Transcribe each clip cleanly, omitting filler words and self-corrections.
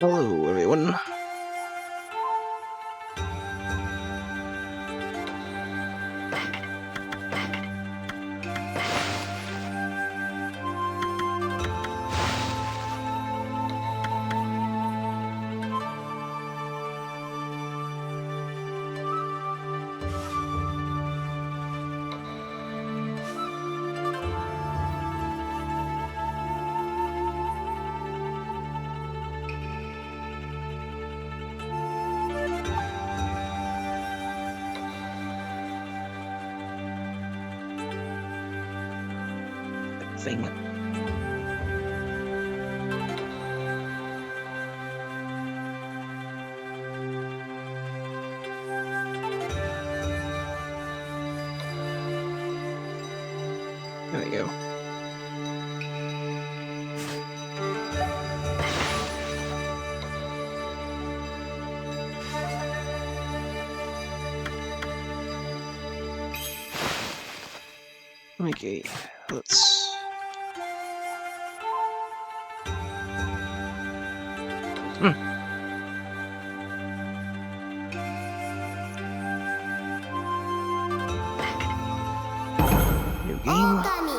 Hello, everyone. Thing. There we go. Okay, let's... New game. Okami.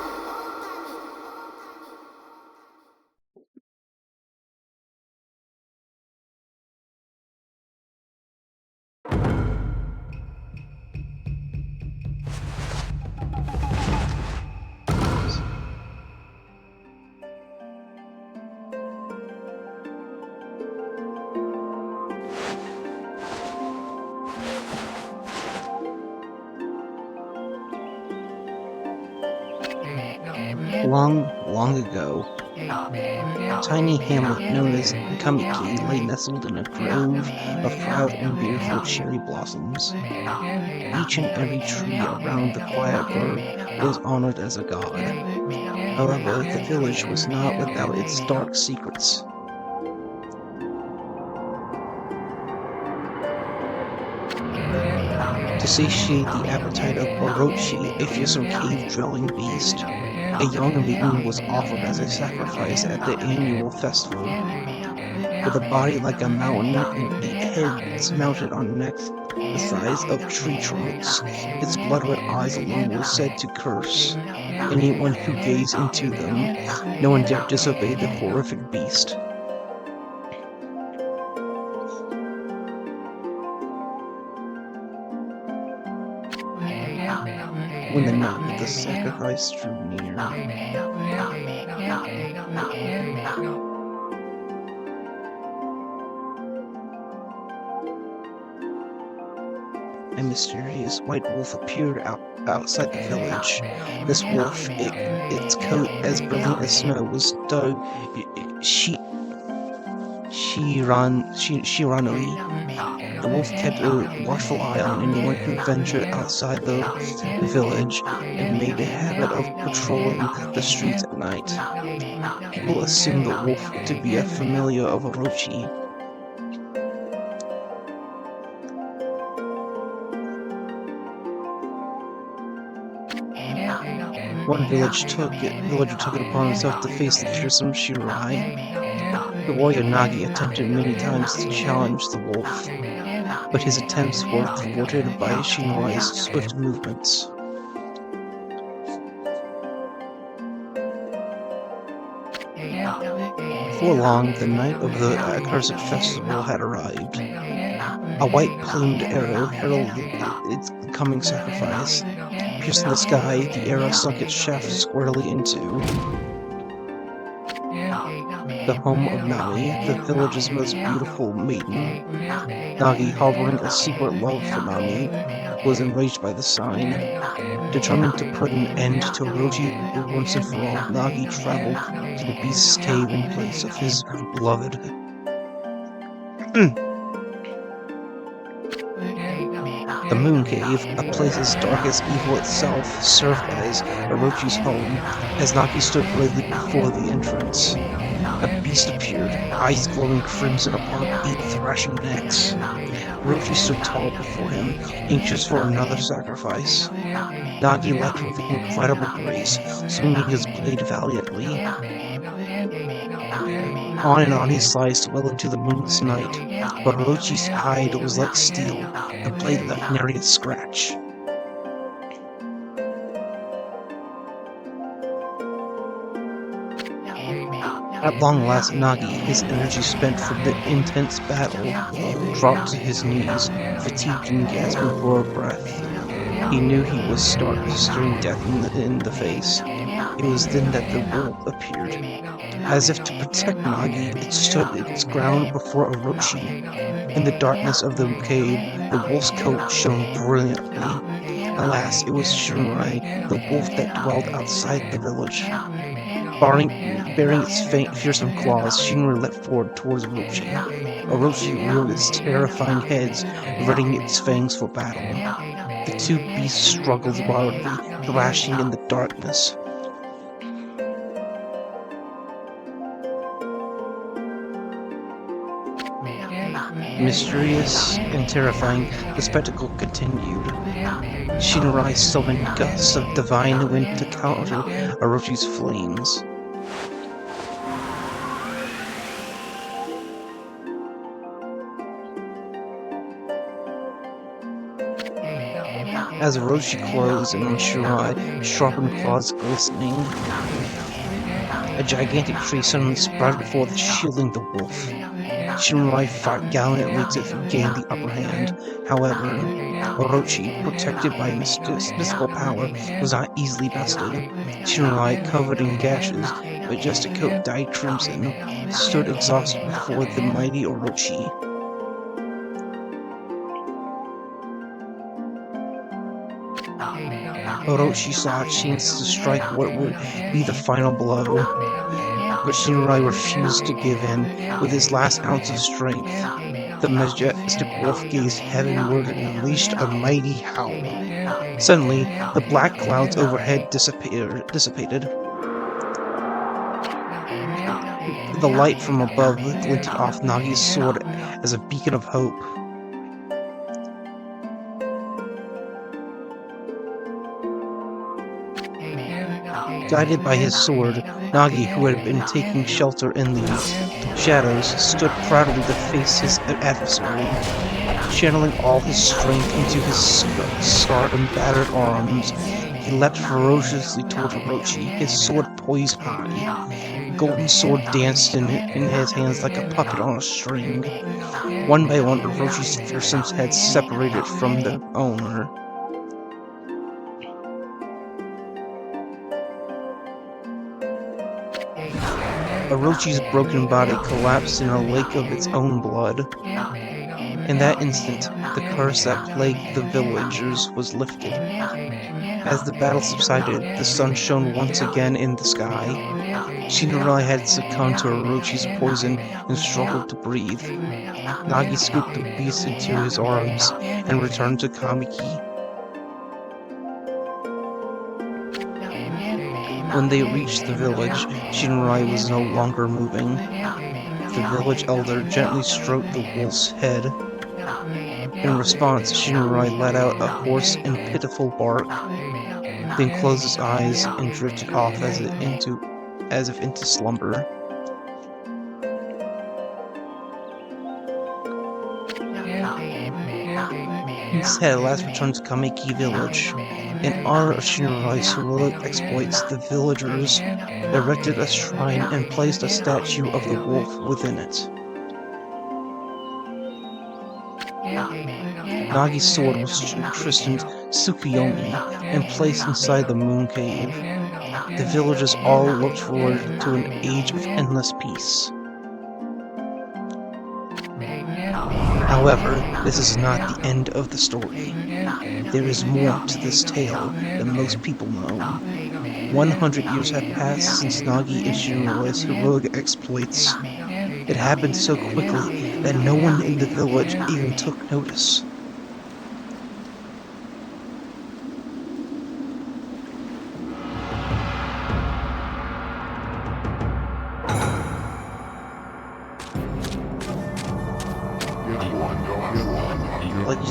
Long ago, a tiny hamlet known as Okami lay nestled in a grove of proud and beautiful cherry blossoms. Each and every tree around the quiet grove was honored as a god. However, the village was not without its dark secrets. To satiate the appetite of Orochi, a fearsome cave-dwelling beast, a young maiden was offered as a sacrifice at the annual festival. With a body like a mountain and 8 heads mounted on necks the size of tree trunks, its blood-red eyes alone were said to curse anyone who gazed into them. No one dared disobey the horrific beast. When the night of the sacrifice drew near, a mysterious white wolf appeared outside the village. This wolf, its coat as brilliant as snow, was dubbed Shiranui. The wolf kept a watchful eye on anyone who ventured outside the village and made a habit of patrolling the streets at night. People assumed the wolf to be a familiar of Orochi. One villager took it upon himself to face the fearsome Shirai. The warrior Nagi attempted many times to challenge the wolf, but his attempts were thwarted by Shinrai's swift movements. Before long, the night of the accursed festival had arrived. A white-plumed arrow heralded its coming sacrifice. Piercing the sky, the arrow sunk its shaft squarely into the home of Nami, the village's most beautiful maiden. Nagi, harboring a secret love for Nami, was enraged by the sign. Determined to put an end to Orochi once and for all, Nagi traveled to the beast's cave in place of his beloved. The The Moon Cave, a place as dark as evil itself, served as Orochi's home, as Nagi stood bravely before the entrance. A beast appeared, eyes glowing crimson upon 8 thrashing necks. Orochi stood tall before him, anxious for another sacrifice. Nagi leapt with incredible grace, swinging his blade valiantly. On and on he sliced well into the moonless night, but Orochi's hide was like steel. The blade left nary a scratch. At long last, Nagi, his energy spent from the intense battle, dropped to his knees, fatigued and gasping for a breath. He knew he was staring death in the face. It was then that the wolf appeared. As if to protect Nagi, it stood its ground before Orochi. In the darkness of the cave, the wolf's coat shone brilliantly. Alas, it was Shinrai, the wolf that dwelled outside the village. Bearing its fearsome claws, Shinrai leapt forward towards Orochi. Orochi reared its terrifying heads, readying its fangs for battle. The two beasts struggled wildly, thrashing in the darkness. Mysterious and terrifying, the spectacle continued. Shinrai summoned gusts of divine wind to counter Orochi's flames. As Orochi closed in on Shinrai, sharpened claws glistening, a gigantic tree suddenly sprouted before the shielding the wolf. Shinrai fought gallantly to gain the upper hand. However, Orochi, protected by mystical power, was not easily bested. Shinrai, covered in gashes, majestic coat dyed crimson, stood exhausted before the mighty Orochi. Orochi saw a chance to strike what would be the final blow, but Shinrai refused to give in. With his last ounce of strength, the majestic wolf gazed heavenward and unleashed a mighty howl. Suddenly, the black clouds overhead dissipated. The light from above glinted off Nagi's sword as a beacon of hope. Guided by his sword, Nagi, who had been taking shelter in the shadows, stood proudly to face his adversary, channeling all his strength into his scarred and battered arms. He leapt ferociously toward Orochi, his sword poised high. The golden sword danced in his hands like a puppet on a string. One by one, Orochi's fearsome head separated from the owner. Orochi's broken body collapsed in a lake of its own blood. In that instant, the curse that plagued the villagers was lifted. As the battle subsided, the sun shone once again in the sky. Shinrai had succumbed to Orochi's poison and struggled to breathe. Nagi scooped the beast into his arms and returned to Kamiki. When they reached the village, Shinrai was no longer moving. The village elder gently stroked the wolf's head. In response, Shinrai let out a hoarse and pitiful bark, then closed his eyes and drifted off as if into slumber. His head at last returned to Kamiki village. In honor of Shinrai's heroic exploits, the villagers erected a shrine and placed a statue of the wolf within it. Nagi's sword was christened Tsukuyomi and placed inside the moon cave. The villagers all looked forward to an age of endless peace. However, this is not the end of the story. There is more to this tale than most people know. 100 years have passed since Nagi and Shinrai's heroic exploits. It happened so quickly that no one in the village even took notice.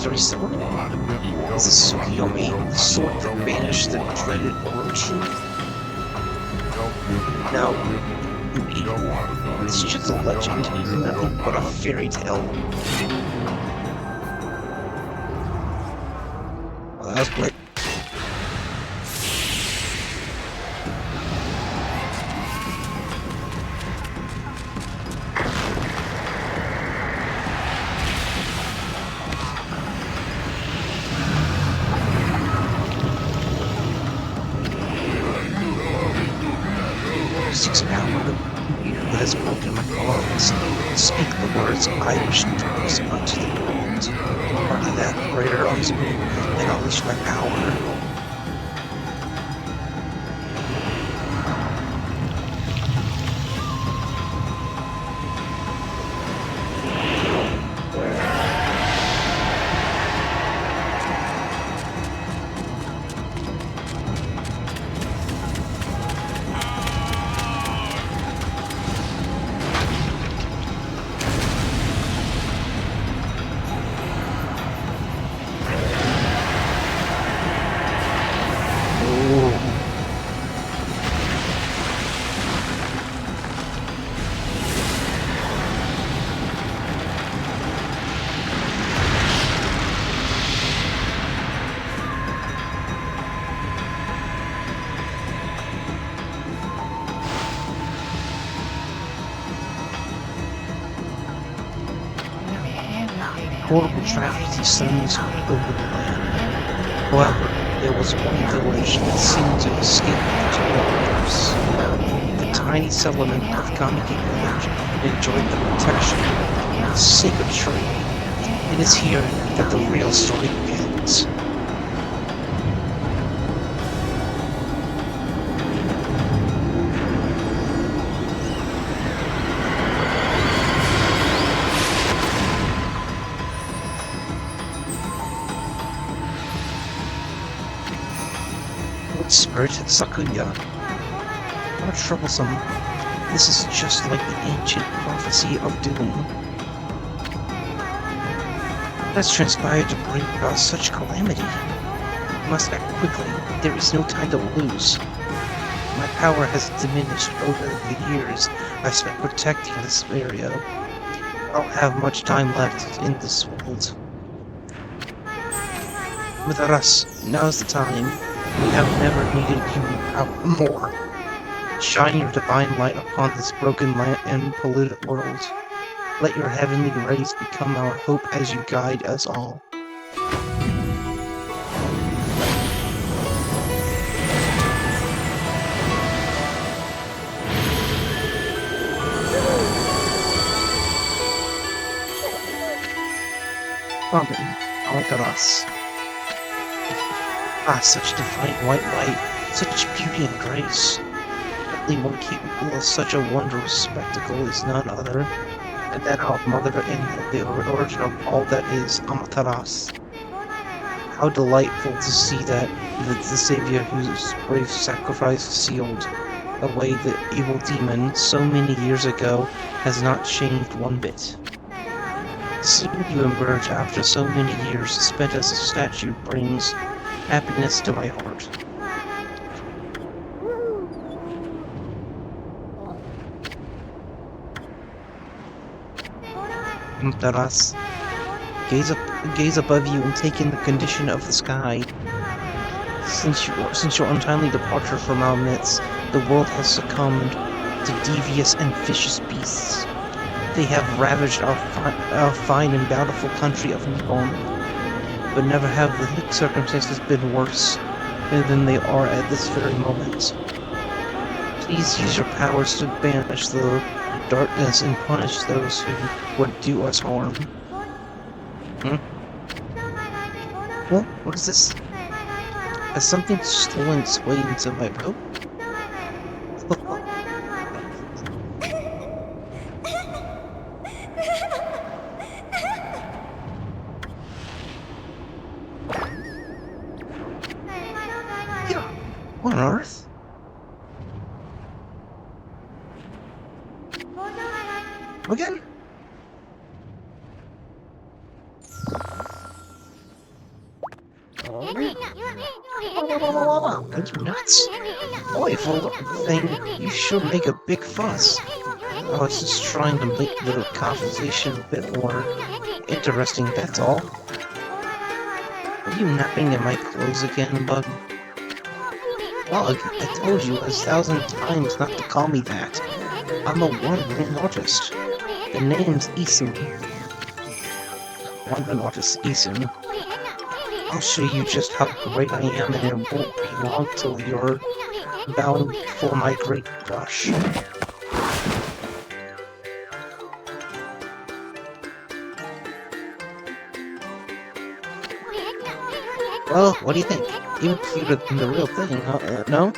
legendary sword? Is this Tsukiyomi, the sword that banished the dreaded Orochi? No, it's just a legend, nothing but a fairy tale. Well, that was quick. Six power that has broken my bones. Speak the words I wish to use unto the world. Part of that prayer unto me, and unleash my power. Horrible tragedy suddenly swept over the land. However, there was one village that seemed to escape into the others. The tiny settlement of Okami village enjoyed the protection of the sacred tree. It is here that the real story begins. Spirit Sakuya. How troublesome. This is just like the ancient prophecy of doom. What has transpired to bring about such calamity? I must act quickly. There is no time to lose. My power has diminished over the years I spent protecting this area. I don't have much time left in this world. With us, now's the time. We have never needed you more. Shine your divine light upon this broken land and polluted world. Let your heavenly rays become our hope as you guide us all. Amen. Alataras. Ah, such divine white light, such beauty and grace. Only one capable of such a wondrous spectacle is none other, and that our mother and the origin of all that is Amataras. How delightful to see that the Savior whose brave sacrifice sealed away the evil demon so many years ago has not changed one bit. Seeing you emerge after so many years spent as a statue brings happiness to my heart. Taras, gaze above you and take in the condition of the sky. Since your untimely departure from our midst, the world has succumbed to devious and vicious beasts. They have ravaged our fine and bountiful country of Nippon, but never have the circumstances been worse than they are at this very moment. Please use your powers to banish the darkness and punish those who would do us harm. Well, what is this? Has something stolen its way into my boat? What on earth? Again? Are you nuts? Boy, for one thing, you sure make a big fuss. I was just trying to make the conversation a bit more interesting, that's all. Are you napping at my clothes again, Bug? Bug, I told you 1,000 times not to call me that. I'm a wandering artist. The name's Isun. Wandering artist Isun. I'll show you just how great I am, and it won't be long till you're bowing before my great brush. Well, what do you think? Even cuter than the real thing, huh? No?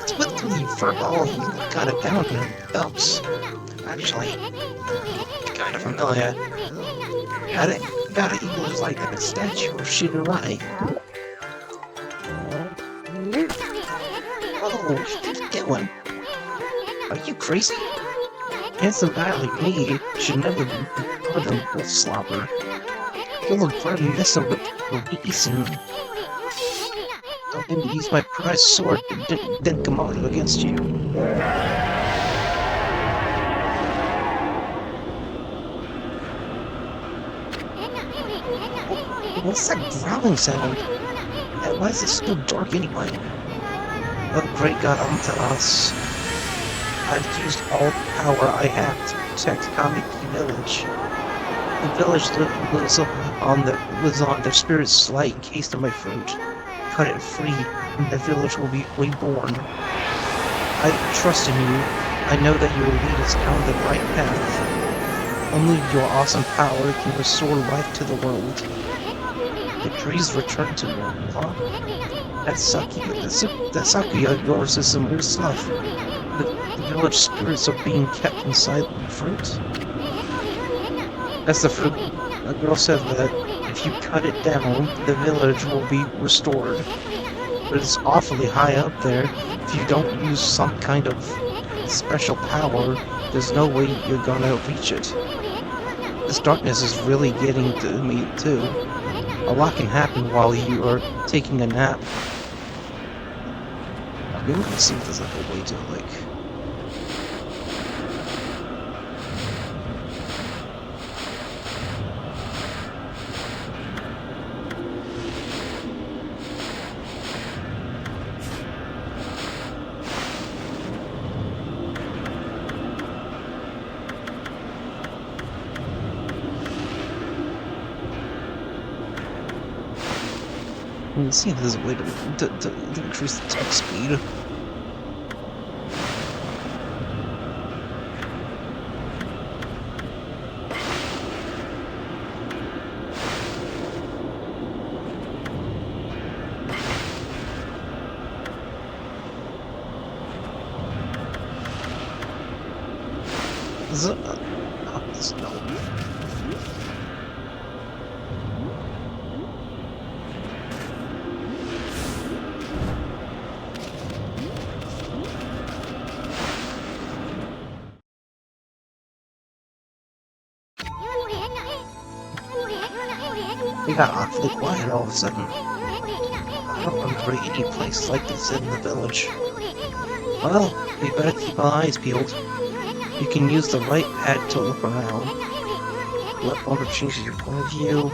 It's with you for all you got it down in belts. Actually, kinda familiar. Gotta equals like a statue of Shinurai. Oh, what are you doing? Are you crazy? Handsome guy like me should never be put in wolf slobber. You'll look very messing with Eason. Don't let me use my prized sword and then come out against you. What's that growling sound? And why is it so dark anyway? Oh, great God, onto us. I've used all the power I have to protect Kamiki Village. The village lives on the spirit's slight encased in my fruit. Cut it free, and the village will be reborn. I trust in you. I know that you will lead us down the right path. Only your awesome power can restore life to the world. The trees return to normal. That Sakuya of yours is some weird stuff. The village spirits are being kept inside the fruit. That's the fruit. A girl said that if you cut it down, the village will be restored. But it's awfully high up there. If you don't use some kind of special power, there's no way you're gonna reach it. This darkness is really getting to me, too. A lot can happen while you are taking a nap. Maybe we can see if there's like a way to like... Let's see if there's a way to increase the text speed. No. We got awfully quiet all of a sudden. I don't remember any place like this in the village. Well, we better keep our eyes peeled. You can use the right pad to look around. Left bumper changes your point of view.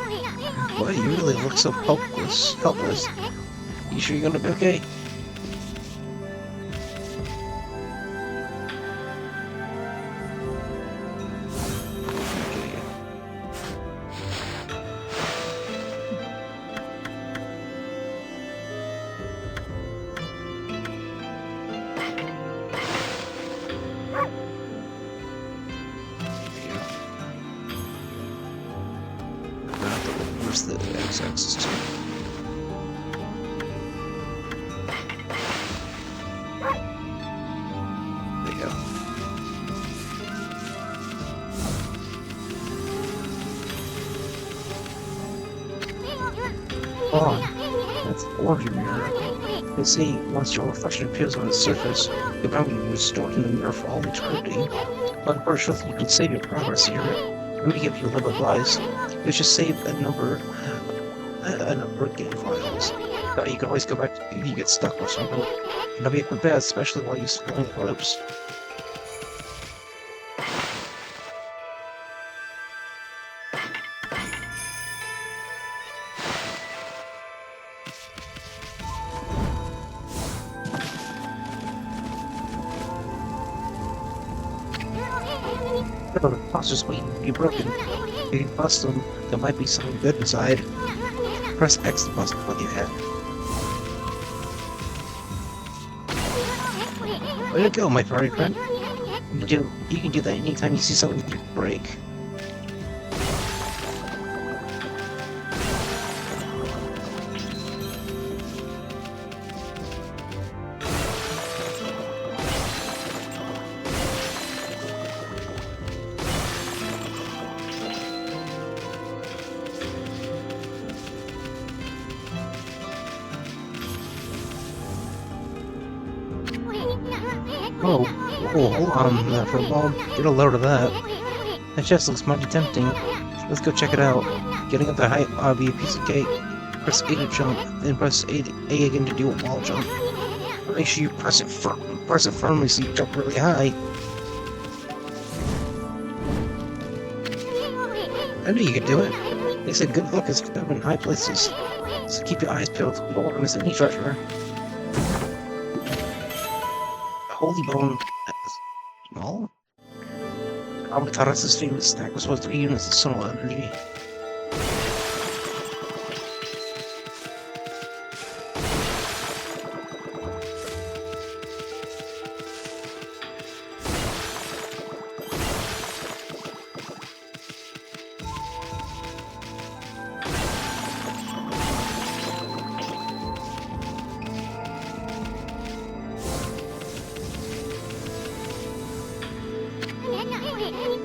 Boy, you really look so helpless. You sure you're gonna be okay? Where's the x-axis to? There you go. Oh, that's the origin mirror. They say once your reflection appears on its surface, the memory will be stored in the mirror for all eternity. But unfortunately, you can save your progress here. Let me give you a little advice. You should save a number number of game files. You can always go back if you get stuck or something. That'll be a good bet, especially while you're scaling the ropes. No, the monster's waiting to be broken. If you bust them, there might be something good inside. Press X to bust them when you hit. Way to go, my furry friend. You can do that anytime you see something you break. Oh, hold on there for a moment. Get a load of that. That chest looks mighty tempting. Let's go check it out. Getting up that height ought to be a piece of cake. Press A to jump, then press A again to do a wall jump. Make sure you press it firmly so you jump really high. I knew you could do it. They said good luck is found in high places, so keep your eyes peeled. You don't want to miss any treasure. Holy bone. Small? Albatross's favorite snack was worth 3 units of soul energy.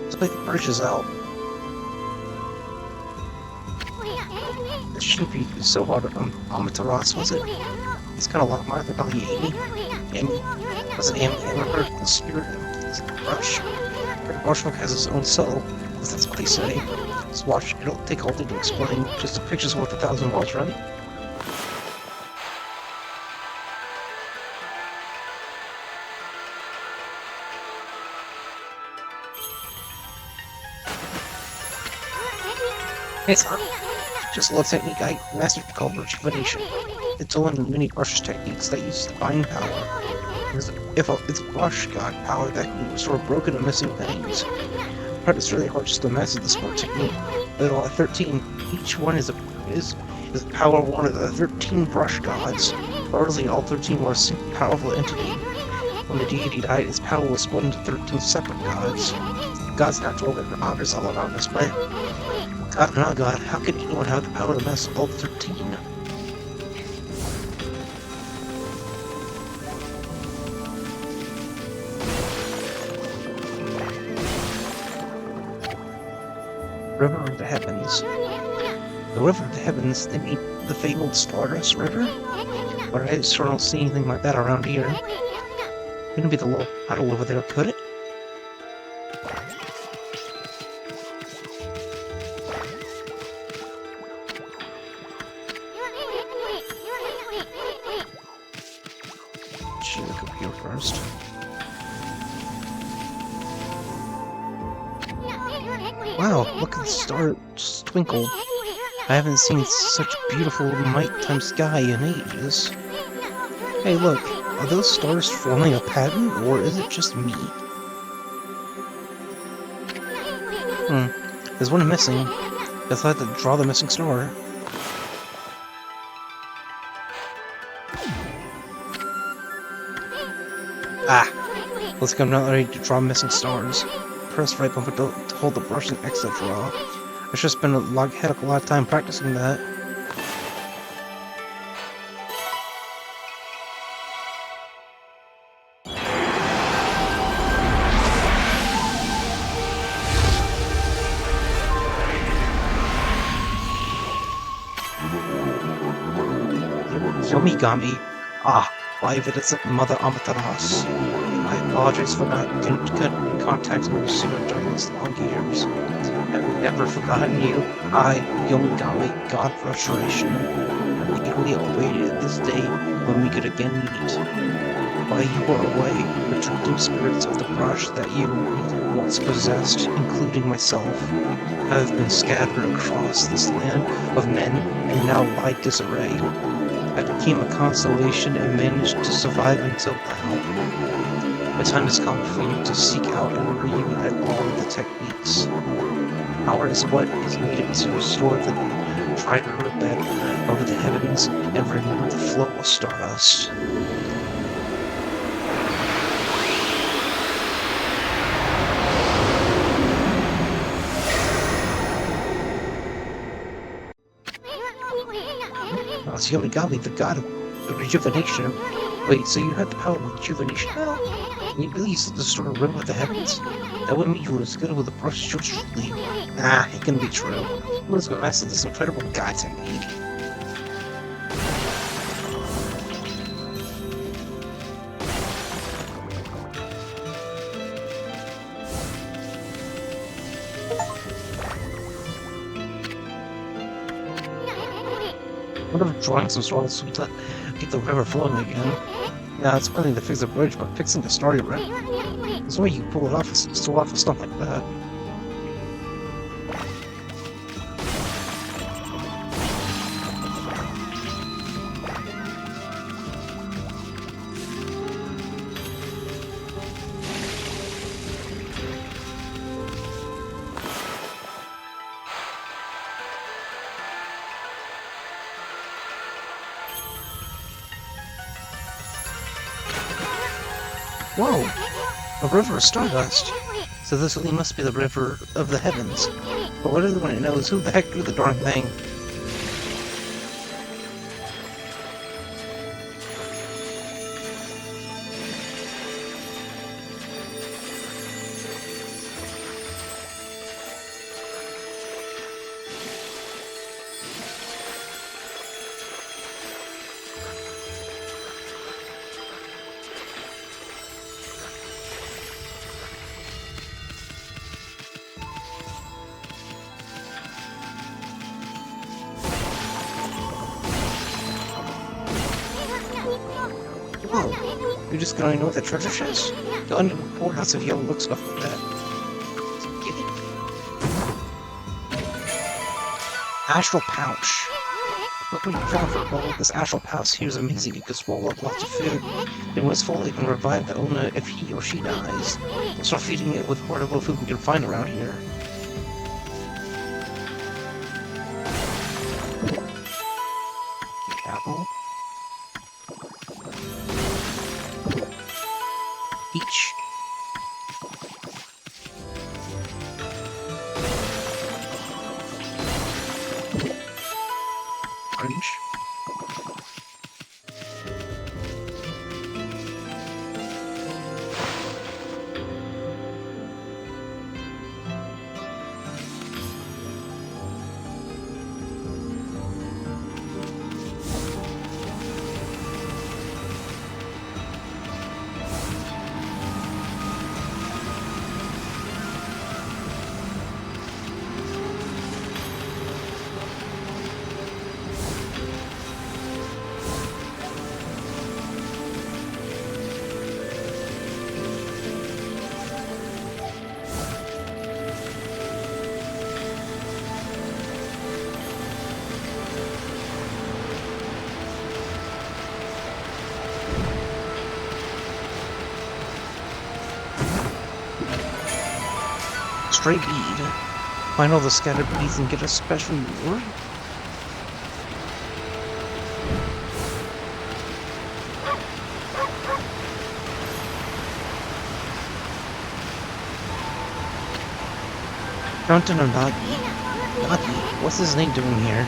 Let's play the purchase out. It shouldn't be so hard on Amaterasu, was it? It's kind of like Martha Valley Amy. Was it Amy Hammer, the spirit of the brush? The brushbook has its own soul, that's what they say. Just watch, it'll take all day to explain. Just a picture's worth 1,000 words, right? It's just a little technique I mastered called rejuvenation. It's one of the many brush techniques that use divine power. It's a brush god power that can restore broken and missing things. But it's really hard just to master this one technique. But at 13, each one is a power of one of the 13 brush gods. Early, all 13 were a single powerful entity. When the deity died, its power was split into 13 separate gods. God's natural honors all around us, but God, not God, how could anyone have the power to master all 13? River of the Heavens. The River of the Heavens, they mean the fabled Stardust River? But I sure don't see anything like that around here. Couldn't be the little puddle over there, could it? Should look up here first. Wow, look at the star just twinkle. I haven't seen such beautiful nighttime sky in ages. Hey look, are those stars forming a pattern, or is it just me? There's one missing. Guess I have to draw the missing star. Ah! Let's go now ready to draw missing stars. Press right bumper to hold the brush and X to draw. I should spend a lot of time practicing that. Okami. Ah, private as Mother Amaterasu. I apologize for not contacting you sooner during these long years. I've never forgotten you. I, Yomigami, God of Restoration, eagerly awaited this day when we could again meet. While you were away, protecting spirits of the brush that you once possessed, including myself, have been scattered across this land of men and now lie disarray. I became a constellation and managed to survive until now. The time has come for you to seek out and reunite all of the techniques. Power is what is needed to restore the tried bed of the heavens and renew the flow of stardust. It's Yomigami, the god of rejuvenation. Wait, so you had the power of rejuvenation now? Can you really use it to restore a river of the heavens? That would mean you were as good with a brush as truly. Nah, it can be true. Who has mastered this incredible god technique? What if drawing some swirls to get the river flowing again? Nah, it's planning to fix a bridge, but fixing a starry river. There's no way you can pull it off, still off of stuff like that. Whoa! A river of stardust! So this really must be the river of the heavens. But what everyone knows, who the heck drew the darn thing? Whoa, you're just gonna know what the treasure chest? The underworld poorhouse of yellow looks stuff like that. Get it? Astral pouch. Look what you found for a bowl. This astral pouch here is amazing. It can swallow up lots of food. And when it's full, it can revive the owner if he or she dies. We'll start feeding it with whatever food we can find around here. Apple. Peach. Orange. Stray bead. Find all the scattered beads and get a special reward? Fountain of Nagi. Nagi? What's his name doing here?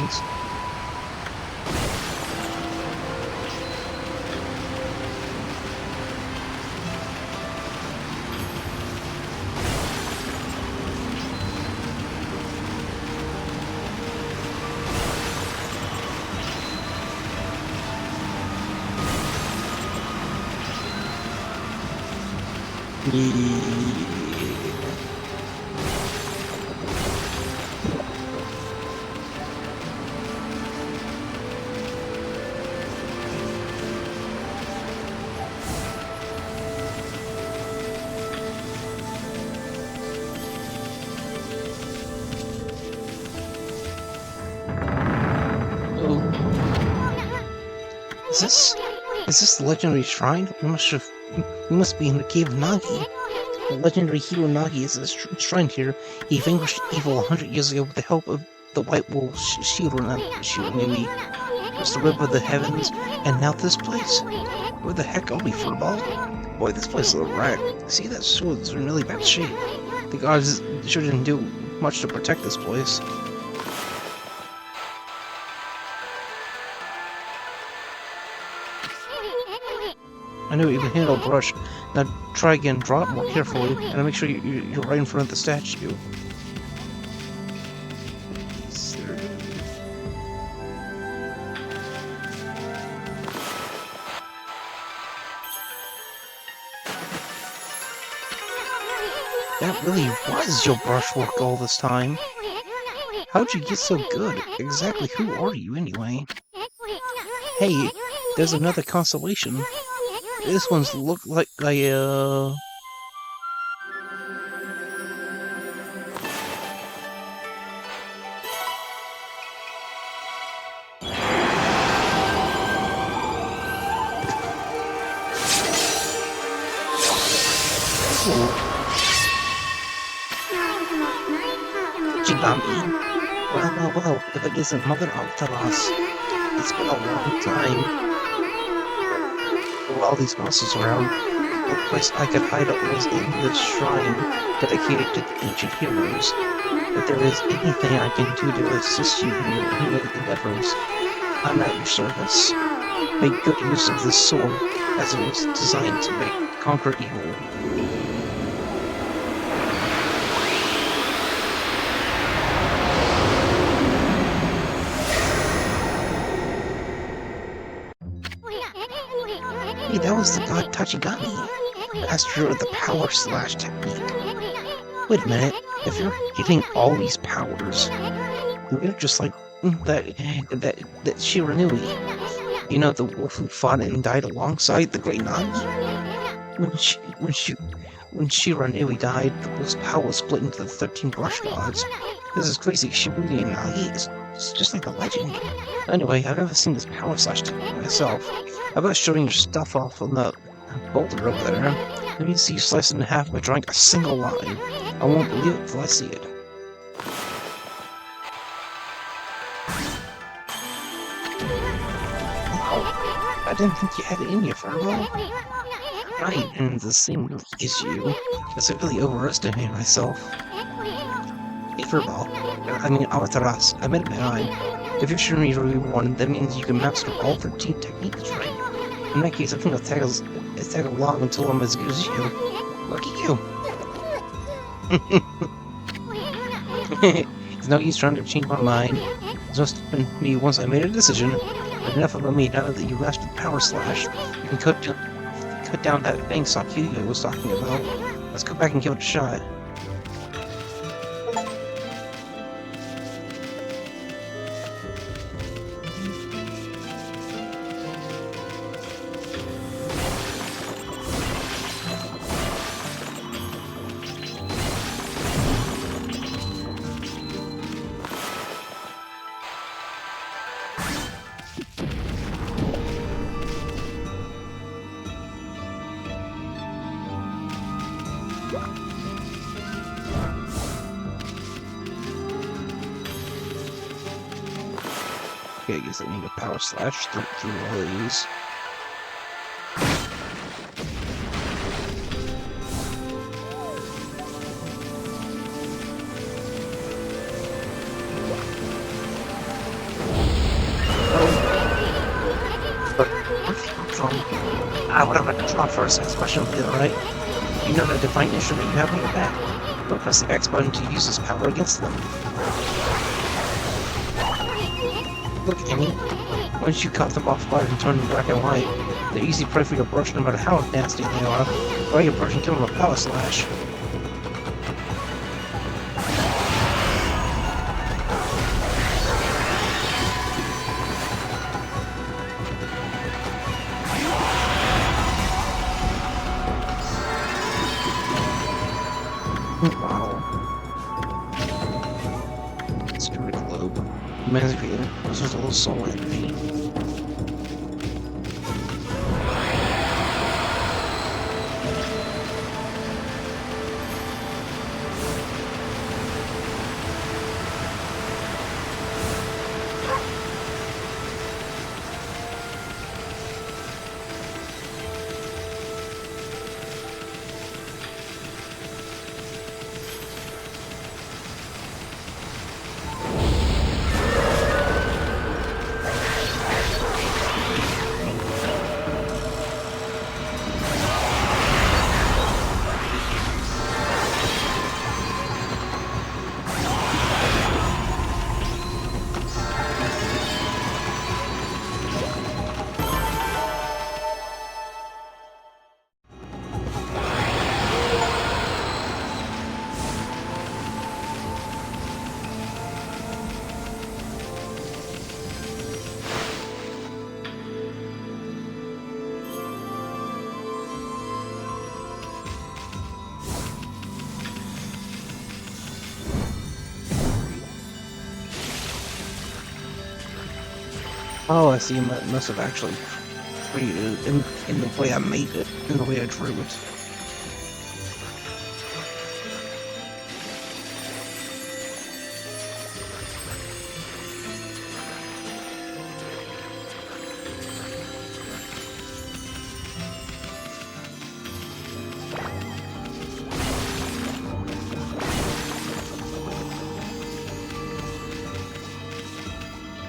things. Is this the legendary shrine? We must be in the cave of Nagi. The legendary hero Nagi is enshrined here. He vanquished evil 100 years ago with the help of the White Wolf Shironui, was the rib of the heavens, and now this place? Where the heck are we, Furball? Boy, this place is a wreck. See, that swords are in really bad shape. The gods sure didn't do much to protect this place. I know you can handle a brush. Now try again, draw it more carefully, and make sure you're right in front of the statue. That really was your brushwork all this time. How'd you get so good? Exactly who are you, anyway? Hey, there's another constellation. This one's look like Okami. Well, if it isn't Mother Altaras. It's been a long time. With all these monsters around, the place I could hide up was in this shrine dedicated to the ancient heroes. If there is anything I can do to assist you in your endeavors, I'm at your service. Make good use of this sword, as it was designed to conquer evil. Hey, that was the god Tachigami, master of the power slash technique. Wait a minute, if you're hitting all these powers, you're just like that Shiranui. You know, the wolf who fought and died alongside the great Nagi? When Shiranui died, the wolf's power split into the 13 brush gods. This is crazy. Shiranui and Nagi is just like a legend. Anyway, I've never seen this power slash technique myself. How about showing your stuff off on the boulder over there? Let me see you slice it in half by drawing a single line. I won't believe it until I see it. Wow, I didn't think you had it in you, Fargo. I am in the same league as you, because I really overestimated myself. Hey, Furball. I mean, Awataras. I made up my mind. If you're sure you're one, that means you can master all 13 techniques, right? In that case, I think it'll take along until I'm as good as you. Lucky you. It's no use trying to change my mind. It's just me once I made a decision. But enough about me. Now that you mastered the power slash, you can cut down that fang Sakuya was talking about. Let's go back and give it a shot. Okay, I guess I need a power slash through all of these. from. I would have like a drop for a sex question later, right? You know that divine instrument you have on your back. But press the X button to use this power against them. Look, Amy. Once you cut them off guard and turn them black and white, they're easy prey for your brush no matter how nasty they are. Or your brush and kill them with a power slash. Wow. Let's give it a globe. Reminds me, this was a little soul envy. Oh, I see. It must have actually treated it in the way I made it, in the way I drew it.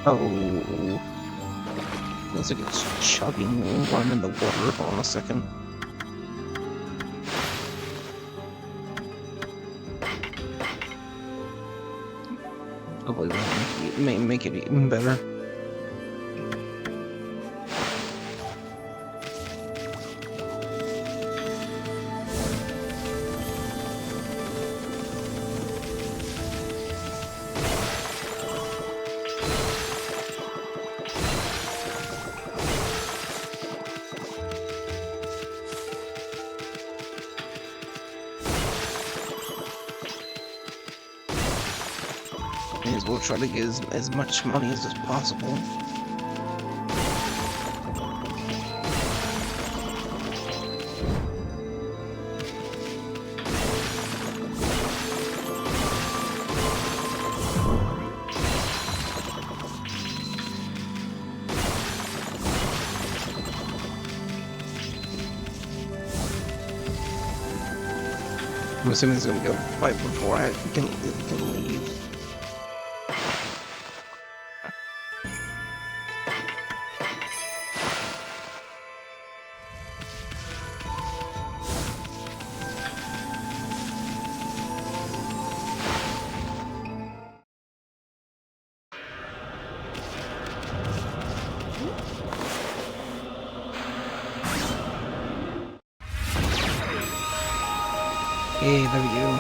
Oh. Looks like it's chugging while I'm in the water. Hold on a second. Hopefully that'll make it even better. We'll try to get as much money as possible. I'm assuming it's gonna go fight before I can leave. Hey, there we go.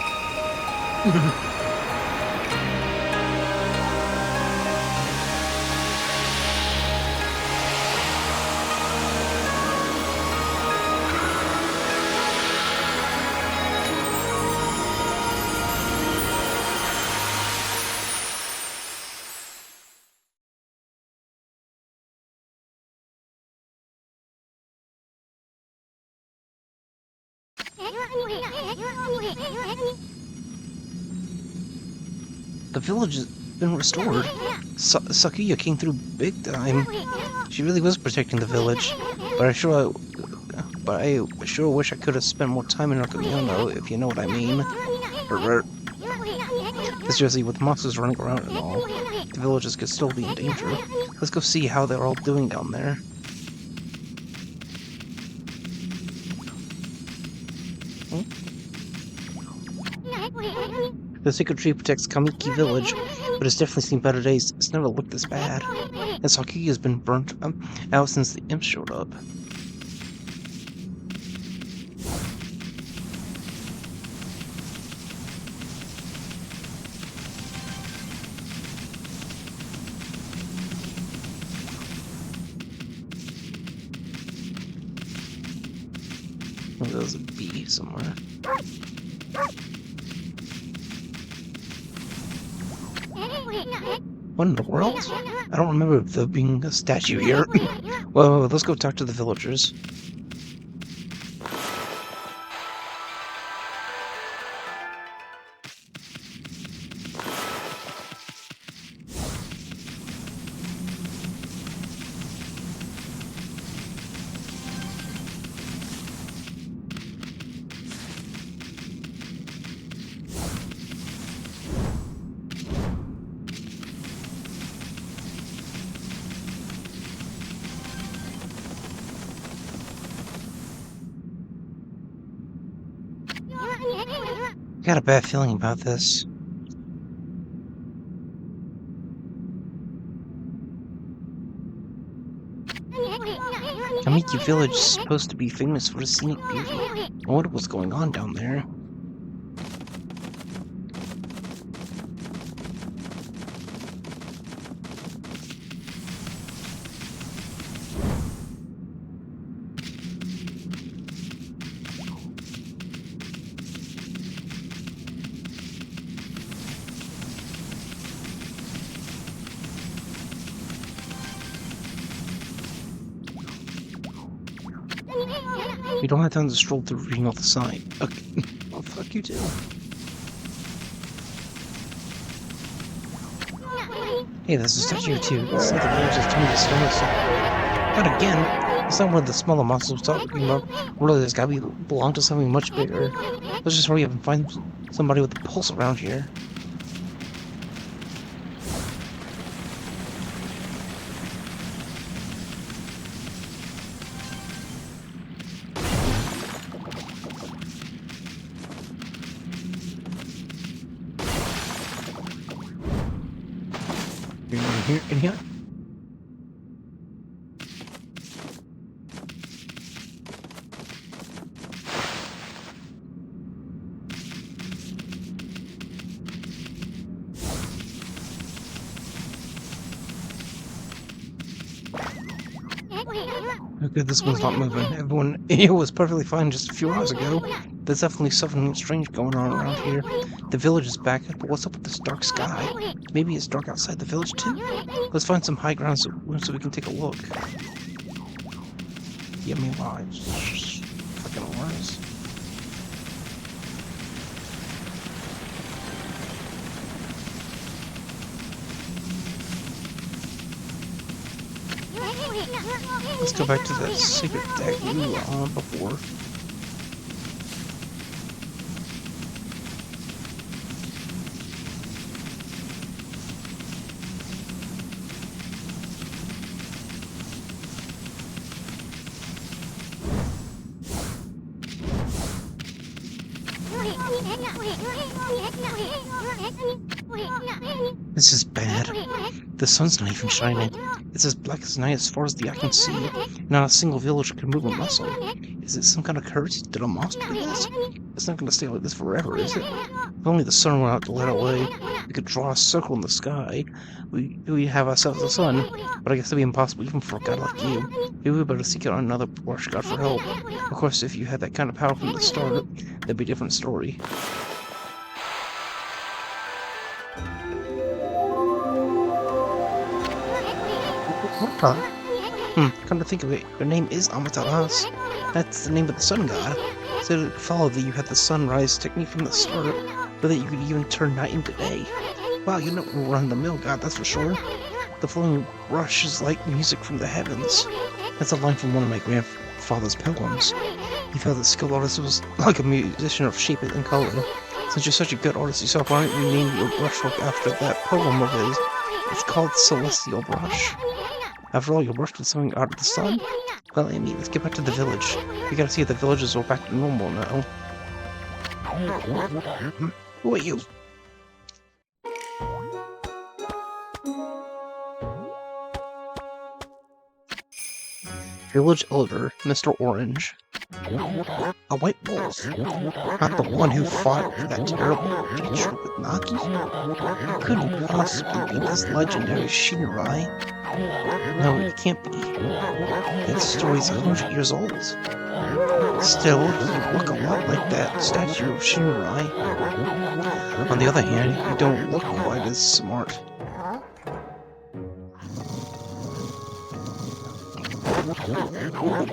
The village has been restored. Sakuya came through big time. She really was protecting the village, but I sure wish I could have spent more time in Okami, if you know what I mean. Especially with monsters running around and all, the villagers could still be in danger. Let's go see how they're all doing down there. The sacred tree protects Kamiki village, but it's definitely seen better days. It's never looked this bad. And Sakiki has been burnt out since the imps showed up. Oh, there's a bee somewhere. What in the world? I don't remember there being a statue here. Well, let's go talk to the villagers. I got a bad feeling about this. Kamiki village is supposed to be famous for its scenic beauty. I wonder what's going on down there. We don't have time to stroll through reading off the sign. Okay. Well, fuck you too. Hey, there's a statue too. It's like the village is turned to stone. Not again. It's not one of the smaller monsters we're talking about. Really, there's gotta belong to something much bigger. Let's just hurry up and find somebody with a pulse around here. Here, in here? Okay, this one's not moving. Everyone here was perfectly fine just a few hours ago. There's definitely something strange going on around here. The village is back, but what's up with this dark sky? Maybe it's dark outside the village too? Let's find some high ground so we can take a look. Yeah, meanwhile, it's just fucking worse. Let's go back to that secret deck we were on before. This is bad. The sun's not even shining. It's as black as night as far as the eye can see. Not a single villager can move a muscle. Is it some kind of curse? Did a monster do this? It's not going to stay like this forever, is it? If only the sun went out to let it away. We could draw a circle in the sky. We have ourselves a sun, but I guess it'd be impossible even for a god like you. Maybe we better seek out another brush god for help. Of course, if you had that kind of power from the start, that'd be a different story. Come to think of it, your name is Amaterasu. That's the name of the sun god. So it followed that you had the sunrise technique from the start, but that you could even turn night into day. Wow, you're not run-of-the-mill god, that's for sure. The flowing rush is like music from the heavens. That's a line from one of my grandfather's poems. He felt that skilled artist was like a musician of shape and color. Since you're such a good artist yourself, why don't you name your brushwork after that poem of his? It's called Celestial Brush. After all, you brushed with something out of the sun? Well, Amy, let's get back to the village. We gotta see if the villagers are back to normal now. Who are you? village elder, Mr. Orange. A white wolf? Not the one who fought that terrible creature with Naki? Couldn't possibly be this legendary Shinrai. No, it can't be. That story's 100 years old. Still, you look a lot like that statue of Shinrai. On the other hand, you don't look quite as smart.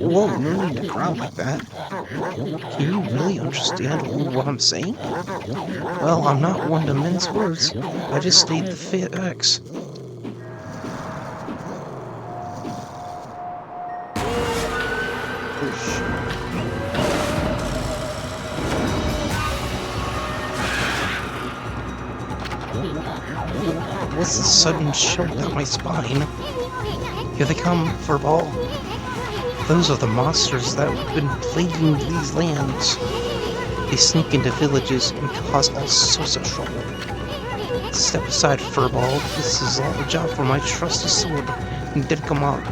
Whoa, no need to growl like that. Can you really understand what I'm saying? Well, I'm not one to mince words. I just state the facts. What's the sudden chill down my spine? Here they come, Furball. Those are the monsters that have been plaguing these lands. They sneak into villages and cause all sorts of trouble. Step aside, Furball. This is all a job for my trusty sword, Didkamon.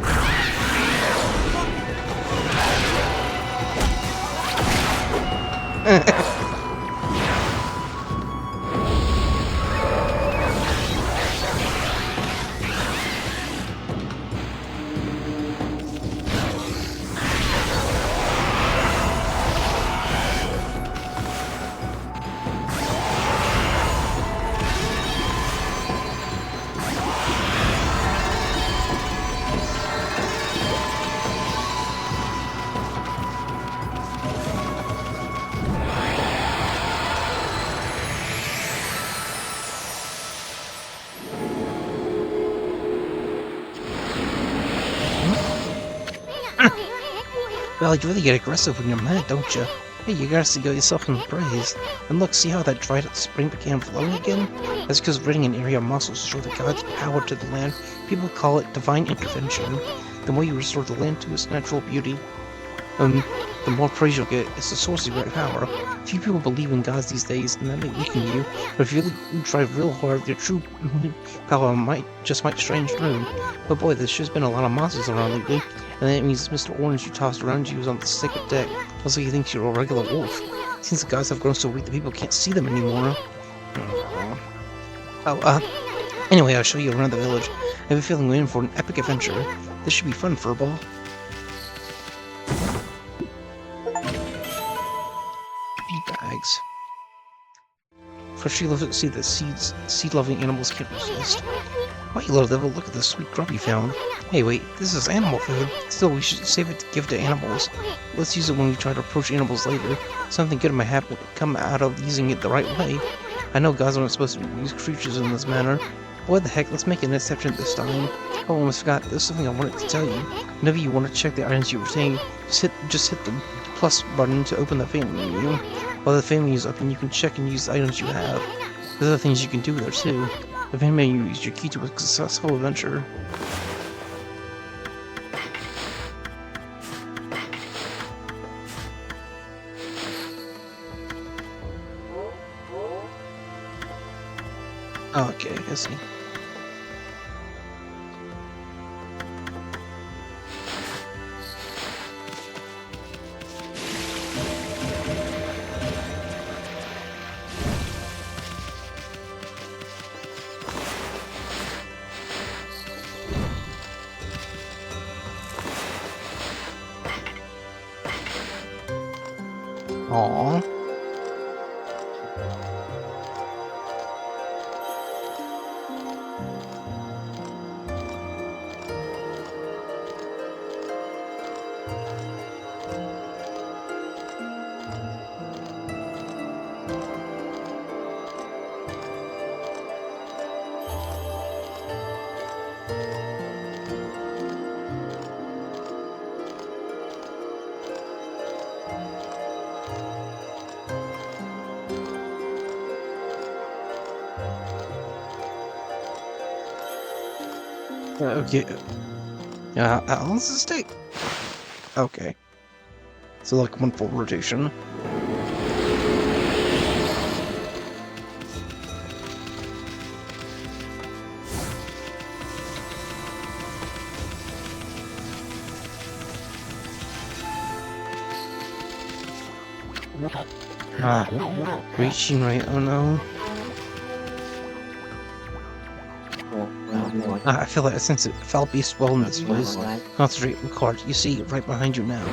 Well, you really get aggressive when you're mad, don't you? Hey, you gotta go yourself in praise. And look, see how that dried up spring began flowing again? That's because ridding an area of muscles show the god's power to the land. People call it divine intervention. The more you restore the land to its natural beauty, the more praise you'll get. It's the source of great power. Few people believe in gods these days, and that may weaken you. But if you really try real hard, your true power might shine through. But boy, there's just been a lot of monsters around lately. And that means Mr. Orange you tossed around you was on the sacred deck. Also, he thinks you're a regular wolf. Since the gods have grown so weak that people can't see them anymore. Anyway, I'll show you around the village. I have a feeling we're in for an epic adventure. This should be fun, Furball. Feed bags. Freshly love to see that seed-loving animals can't resist. Why, you little devil, look at the sweet grub you found. Hey, wait, this is animal food. Still, we should save it to give to animals. Let's use it when we try to approach animals later. Something good might happen come out of using it the right way. I know gods aren't supposed to use creatures in this manner. What the heck, let's make an exception this time. Oh, I almost forgot, there's something I wanted to tell you. Whenever you want to check the items you retain, just hit the plus button to open the family menu. While the family is open, you can check and use the items you have. There's other things you can do there too. The family menu is your key to a successful adventure. Okay, I see. Aww. Okay. How long does this take? Okay. So like one full rotation. Ah, reaching right. Oh no. I feel like I sense it. Foul beast well in this place. Concentrate, record. You see it right behind you now.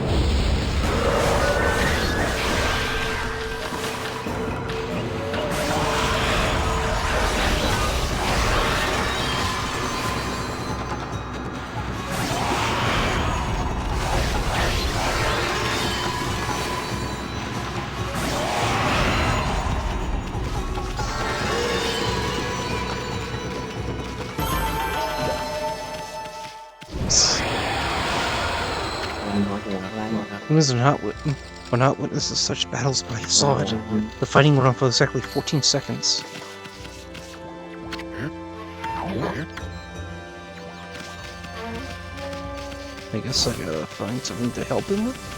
Humans were not witnesses to such battles, but I saw it. The fighting went on for exactly 14 seconds. I guess I gotta find something to help him with.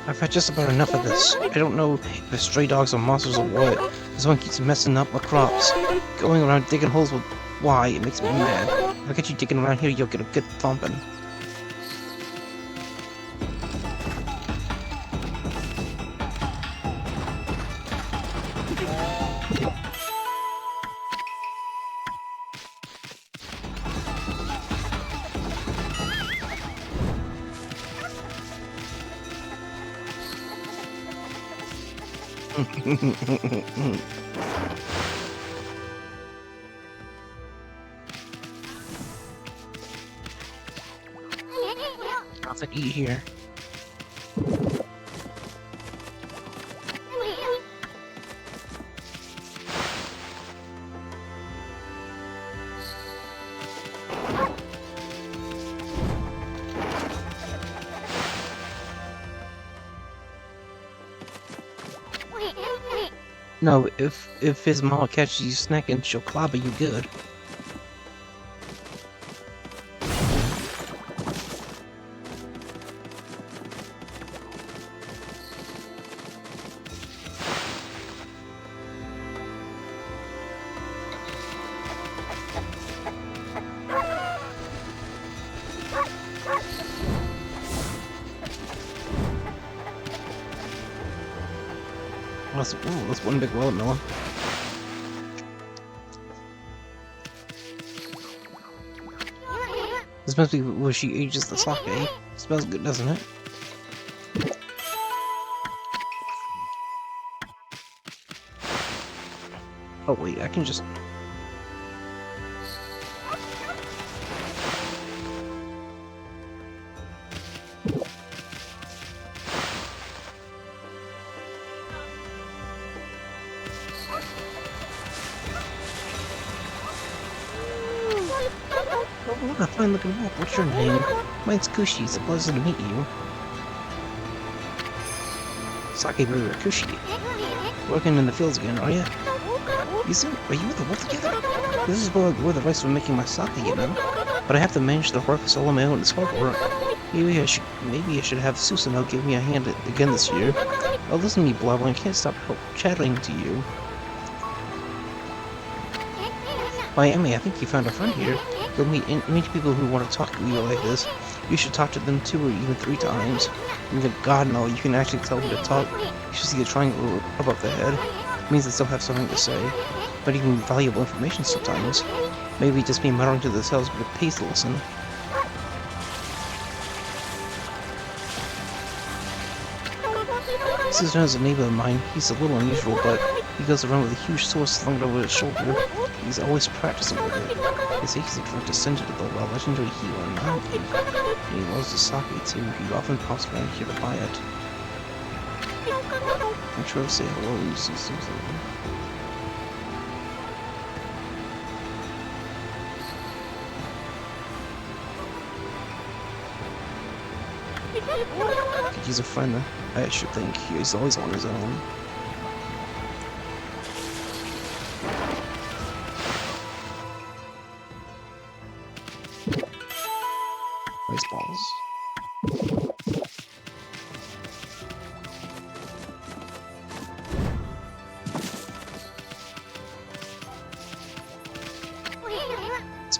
I've had just about enough of this. I don't know if it's stray dogs or monsters or what. This one keeps messing up my crops. Going around digging holes with why, it makes me mad. If I get you digging around here, you'll get a good thumping. Nothing to eat here. No, if his mama catches you snacking, she'll clobber you good. That's one big watermelon. This must be where she ages the sake. Smells good, doesn't it? Oh wait, I can just... Oh, what a fine looking wolf. What's your name? Mine's Kushi. It's a pleasure to meet you. Sake Brewer Kushi. Working in the fields again, are you? Are you with the wolf together? This is where the rice for making my sake, you know? But I have to manage the work all on my own. It's hard work. Maybe I should have Susanoo give me a hand again this year. Oh, listen to me, Blubber. I can't stop chatting to you. Why, Emmy, I think you found a friend here. You'll meet people who want to talk to you like this. You should talk to them 2 or even 3 times. Even God, no, you can actually tell them to talk. You should see the triangle above the head. It means they still have something to say. But even valuable information sometimes. Maybe just be muttering to themselves, but it pays to listen. Susanoo is a neighbor of mine. He's a little unusual, but he goes around with a huge sword slung over his shoulder. He's always practicing with it. He says he's a descendant of the legendary hero Naoki. And he loves the sake too. He often pops around here to buy it. I'm sure to say hello, Susan. He's a friend, I should think. He's always on his own. Rice balls.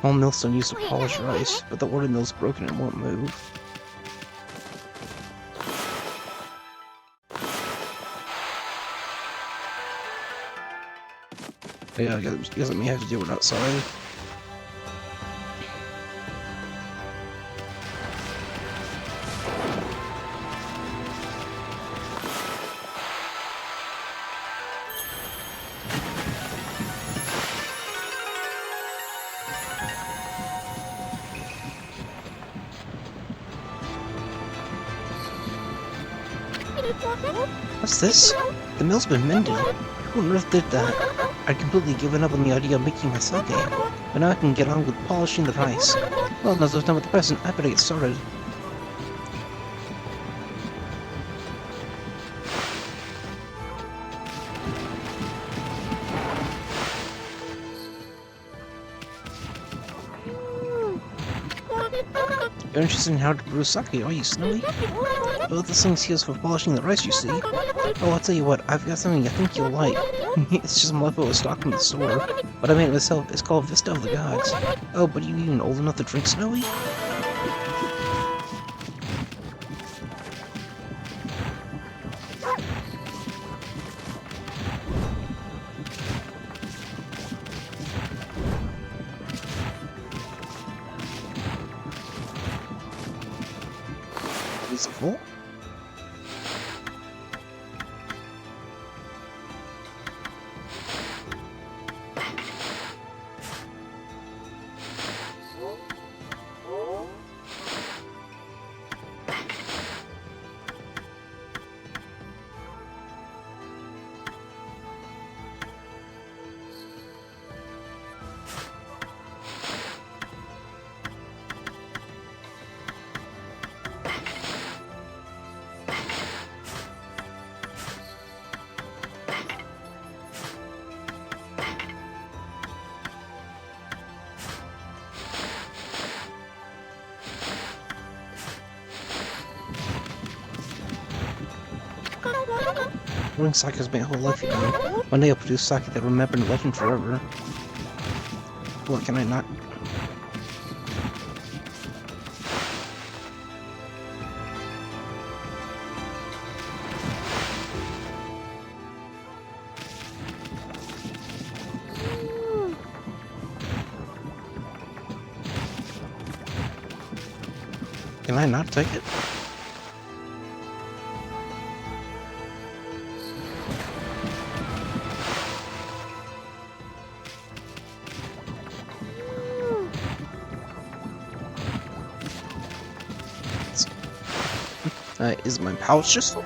Small millstone used to polish rice, but the water mill's broken and won't move. Yeah, I guess I may have to do it outside. What's this? The mill's been mended. Who on earth did that? I'd completely given up on the idea of making my sake, but now I can get on with polishing the rice. Well, now that I'm done with the present, I better get started. You're interested in how to brew sake, are you, Snowy? Well, this thing's used for polishing the rice, you see. Oh, I'll tell you what, I've got something I think you'll like. It's just some leftover stock from the store, but I made it myself. It's called Vista of the Gods. Oh, but are you even old enough to drink, Snowy? Is it full? Brewing sake has been a whole life, you know. One day I'll produce sake that will remember the legend forever. What can I not? Can I not take it? Is my pouch just full?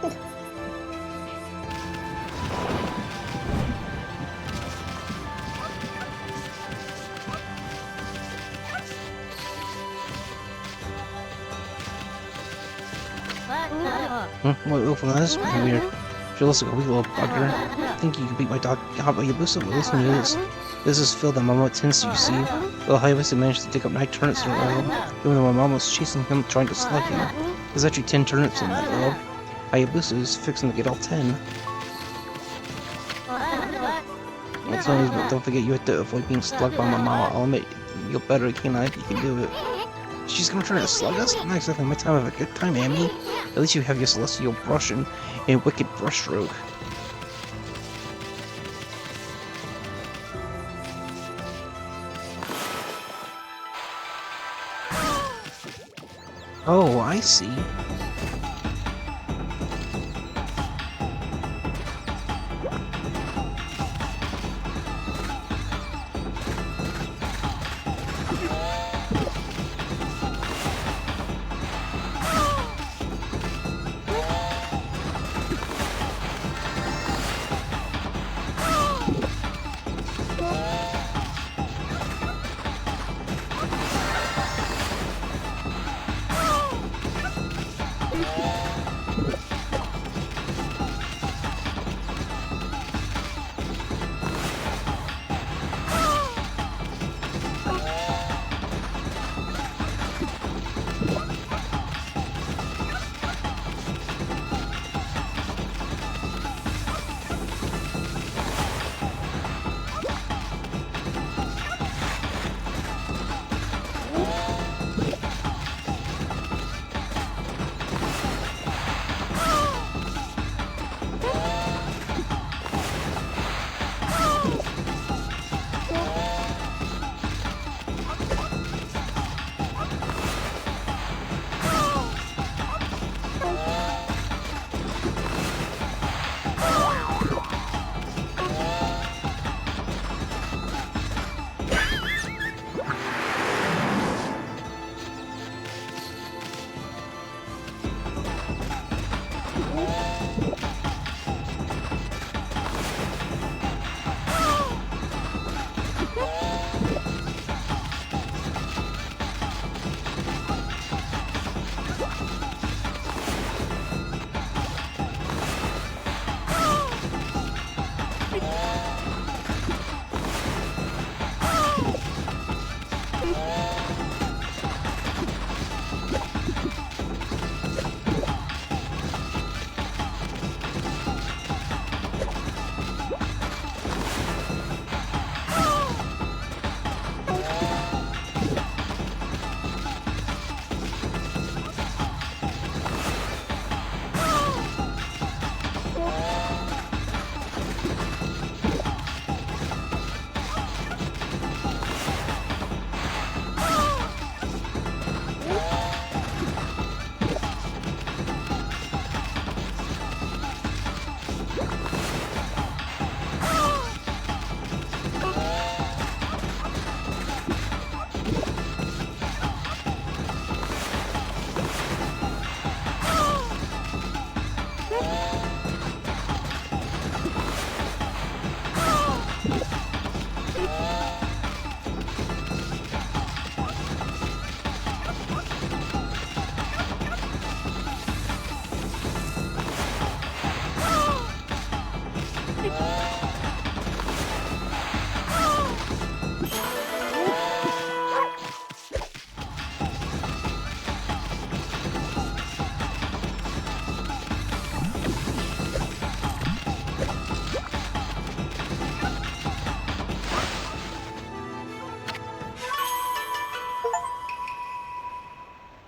What that's pretty weird. She looks like a wee little bugger. I think you can beat my dog. How about Yabusa? Well, listen to this. This is Phil that Mama tends to, you see. Well, Hayabusa managed to dig up 9 turnips in a row, even though my mom was chasing him trying to slug him. There's actually 10 turnips in that row. Hayabusa is fixing to get all 10. As long as, don't forget you have to avoid being slugged by my mama. I'll admit, you're better, can't I? You can do it. She's gonna try to slug us? Not exactly my time of a good time, Amy. At least you have your celestial brush and a wicked brushstroke. Oh, I see.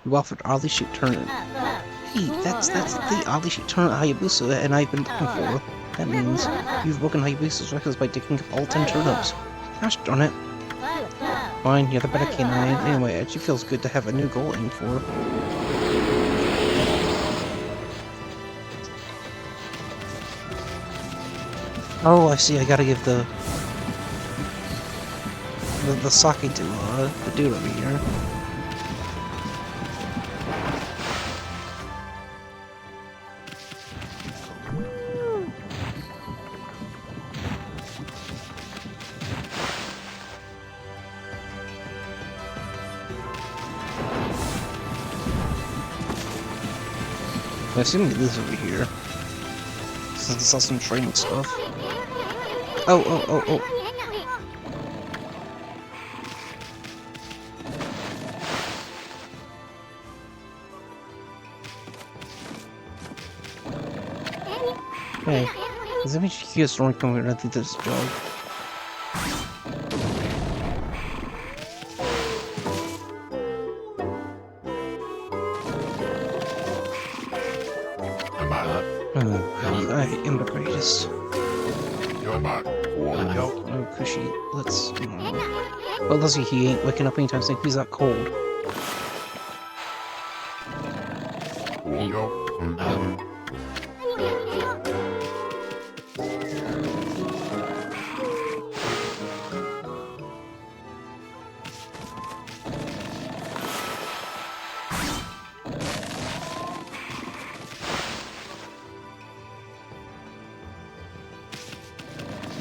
You offered oddly shaped turnip. Hey, that's the oddly shaped turnip Hayabusa and I've been looking for. That means you've broken Hayabusa's records by digging up all 10 turnips. Gosh darn it. Fine, you're the better canine. Anyway, it actually feels good to have a new goal aimed for. Oh, I see, I gotta give the sake to the dude over here. I assume he lives over here. Since I saw some training stuff. Oh. Hey, does that mean you hear a storm coming right through this jog? I am the greatest. Oh, Kushi, let's... Well, let's see, he ain't waking up anytime soon. He's that cold.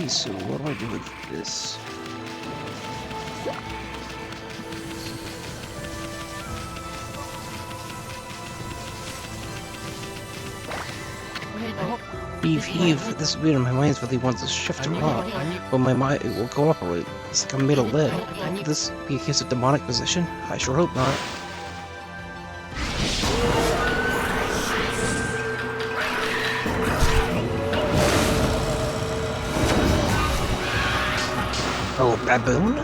So what do I do with this? Heave, this weird in my mind really wants to shift to rock, but my mind it will cooperate. It's like I'm made of lead. Could this be a case of demonic possession? I sure hope not. Oh, baboon?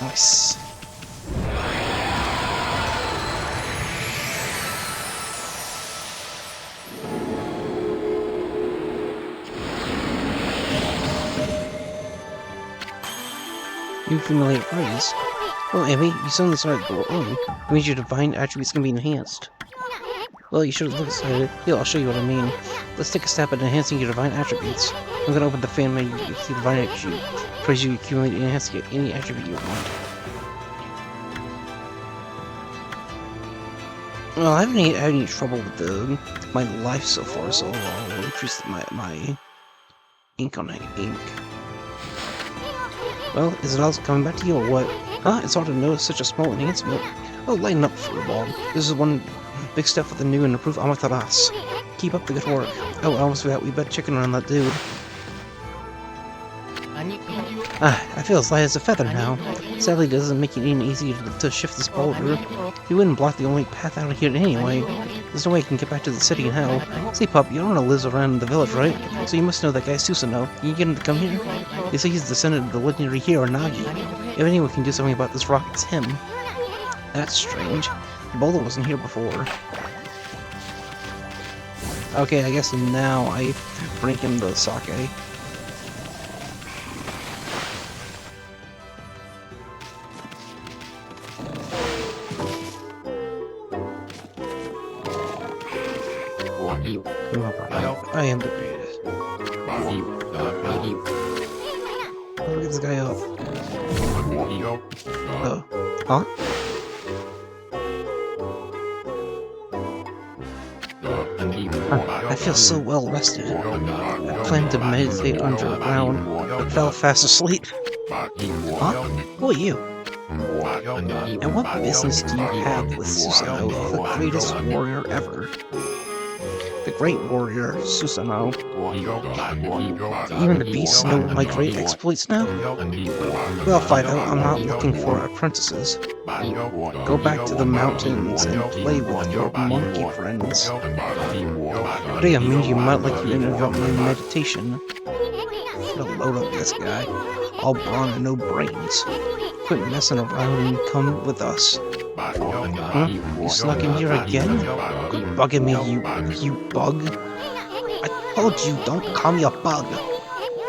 Nice. accumulate praise. Well, Amy, you suddenly started glowing. It means your divine attributes can be enhanced. Well, you should look excited. Here, I'll show you what I mean. Let's take a step at enhancing your divine attributes. I'm gonna open the fan menu with the divine attribute. Praise you accumulate and enhance to get any attribute you want. Well, I haven't had any trouble with my life so far, so I'll increase my ink on ink. Well, is it also coming back to you or what? Huh? It's hard to notice such a small enhancement. Oh, lighten up for a while. This is one big step for the new and improved Amaterasu. Keep up the good work. Oh, I almost forgot we bet chicken around that dude. I feel as light as a feather now. Sadly, it doesn't make it any easier to shift this boulder. You wouldn't block the only path out of here anyway. There's no way I can get back to the city in hell. See, pup, you don't want to live around in the village, right? So you must know that guy Susanoo. Can you get him to come here? They say he's the descendant of the legendary hero Nagi. If anyone can do something about this rock, it's him. That's strange. The boulder wasn't here before. Okay, I guess now I bring him the sake. I am the greatest. Look at this guy up. Huh? I feel so well rested. I planned to meditate underground, but fell fast asleep. Huh? Who are you? And what business do you have with Susanoo, the greatest warrior ever? The great warrior, Susanoo. Even the beasts know my great exploits now? Well, Fido, I'm not looking for apprentices. Go back to the mountains and play with your monkey friends. What do you mean you might like to interrupt my meditation? Get a load of this guy. All brawn and no brains. Quit messing around and come with us. Huh? You snuck in here again? Quit bugging me, you bug. I told you, don't call me a bug.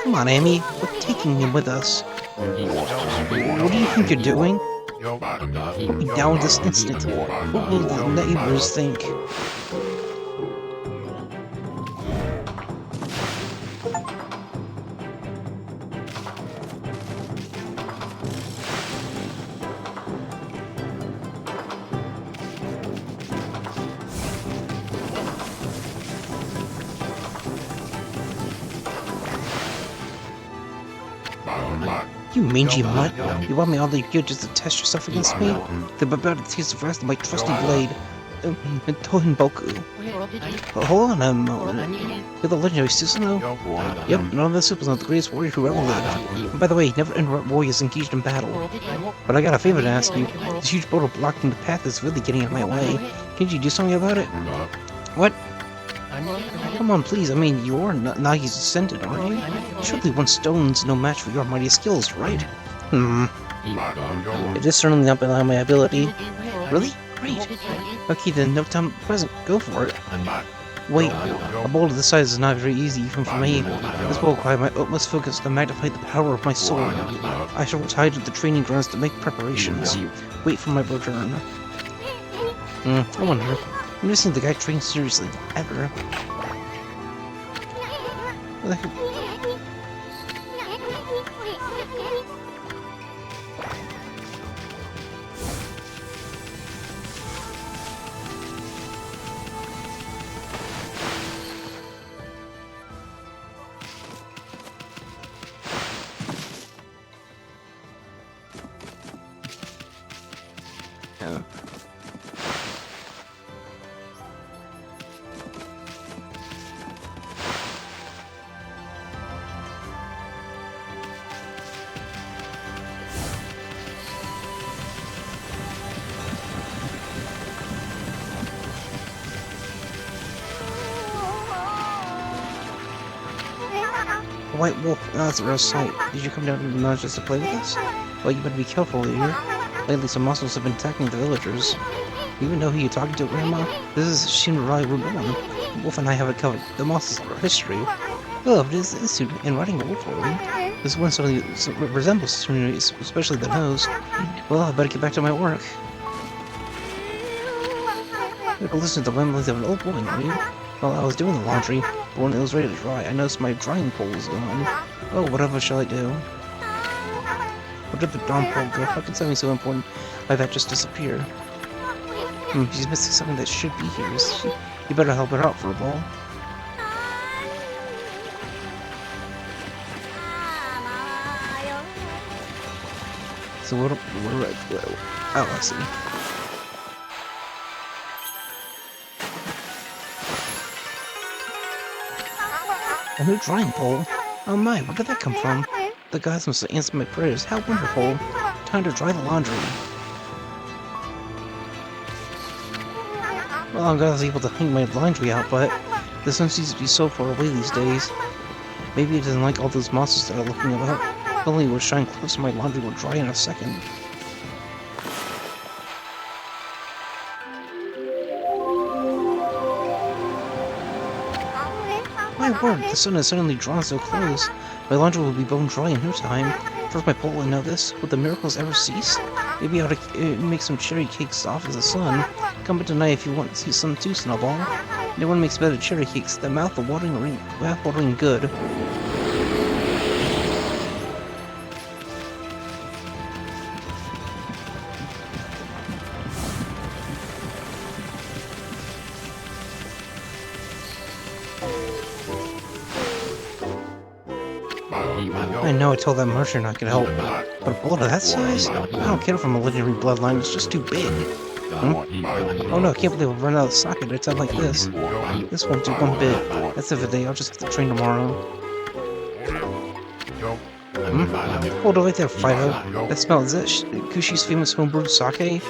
Come on, Amy, we're taking him with us. What do you think you're doing? Be down this instant. What will the neighbors think? You mangy mutt! You want me all the year just to test yourself against me? Then about to taste the rest of my trusty blade, Tohinboku. Hold on a moment. You're the legendary Susanoo? Yep, none of the Supers are the greatest warrior who ever lived. And by the way, never interrupt warriors engaged in battle. But I got a favor to ask you. This huge boulder blocking the path is really getting in my way. Can't you do something about it? What? Come on, please. I mean, you are Nagi's descendant, aren't you? Surely one stone's no match for your mighty skills, right? It is certainly not beyond my ability. Really? Great. Okay, then, no time present. Go for it. Wait, a boulder this size is not very easy even for me. This will require my utmost focus to magnify the power of my sword. I shall retire to the training grounds to make preparations. Wait for my return. I wonder. I've never seen the guy train seriously, ever. What the heck? White wolf, that's a real sight. Did you come down to the mountains just to play with us? Well, you better be careful here. Lately, some monsters have been attacking the villagers. You even know who you're talking to, Grandma? This is Shinrai Rubon. The wolf and I have it covered. The monsters are history. Oh, but it's suit and riding a wolf already. This one certainly resembles Tsunami, especially the nose. Well, I better get back to my work. You better listen to the ramblings of an old woman, are you? While I was doing the laundry, but when it was ready to dry, I noticed my drying pole was gone. Oh, whatever shall I do? Where did the darn pole go? How can something so important like that just disappear? She's missing something that should be here. You better help her out for a ball. So what? Oh, I see. A new drying pole? Oh my, where did that come from? The gods must have answered my prayers. How wonderful! Time to dry the laundry. Well, I'm glad I was able to hang my laundry out, but the sun seems to be so far away these days. Maybe it doesn't like all those monsters that are looking about. If only it would shine close, my laundry would dry in a second. My word, the sun has suddenly drawn so close. My laundry will be bone dry in no time. First my pole, and now this. Would the miracles ever cease? Maybe I ought to make some cherry cakes off as the sun. Come in tonight if you want to see some too, Snowball. No one makes better cherry cakes than mouth-watering good. I know I told that merchant I could help, but a bullet of that size? I don't care if I'm a legendary bloodline, it's just too big. Oh no, I can't believe I've run out of sake at a time like this. This won't do one bit. That's it for the day, I'll just get the train tomorrow. Hold on right there, Fido. That smell, is that Kushi's famous homebrewed sake?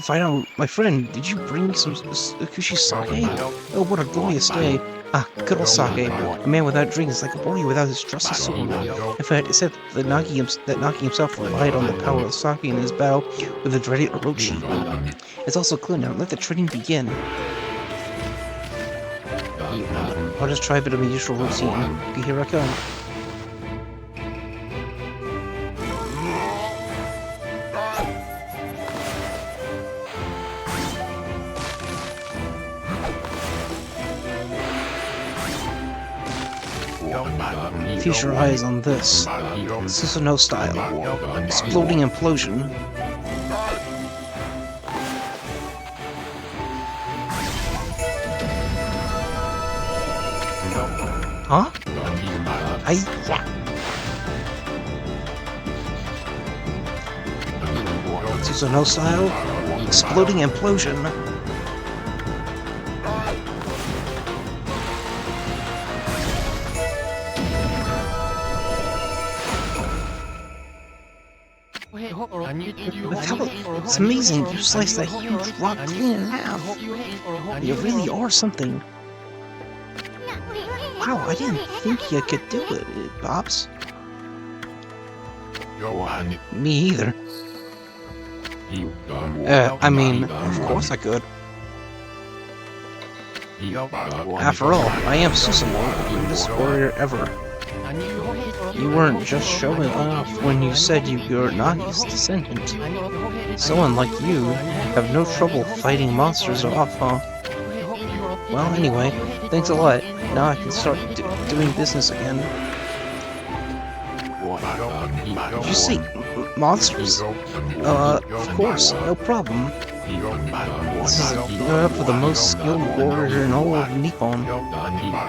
Fido, my friend, did you bring me some Kushi sake? Oh, what a glorious day. Ah, good old sake. A man without drink is like a warrior without his trusty sword. In fact, it said that Nagi himself relied on the power of sake in his battle with the dreaded Orochi. It's also clear now. Let the training begin. I'll just try a bit of my usual routine. Okay, here I come. Feast your eyes on this. Susanoo style. Exploding implosion. Huh? Susanoo style. Exploding implosion. It's amazing, you sliced that huge rock clean in half. You really are something. Wow, I didn't think you could do it, Pops. Me either. I mean, of course I could. After all, I am Susanoo, the greatest warrior ever. You weren't just showing off when you said you're Nagi's descendant. Someone like you have no trouble fighting monsters off, huh? Well, anyway, thanks a lot. Now I can start doing business again. Did you say monsters? Of course, no problem. This is for the most skilled warrior in all of Nippon.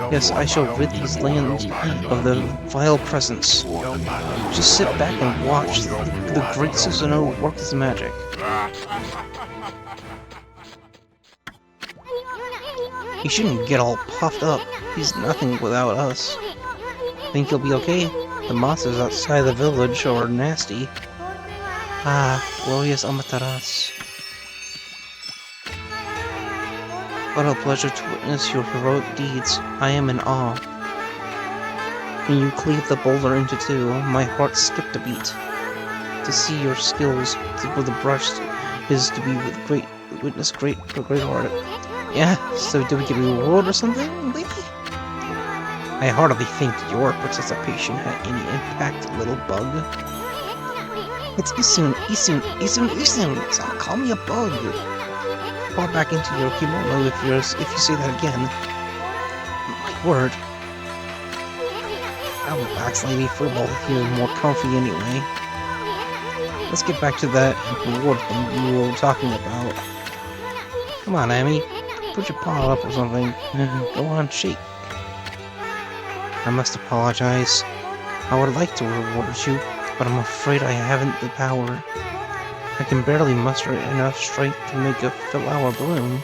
Yes, I shall rid these lands of the vile presence. Just sit back and watch the great Susanoo work his magic. He shouldn't get all puffed up. He's nothing without us. Think he'll be okay? The monsters outside the village are nasty. Ah, glorious Amaterasu. What a pleasure to witness your heroic deeds. I am in awe. When you cleave the boulder into two, my heart skipped a beat. To see your skills with the brush is to be witness great art. Yeah, so do we get a reward or something, maybe? I hardly think your participation had any impact, little bug. It's Isun, Isun, Isun, Isun! So call me a bug! Fall back into your kimono if you say that again. My word. I'll relax, lady. Football here is more comfy anyway. Let's get back to that reward thing you were talking about. Come on, Amy. Put your paw up or something. Go on, shake. I must apologize. I would like to reward you, but I'm afraid I haven't the power. I can barely muster enough strength to make a flower bloom.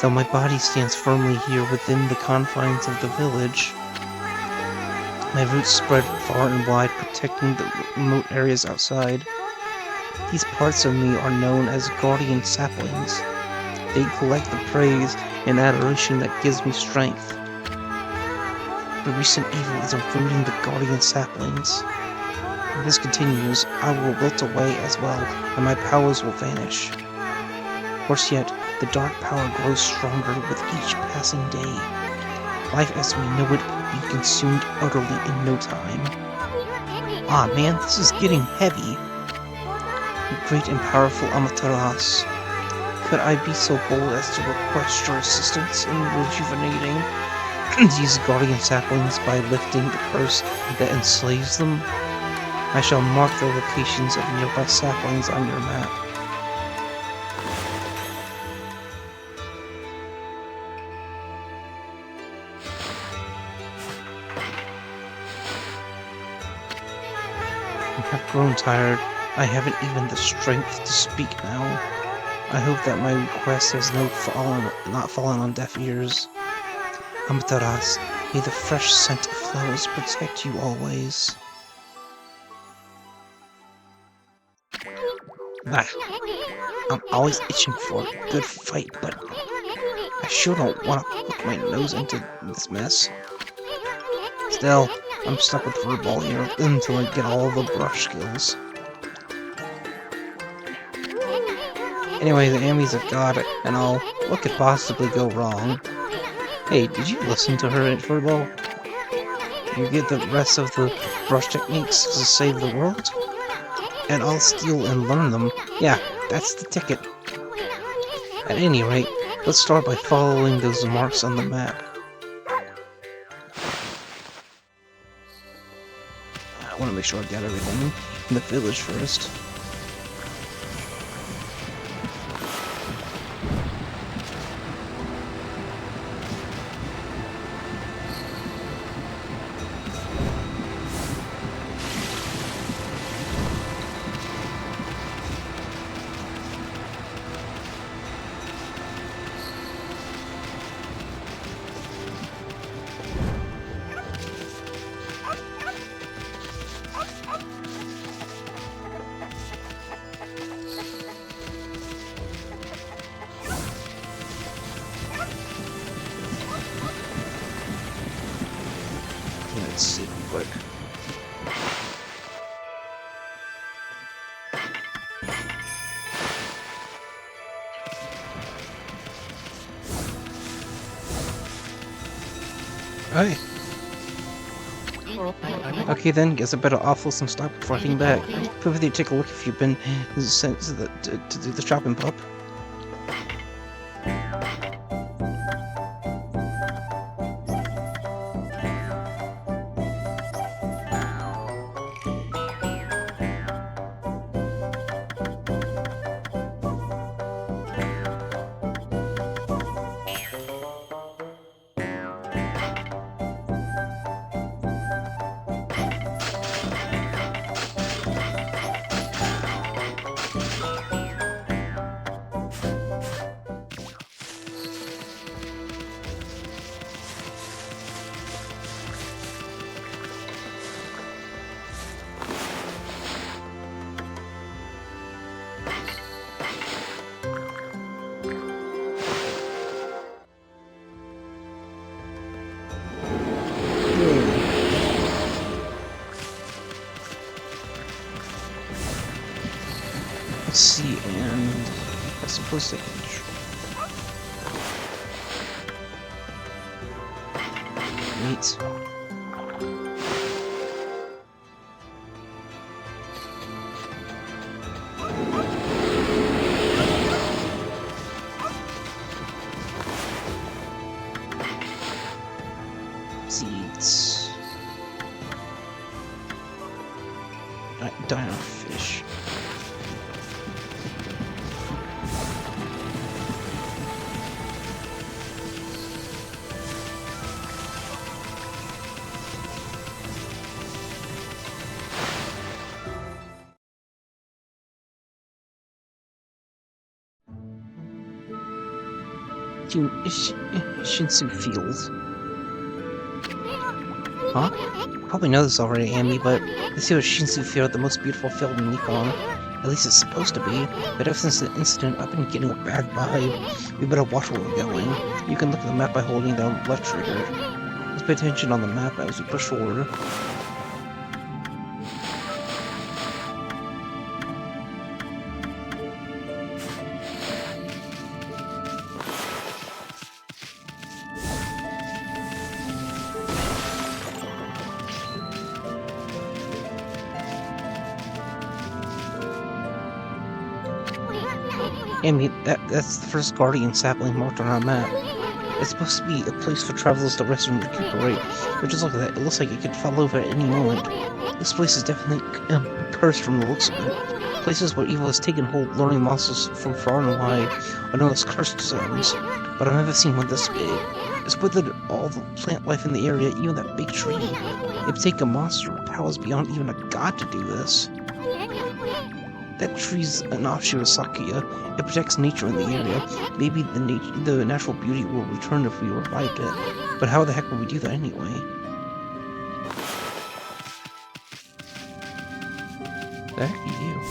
Though my body stands firmly here within the confines of the village, my roots spread far and wide, protecting the remote areas outside. These parts of me are known as guardian saplings. They collect the praise and adoration that gives me strength. The recent evil is uprooting the guardian saplings. If this continues, I will wilt away as well, and my powers will vanish. Worse yet, the dark power grows stronger with each passing day. Life as we know it will be consumed utterly in no time. Ah man, this is getting heavy. Great and powerful Amaterasu, could I be so bold as to request your assistance in rejuvenating these guardian saplings by lifting the curse that enslaves them? I shall mark the locations of nearby saplings on your map. I have grown tired. I haven't even the strength to speak now. I hope that my request has not fallen on deaf ears. Amaterasu, may the fresh scent of flowers protect you always. Bah, I'm always itching for a good fight, but I sure don't want to put my nose into this mess. Still, I'm stuck with Furball here until I get all the brush skills. Anyway, the Amy's a god and all. What could possibly go wrong? Hey, did you listen to her at Furball? You get the rest of the brush techniques to save the world? And I'll steal and learn them. Yeah, that's the ticket. At any rate, let's start by following those marks on the map. I want to make sure I got everything in the village first. Let's see real quick. Hey. Okay then, guess I better offload some stock before heading back. Feel free to take a look if you've been sent to do the shopping pup. Let's see, and I suppose I can. meats. Seeds. Dino fish. Shinsu Field. Huh? You probably know this already, Amy, but this here is Shinsu Field, the most beautiful field in Nikon. At least it's supposed to be. But ever since the incident, I've been getting a bad vibe. We better watch where we're going. You can look at the map by holding down the left trigger. Let's pay attention on the map as we push forward. Amy, that's the first Guardian sapling marked on our map. It's supposed to be a place for travelers to rest and recuperate, but just look at that, it looks like it could fall over at any moment. This place is definitely cursed from the looks of it. Places where evil has taken hold, luring monsters from far and wide are known as cursed zones, but I've never seen one this big. It's withered all the plant life in the area, even that big tree. It would take a monster with powers beyond even a god to do this. That tree's an offshoot of Sakuya. It protects nature in the area. Maybe the natural beauty will return if we revive it. But how the heck will we do that anyway? The heck are you?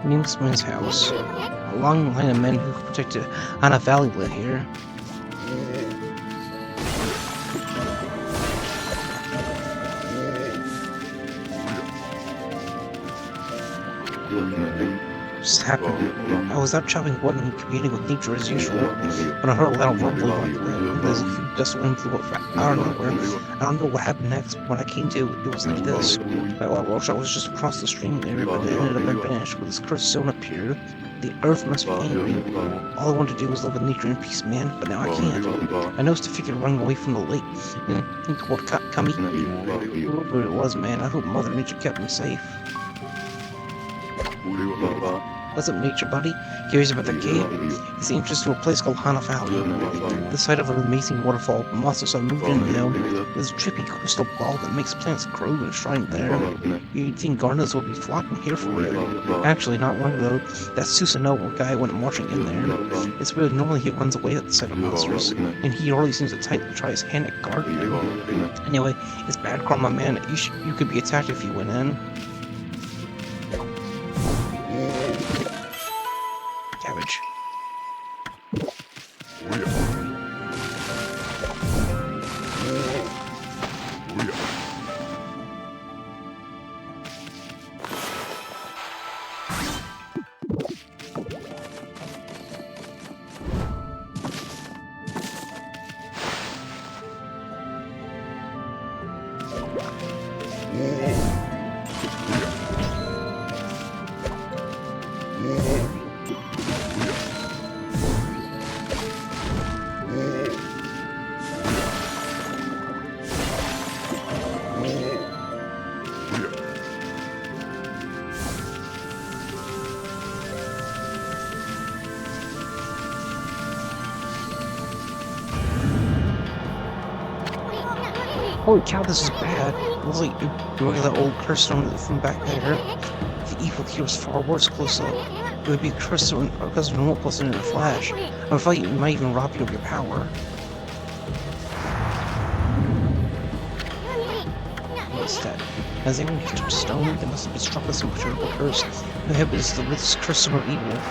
Newsman's house. A long line of men who protected Hana Valley live here. Just happened. I was out chopping wood and communing with nature as usual, when I heard a loud rumbling like that. There's a huge gust of wind blew up out of nowhere. I don't know what happened next, but when I came to, it was like this. My workshop was just across the stream there, but it ended up in Banish, where this cursed zone appeared. The earth must be angry. All I wanted to do was live in nature in peace, man, but now I can't. I noticed a figure running away from the lake. Called Okami. Whoever it was, man, I hope Mother Nature kept him safe. What's up, nature buddy? Curious about the cave? It's anxious to a place called Hana Valley. The site of an amazing waterfall, monsters have moved in now. There's a trippy crystal ball that makes plants grow enshrined there. You'd think gardeners would be flocking here for it. Actually, not long ago, that Susanoo guy went marching in there. It's weird, normally he runs away at the sight of monsters, and he already seems to try his hand at gardening. Anyway, it's bad karma, man. You could be attacked if you went in. Cabbage. Holy cow, this is bad. It looks like you look at that old curse stone from back there. The evil here is far worse close up. It would be a curse stone because of normal plus in a flash. I'm afraid it might even rob you of your power. What's that? Has anyone picked up stone? They must have been struck with some terrible curse. No heaven is this curse stone or evil.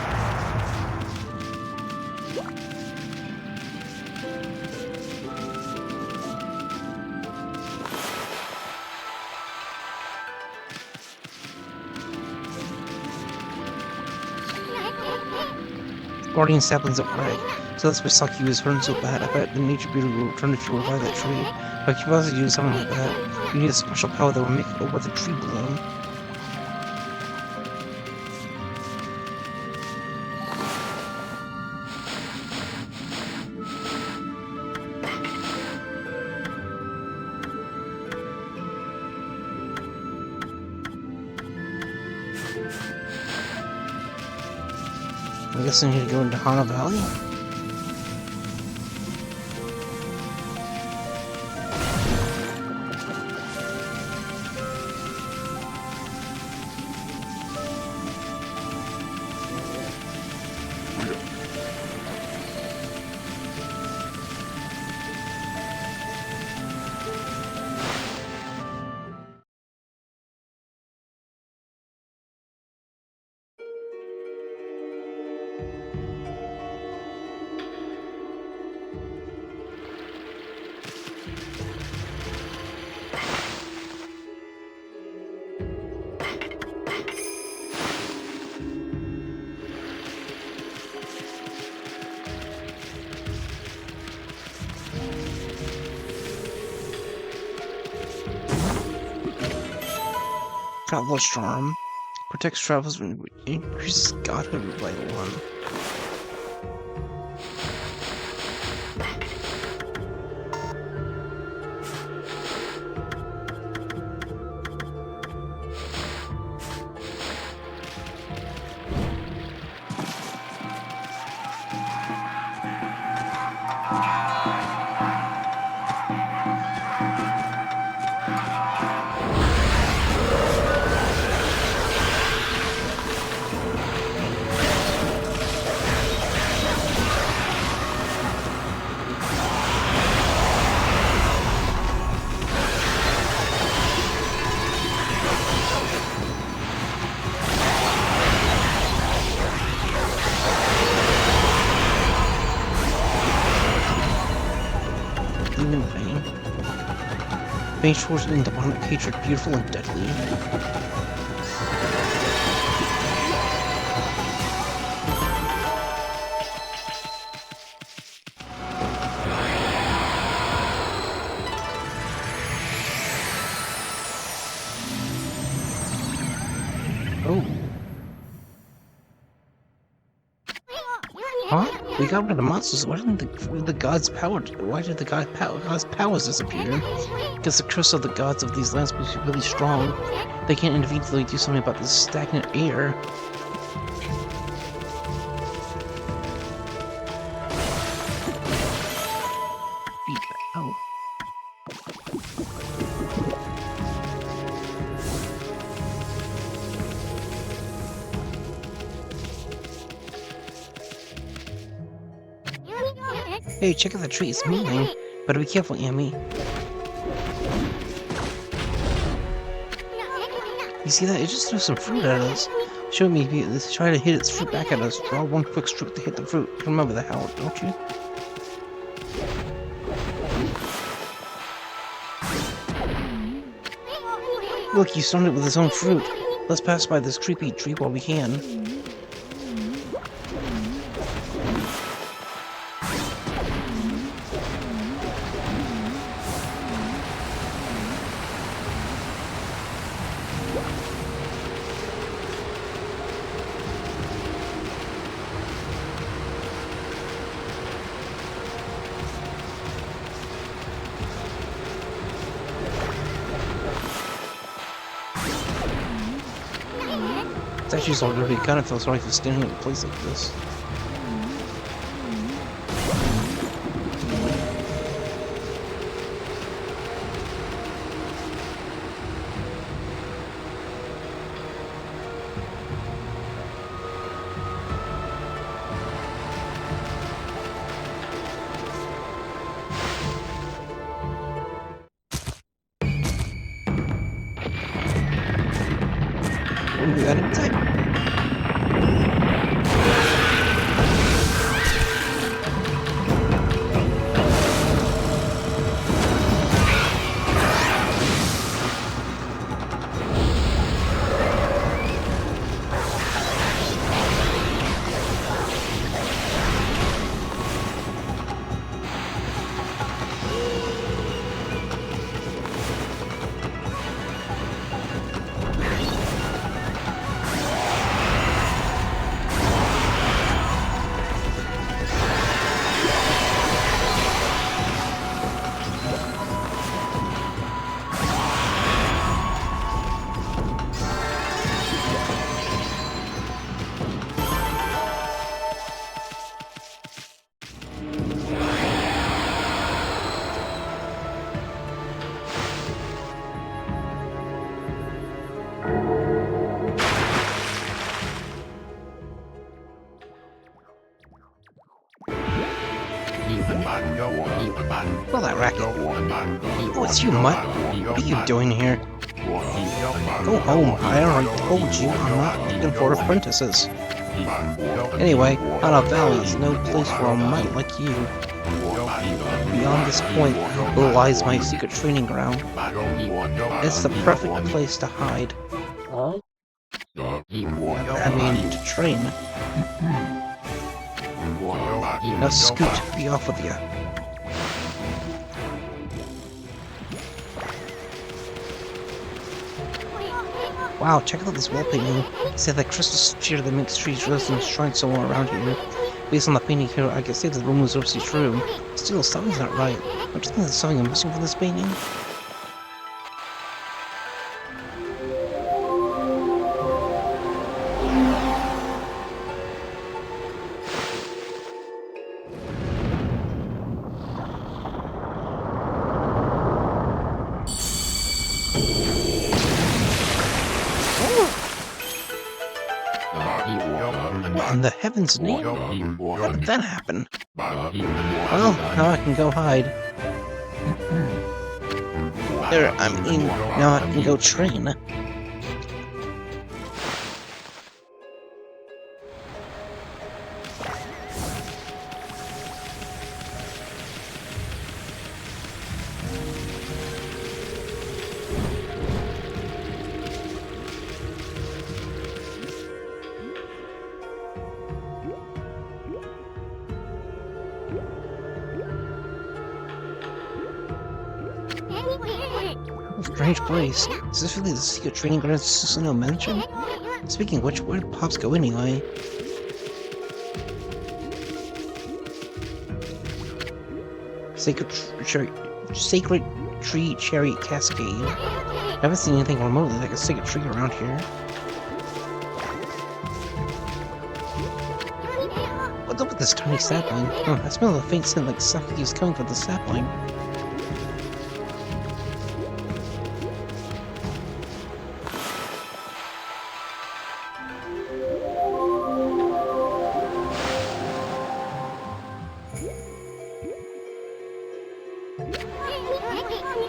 Guardian saplings up right, so that's why Saki was hurting so bad. I bet the nature beauty will return if you revive that tree. But if you also use something like that, you need a special power that will make it over the tree bloom. I guess I need to go into Hana Valley? Traveler's Charm. Protects travelers when increases godhood by 1. Mage force and demonic hatred, beautiful and deadly. Huh? We got rid of the monsters. Why did the gods' powers disappear? Because the curse of the gods of these lands was really strong. They can't individually do something about this stagnant air. Oh. Hey, check out the tree. It's moving. Better be careful, Amy. You see that? It just threw some fruit at us. Show me if it's trying to hit its fruit back at us. Draw one quick stroke to hit the fruit. You remember the how, don't you? Look, he stunned it with his own fruit. Let's pass by this creepy tree while we can. It's actually so dirty, it kind of feels right for standing in a place like this. We got it tight. Well, that racket. Oh, it's you, Mutt. What are you doing here? Go home. I already told you I'm not looking for apprentices. Anyway, Hana Valley is no place for a mutt like you. Beyond this point lies my secret training ground. It's the perfect place to hide. I mean, to train. Now scoot, be off with you. Wow, check out this wall painting. It said that crystal sphere that makes trees resonate shine somewhere around here. Based on the painting here, I can say that the rumor is obviously true. Still, something's not right. Don't you think there's something I'm missing from this painting? In the heavens' name? How did that happen? Well, now I can go hide. Now I can go train. Strange place. Is this really the secret training ground Susanoo mentioned? Speaking of which, where did Pops go anyway? Sacred Tree Cherry Cascade. I haven't seen anything remotely like a sacred tree around here. What's up with this tiny sapling? Oh, I smell a faint scent like something is coming from the sapling.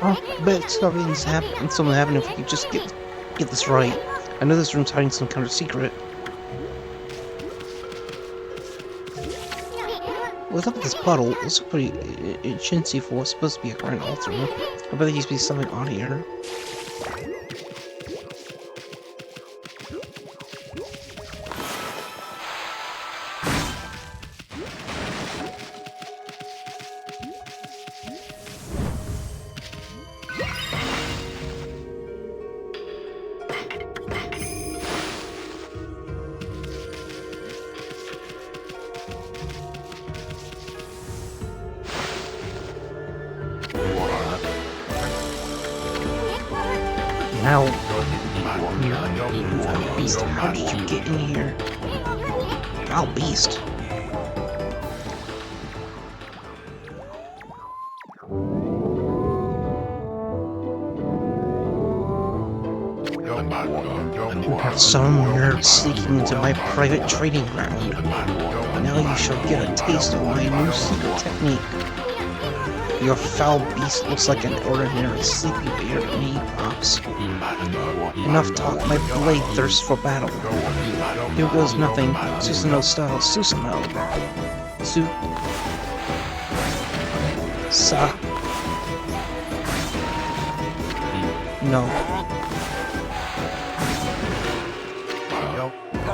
Oh, but something's happening if we could just get this right. I know this room's hiding some kind of secret. What's up with this puddle? It looks pretty chintzy for what's supposed to be a grand altar. I bet there used to be something on here. Now, you beast, how did you get in here? Foul beast. You have some nerd sneaking into my private trading ground. Now you shall get a taste of my new secret technique. Your foul beast looks like an ordinary sleepy bear to me, Pops. Enough talk, my blade thirsts for battle. Here goes nothing, Susanoo style, Susanoo. No.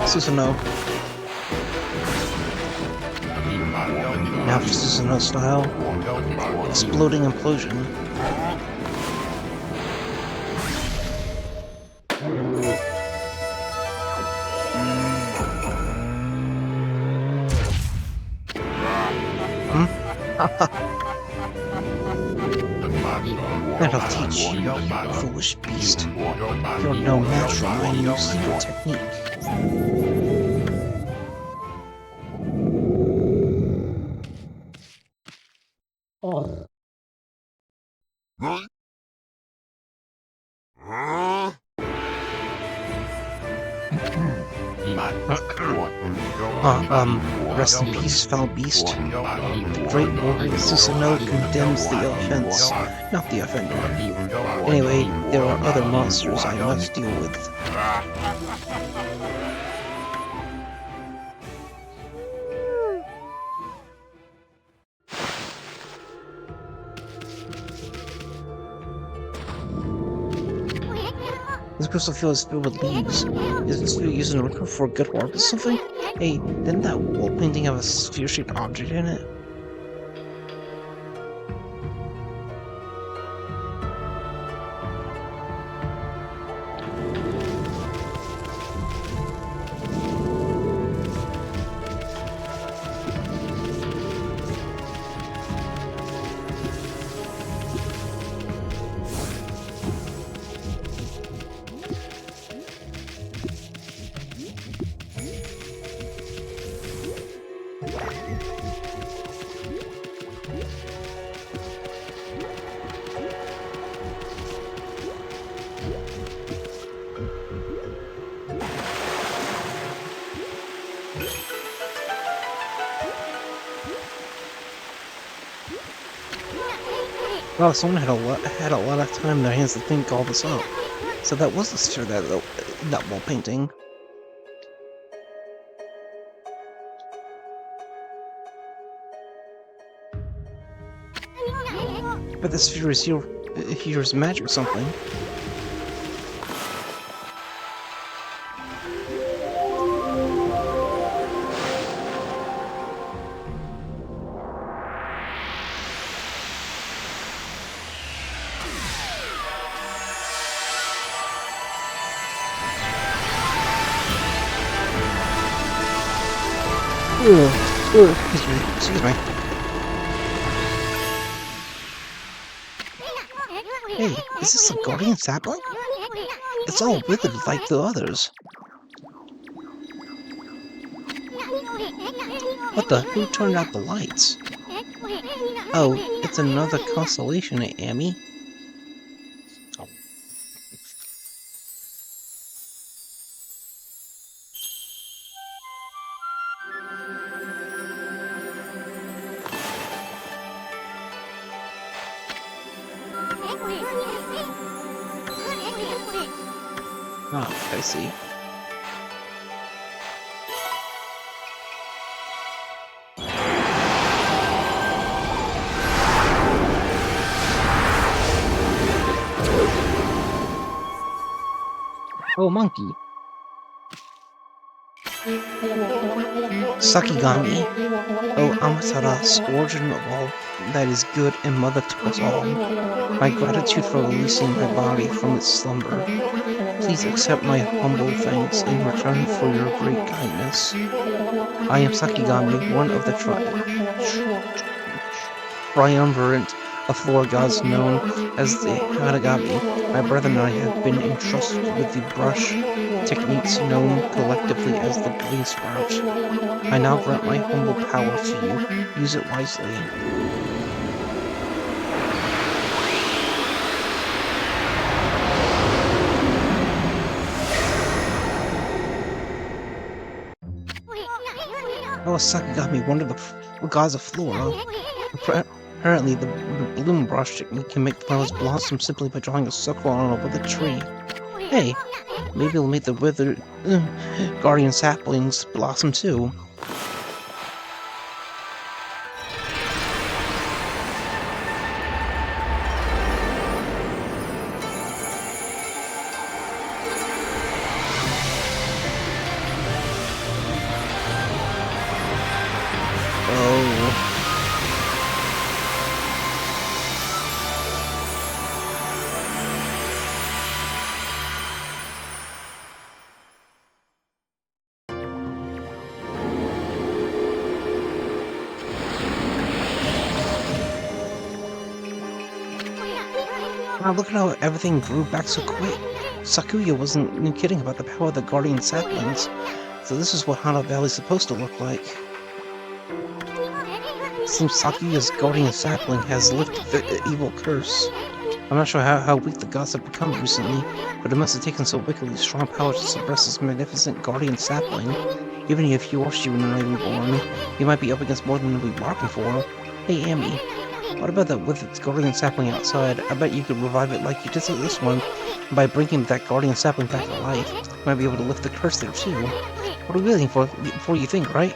Susanoo. Now for Susanoo style. Exploding implosion. That'll teach you, foolish beast. You're no match for my new secret technique. Rest in peace, foul beast. The great warrior Susanoo condemns the offense, not the offender. Anyway, there are other monsters I must deal with. This crystal field is filled with leaves. Is this field used for a good work or something? Hey, didn't that wall painting have a sphere-shaped object in it? Wow, someone had a lot of time in their hands to think all this up. So that was the sphere that wall painting. But the sphere is here's magic or something. Excuse me. Hey, is this a guardian sapling? It's all withered like the others. What the? Who turned out the lights? Oh, it's another constellation, Amy. Oh, I see. Oh, monkey. Sakigami. Oh, Amatera's, origin of all that is good and mother to us all. My gratitude for releasing my body from its slumber. Please accept my humble thanks in return for your great kindness. I am Sakigami, one of the triumvirate of floor gods known as the Hanagami. My brother and I have been entrusted with the brush techniques known collectively as the green sprout. I now grant my humble power to you. Use it wisely. Oh, Sakigami, one of the gods of flora. Apparently, the bloom brush technique can make flowers blossom simply by drawing a circle on a withered tree. Hey, maybe it'll make the withered guardian saplings blossom too. Oh. Wow, look at how everything grew back so quick. Sakuya wasn't kidding about the power of the guardian saplings. So this is what Hana Valley's supposed to look like. Seems Sakuya's guardian sapling has lifted the evil curse. I'm not sure how weak the gods have become recently, but it must have taken so wickedly strong power to suppress this magnificent guardian sapling. Even if Yoshi and I reborn, he might be up against more than we bargained for. Hey, Amy, what about that with its guardian sapling outside? I bet you could revive it like you did to this one. By bringing that guardian sapling back to life, you might be able to lift the curse there too. What are we waiting for? Before you think, right?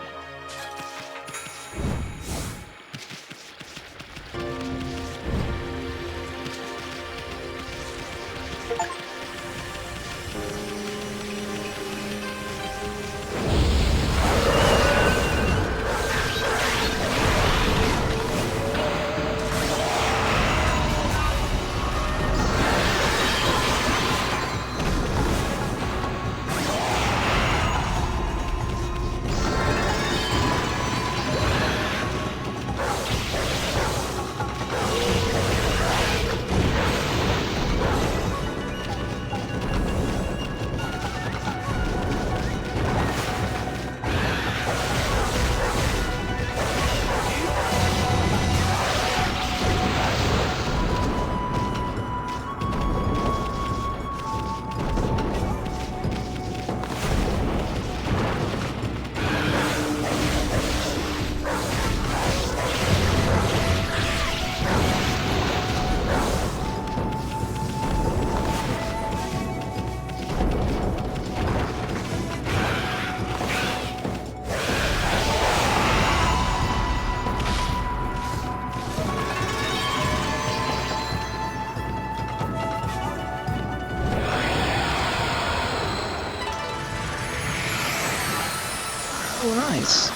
Oh, nice.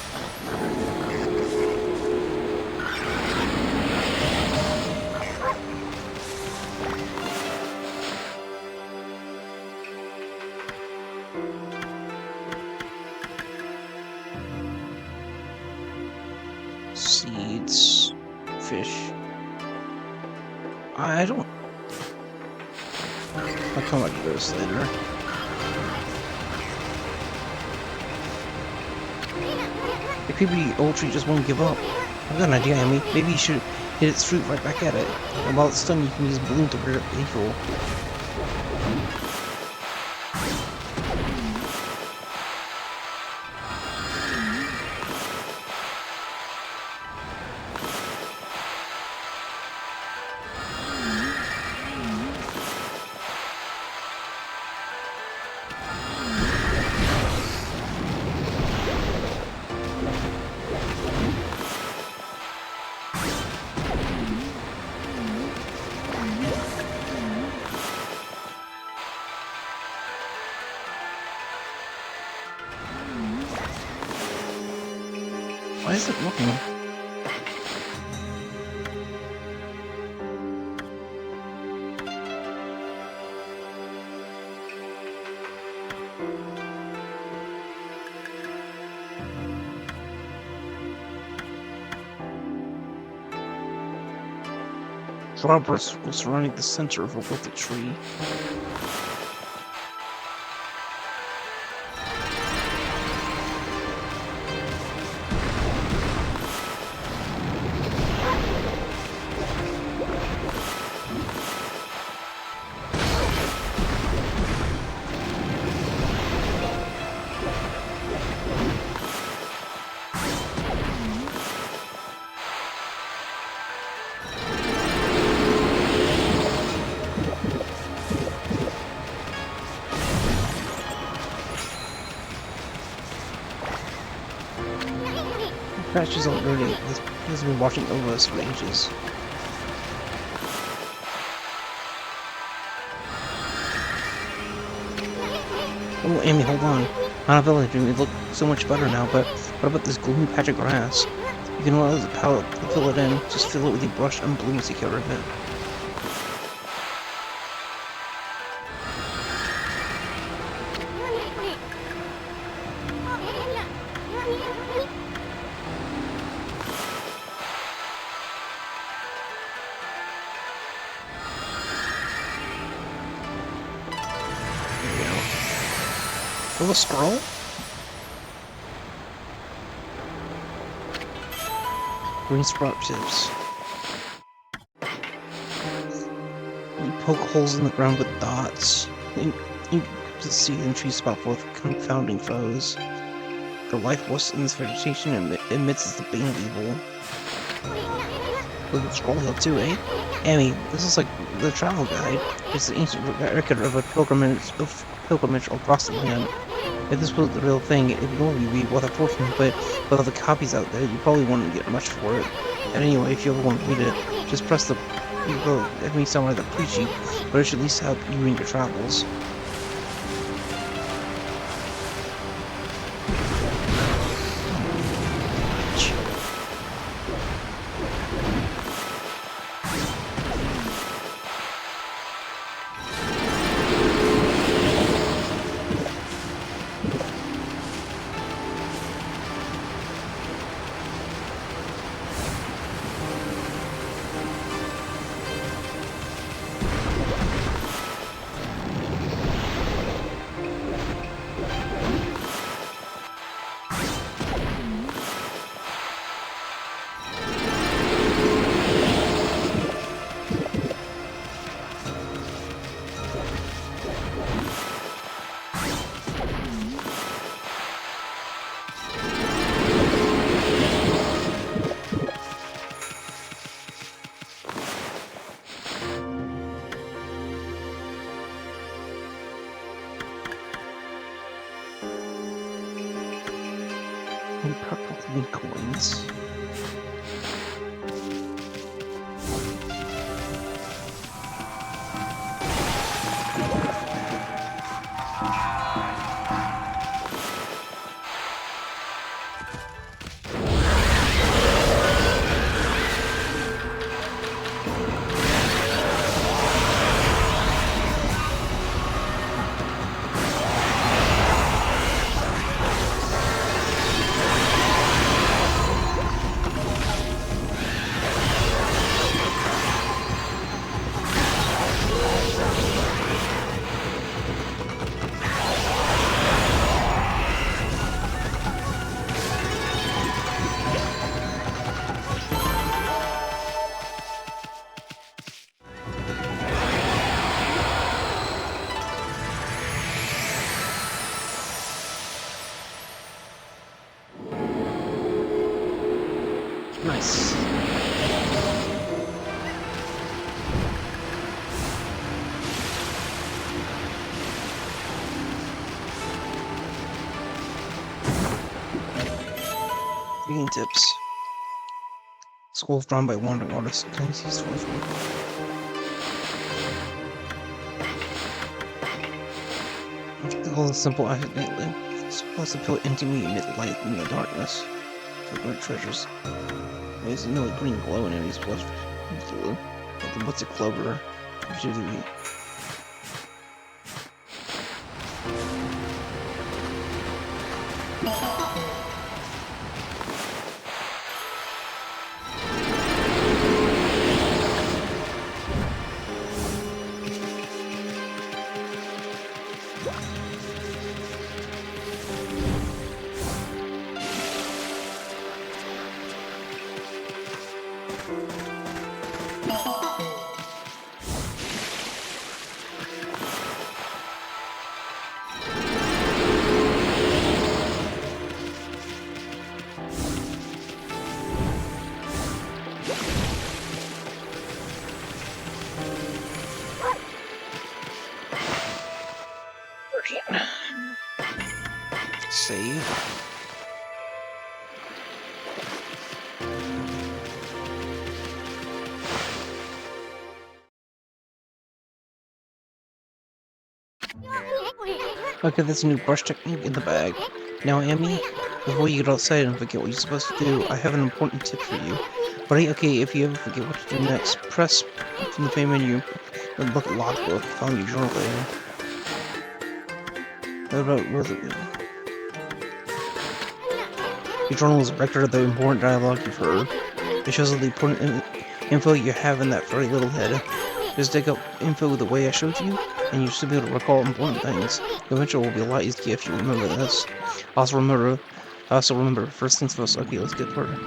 Seeds, fish. I don't come back to this later. The creepy old tree just won't give up. I've got an idea, Amy. Maybe you should hit its fruit right back at it. And while it's done, you can use balloon to rid it of evil. Why is it looking? Drawbridge was surrounding the center of a withered tree. Patches already. He's been watching over us for ages. Oh, Amy, hold on. On a village, it looks so much better now, but what about this gloomy patch of grass? You can allow the palette to fill it in. Just fill it with your brush and bloom to take care of it. A scroll? Green sprout tips. You poke holes in the ground with dots. You can see the tree spot forth confounding foes. The life was in this vegetation and amidst the bane of evil. With a scroll hill too, eh? Amy, this is like the travel guide. It's the ancient record of a pilgrimage across the land. If this was the real thing, it would normally be worth a fortune, but with all the copies out there, you probably wouldn't get much for it. And anyway, if you ever want to read it, just press the... It may sound rather preachy, but it should at least help you in your travels. And purple coins. Nice. Reading tips. School drawn by wandering artists. Can you see this one? All the simple acted neatly. Supposed to put intermediate light in the darkness. For great treasures. There's no green glow in enemy's blush. What's a clover? Should be. Save. Okay, there's a new brush technique in the bag. Now, Amy, before you get outside and forget what you're supposed to do, I have an important tip for you. But okay, if you ever forget what to do next, press from the main menu and look at logbook. Found your journal there. What about your journal is a record of the important dialogue you've heard. It shows all the important info you have in that very little head. Just dig up info the way I showed you, and you should be able to recall important things. Eventually, it will be a lot easier if you remember this. Also remember, first things first. Okay, let's get started.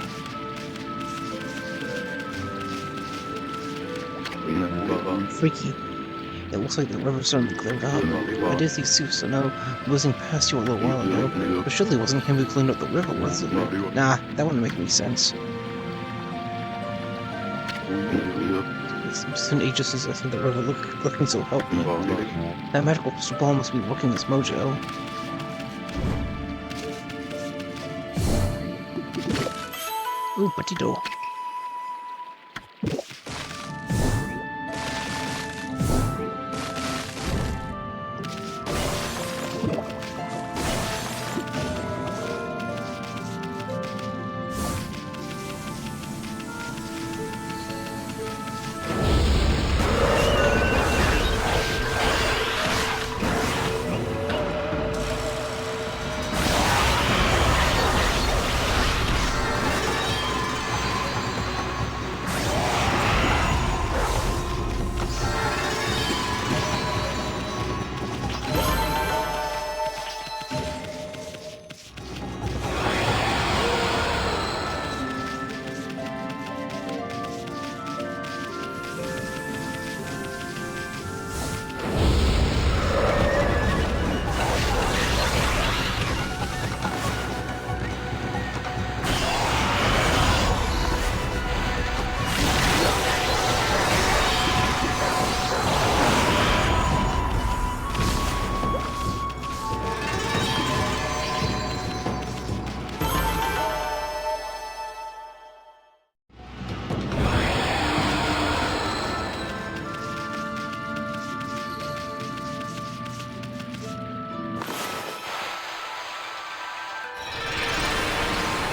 Freaky. It looks like the river's starting to clear up. I did see Seuss, I know, whizzing past you a little while ago, but surely it wasn't him who cleaned up the river, was it? Nah, that wouldn't make any sense. It's been ages since I seen the river looking so healthy. That magical crystal ball must be working its mojo. Ooh, petito.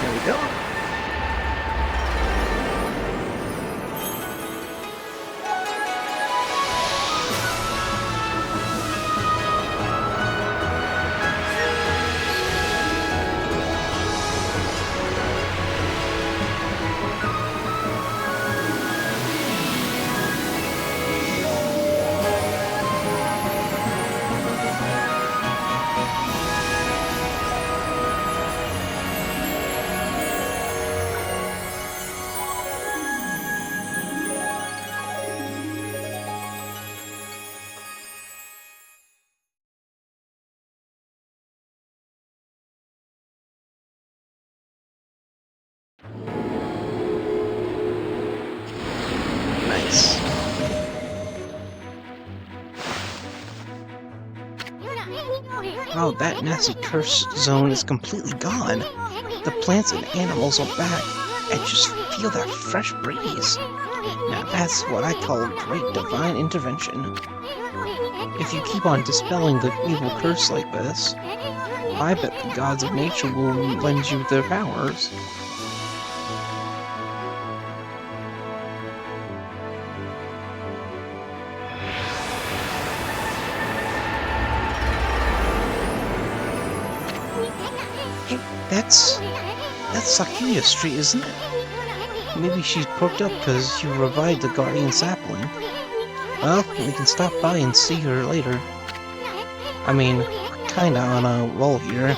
There we go. Wow, that nasty curse zone is completely gone. The plants and animals are back. I just feel that fresh breeze. Now that's what I call great divine intervention. If you keep on dispelling the evil curse like this, I bet the gods of nature will lend you their powers. Hey, that's Sakuya Street, isn't it? Maybe she's perked up because you revived the guardian sapling. Well, we can stop by and see her later. I mean, we're kinda on a roll here.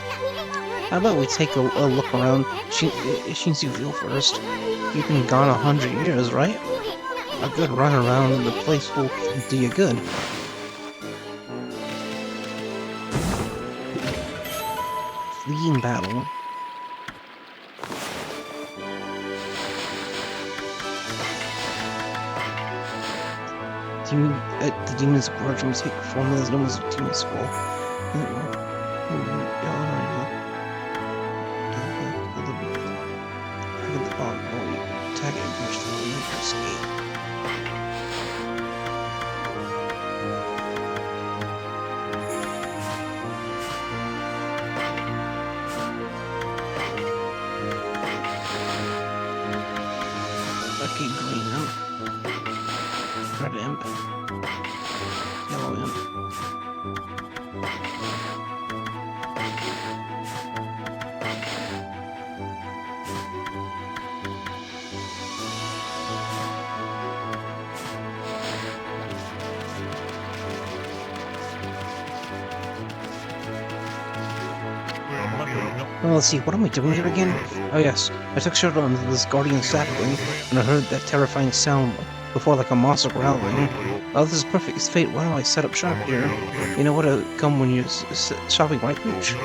How about we take a look around Shinzuville first? You've been gone 100 years, right? A good run around in the place will do you good. Fleeing battle. The demon's approach will take formulas known as demon scroll. Attack and push the escape. Lucky green imp. Red imp. Yellow imp. Well, let's see, what am I doing here again? Oh yes, I took shelter under this guardian sapling, and I heard that terrifying sound before like a monster growling. Oh, this is perfect, it's fate, why don't I set up shop here? You know what to come when you're shopping, right, Pooch?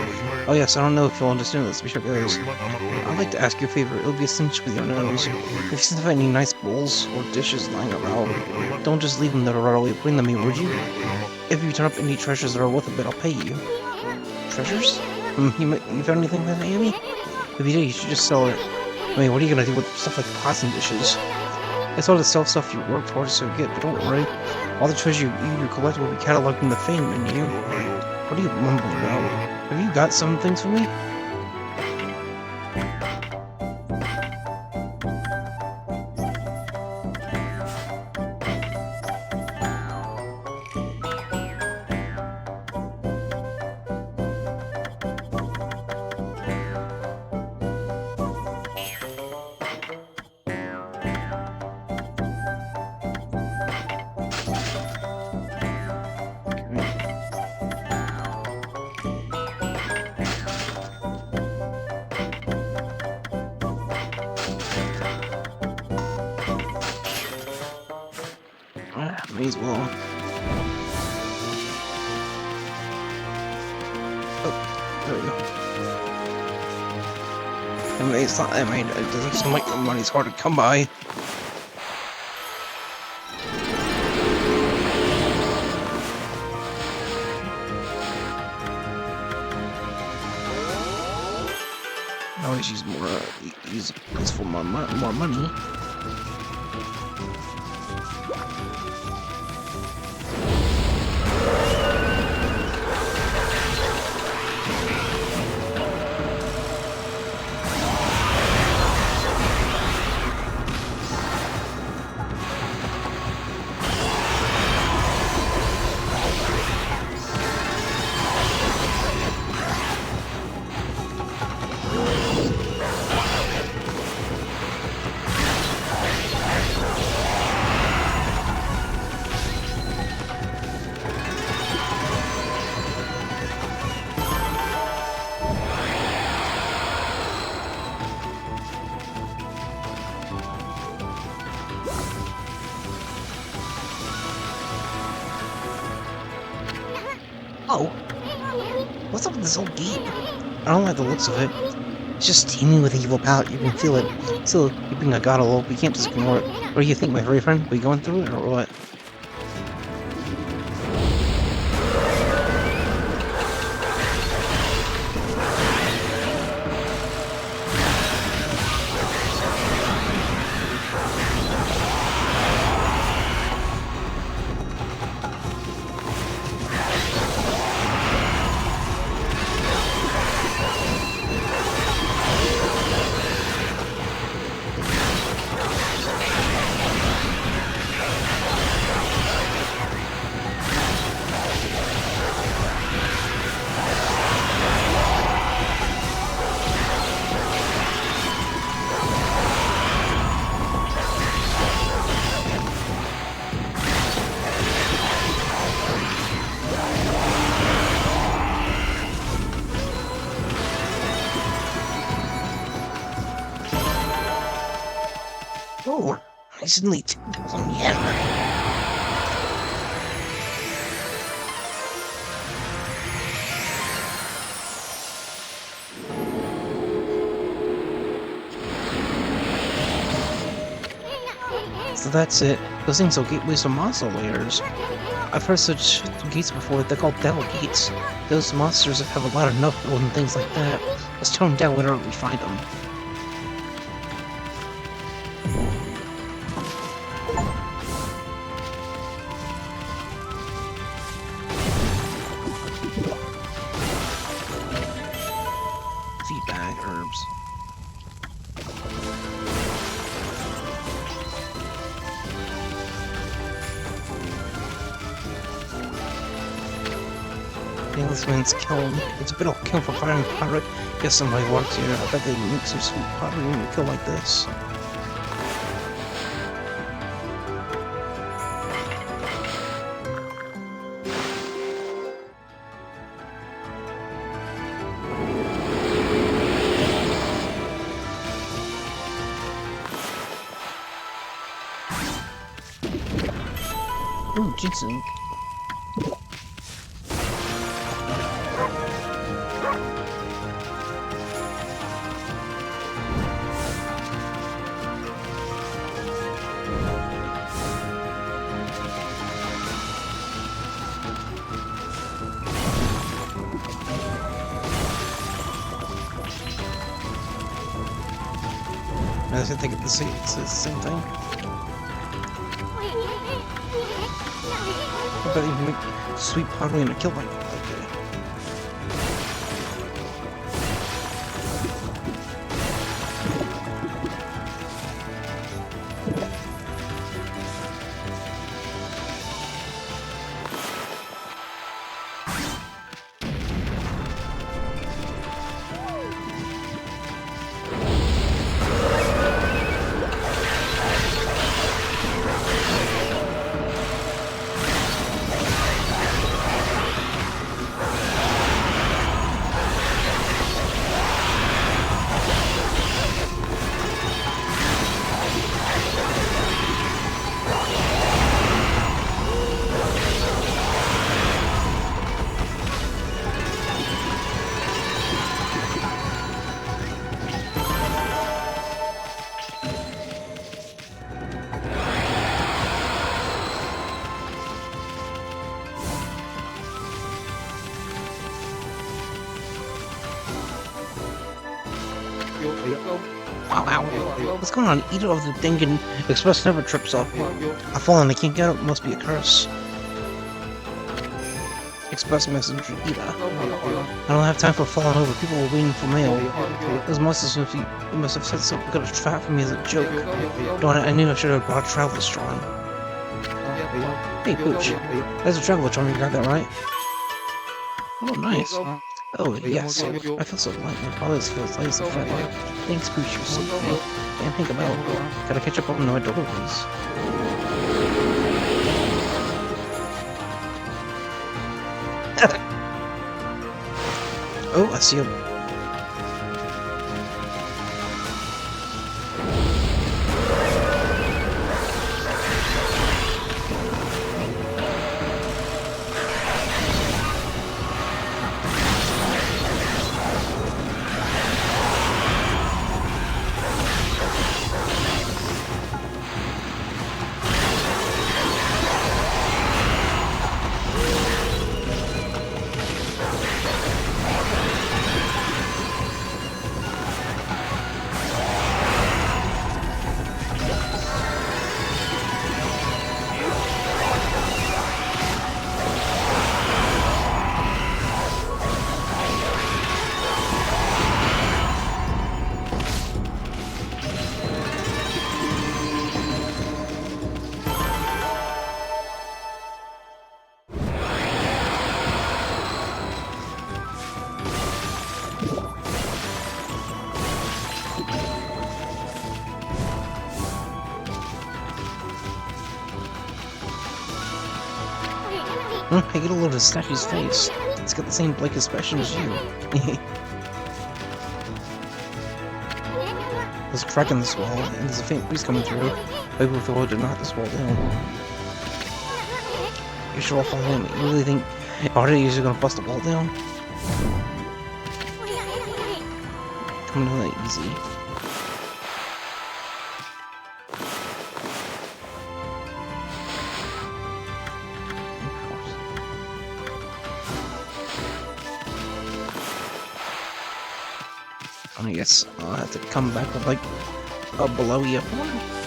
Oh yes, I don't know if you'll understand this, be sure guys. I'd like to ask you a favor, it'll be a cinch with your nose. If you see any nice bowls or dishes lying around, don't just leave them there right away, bring them here, would you? If you turn up any treasures that are worth a bit, I'll pay you. Treasures? You found anything there, Amy? If you did, you should just sell it. I mean, what are you gonna do with stuff like pots and dishes? It's all the self-stuff you work for, so good, but don't worry. All the treasure you collect will be cataloged in the fame menu. What are you mumbling about? Have you got some things for me? May as well. Oh, there we go. I mean, it's not, it doesn't seem like the money's hard to come by. I always use use for more money. Oh, what's up with this old gate? I don't like the looks of it. It's just teeming with evil power. You can feel it. Still, you're being a god alone. We can't just ignore it. What do you think, my furry friend? We going through it or what? Oh, I suddenly on the hammer. So that's it. Those things are gateways to monster layers. I've heard such gates before. They're called devil gates. Those monsters have a lot of knuckle and things like that. Let's turn them down whenever we find them. Feedback herbs. Yeah, this man's killing. It's a bit of kill for firing pirate. Guess somebody works here. I bet they make some sweet pottery when we kill like this. Ooh, Jinsen. I think it's the same thing. I bet you can make sweet pottery and a kill like that. Wow. What's going on? Eater of the Dingen Express never trips up. I fall and I can't get up. Must be a curse. Express messenger, Eater. I don't have time for falling over. People were waiting for mail. Those monsters must have set some kind of trap for me as a joke. Darn it, I knew I should have brought a travel charm. Hey, Pooch. There's a travel charm. You got that right? Oh, nice. Oh, yes. I feel so light. My body feels light as a feather. Thanks, Pooch. You're so big. Can't think about it. Gotta catch up on my deliveries. Oh, I see him. I get a load of the statue's face. It's got the same blank expression as you. There's a crack in this wall, and there's a faint breeze coming through. Hope with the to knock this wall down. You should all follow me. You really think already you're gonna bust the wall down? Coming down that easy. I guess I'll have to come back with like a below you one.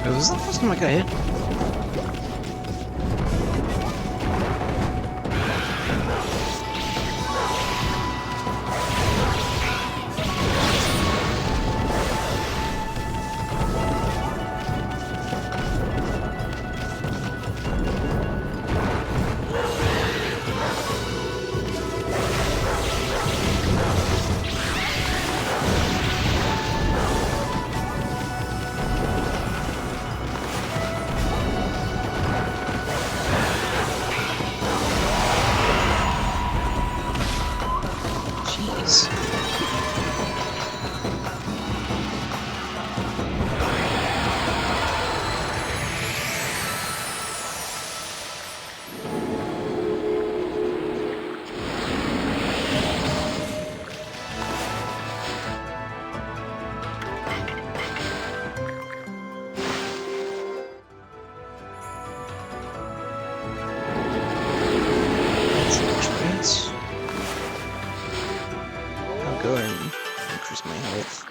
Was this the first time I got hit? I'll go ahead and increase my health.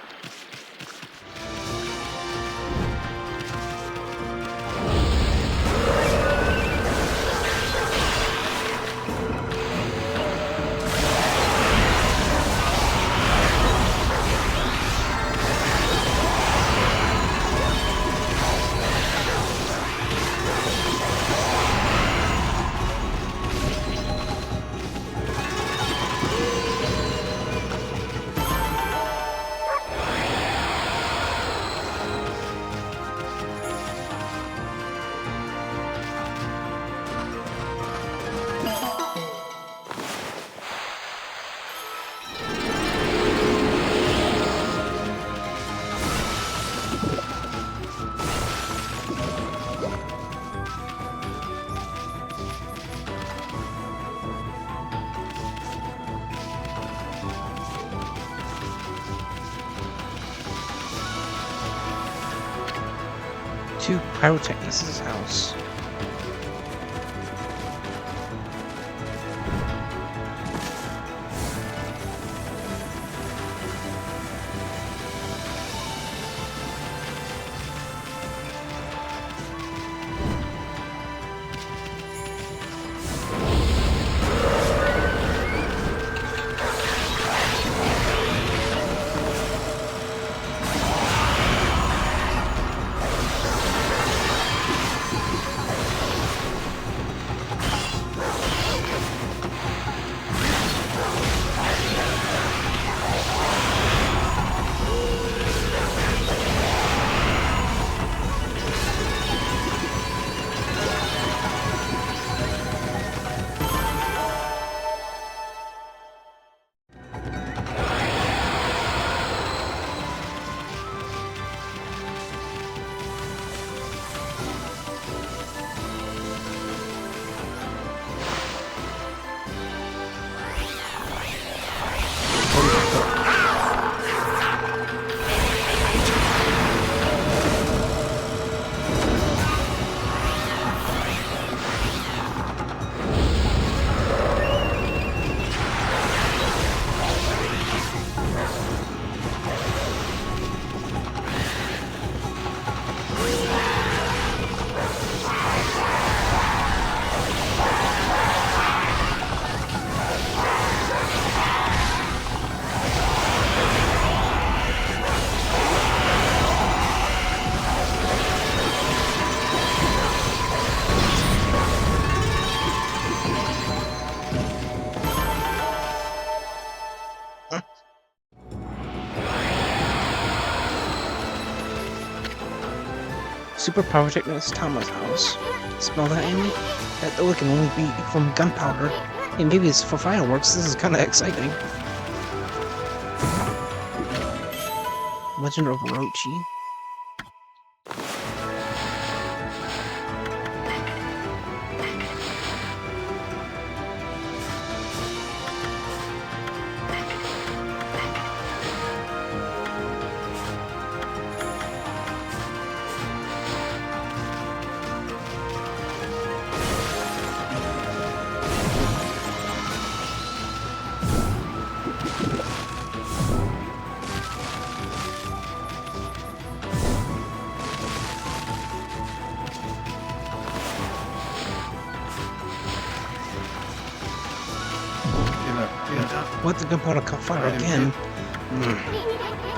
To Pyrotechnics' house. Super pyrotechnics Tama's house. Smell that, Amy? That oil can only be from gunpowder. Hey, maybe it's for fireworks. This is kind of exciting. Legend of Orochi. What, the gunpowder caught fire again?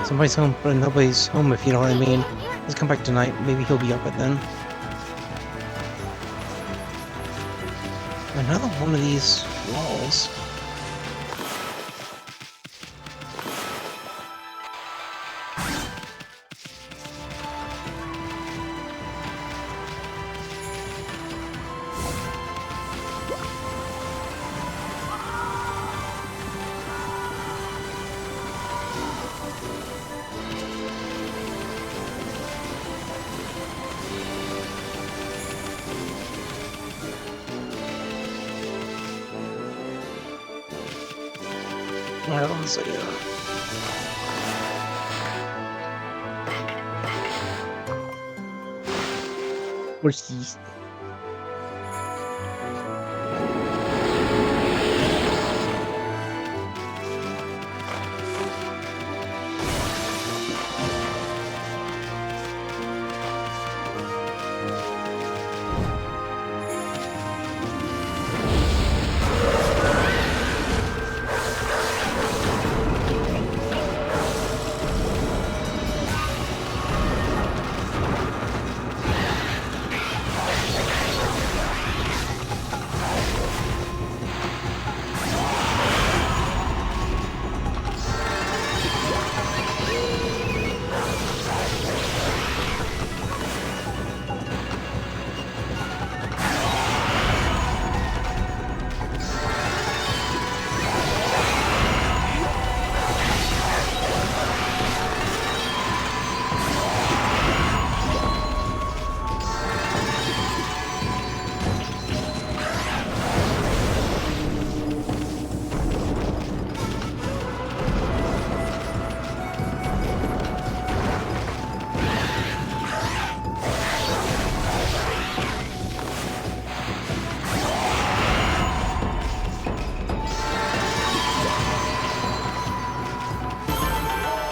Somebody's home, but nobody's home, if you know what I mean. Let's come back tonight. Maybe he'll be up at then. Another one of these walls. Well, so yeah. Where's he?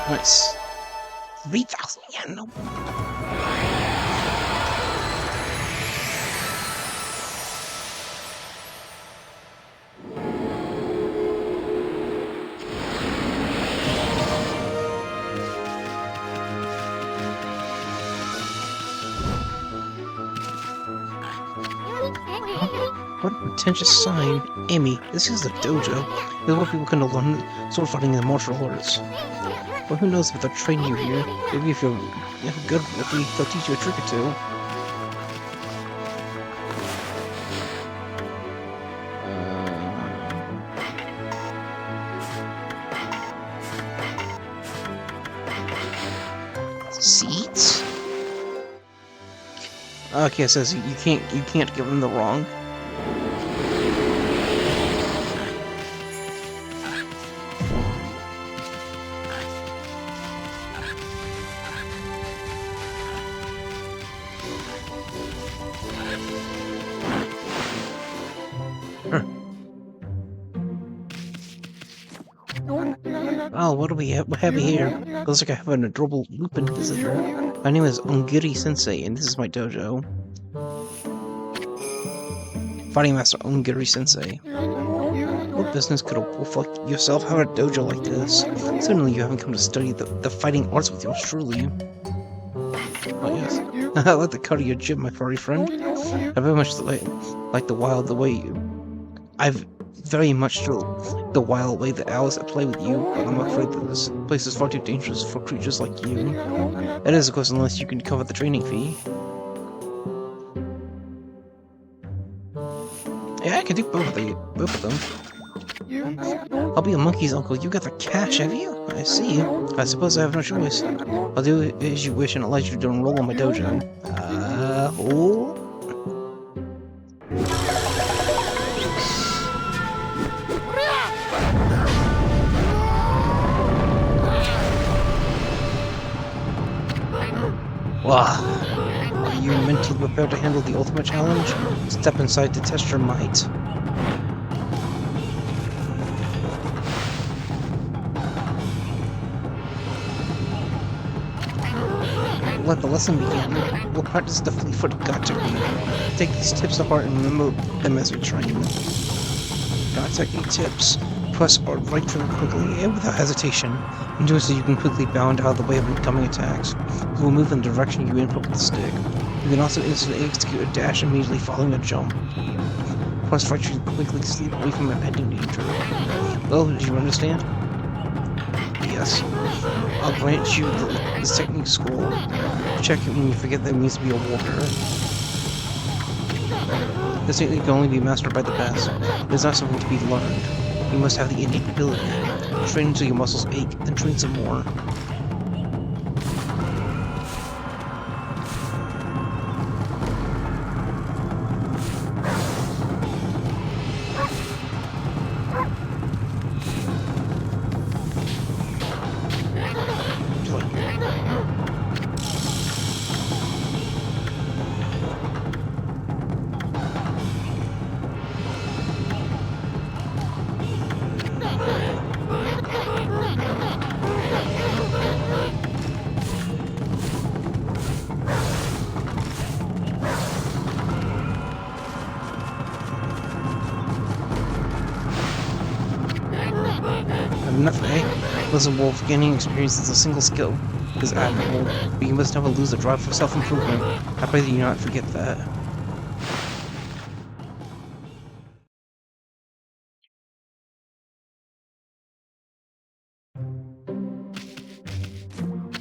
Nice. 3,000 yen. No. What a pretentious sign. Amy, this is the dojo. This is where people can learn sword fighting and martial arts. Well, who knows if they'll train you here? Maybe if you're good, they'll teach you a trick or two. Seats? Okay, it says you can't give them the wrong. Oh, what do we have here? Looks like I have an adorable Lupin visitor. My name is Ongiri Sensei, and this is my dojo. Fighting Master Ongiri Sensei. What business could a wolf like yourself have a dojo like this? Certainly you haven't come to study the fighting arts with yours truly. Oh yes. I like the cut of your jib, my furry friend. I very much like the wild way I've very much the wild way the owls that play with you, but I'm afraid that this place is far too dangerous for creatures like you. It is, of course, unless you can cover the training fee. can do both of them. I'll be a monkey's uncle. You got the cash, have you? I see. I suppose I have no choice. I'll do as you wish and allow you to enroll in my dojo. Oh. Wow. Are you mentally prepared to handle the ultimate challenge? Step inside to test your might. Let the lesson begin. We'll practice the fleet-footed God technique. Take these tips apart and remember them as we train. God technique tips. Press right trigger quickly and without hesitation. And do it so you can quickly bound out of the way of incoming attacks. You will move in the direction you input with the stick. You can also instantly execute a dash immediately following a jump. Press right trigger quickly to sleep away from impending danger. Well, do you understand? Yes. I'll grant you this technique scroll. Check it when you forget that it means to be a warrior. This technique can only be mastered by the best. It is not something to be learned. You must have the innate ability. Train until your muscles ache, then train some more. Enough, eh? Listen, Wolf, gaining experience is a single skill is admirable, but you must never lose the drive for self-improvement. I pray that you not forget that.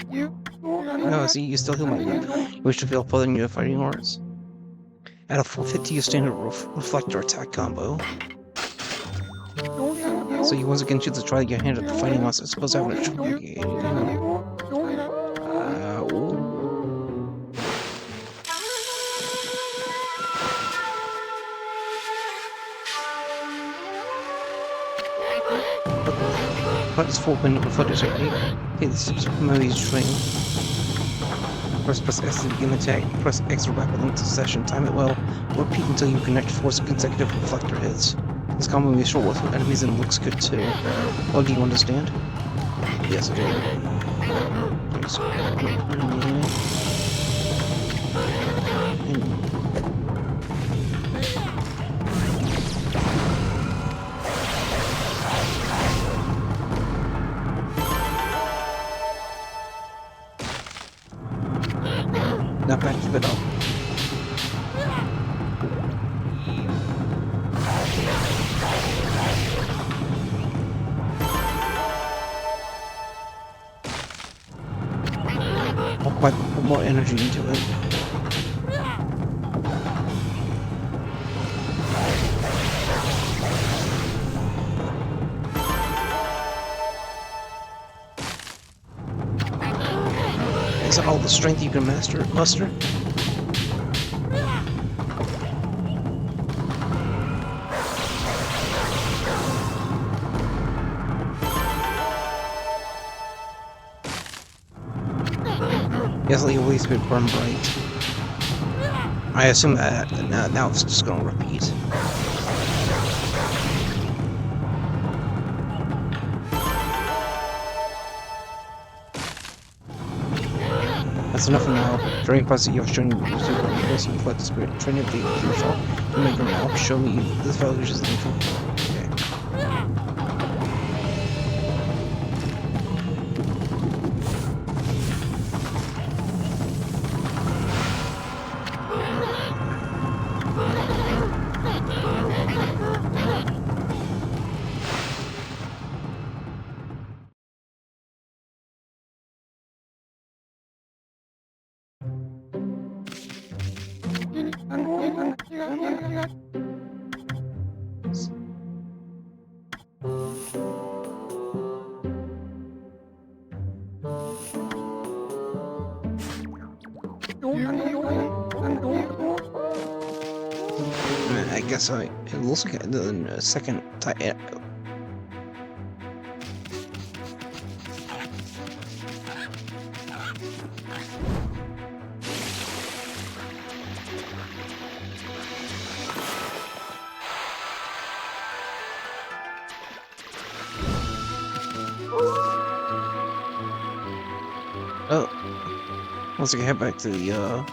No, see, you still heal my wound. You wish to feel further in your fighting arts? Add a 450 to your standard reflector attack combo. So you once again choose to try your hand at the fighting arts. I suppose I haven't tried. Practice 4-minute reflector technique. Take the steps from Moe's train. Press S to begin attack. Press X to rapid link succession. Time it well. Repeat until you connect 4 consecutive reflector hits. This combo is short with enemies and looks good too. Well, do you understand? Yes, I do. Not bad, keep it up. I'll quite put more energy into it. Is that all the strength you can muster? Yes, like at least bit burn bright. I assume that now it's just gonna repeat. That's enough for now. During class, you're showing me your super impressive reflect the spirit. Train of the yourself to make them now. Show me this value is looking for. Okay. I guess it looks like the second type. Oh, let's get back to the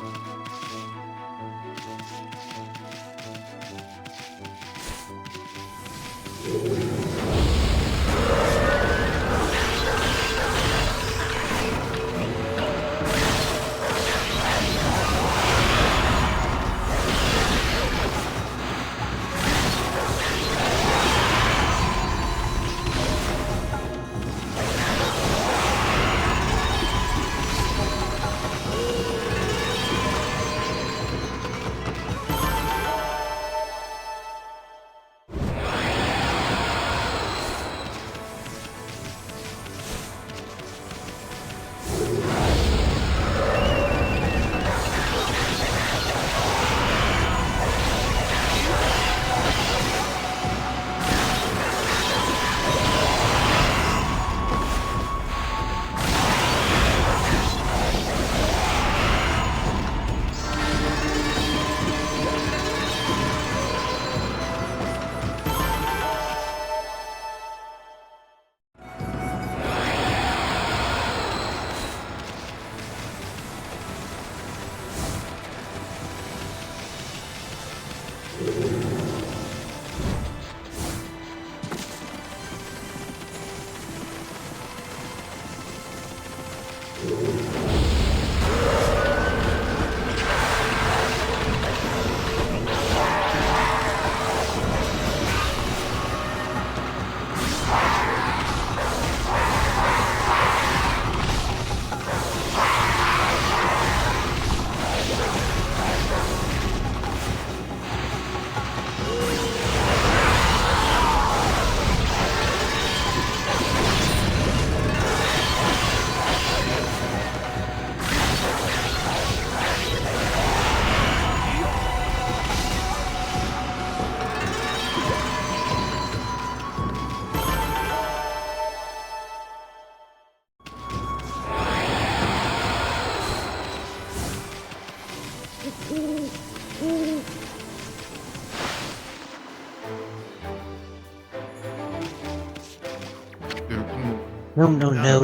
No,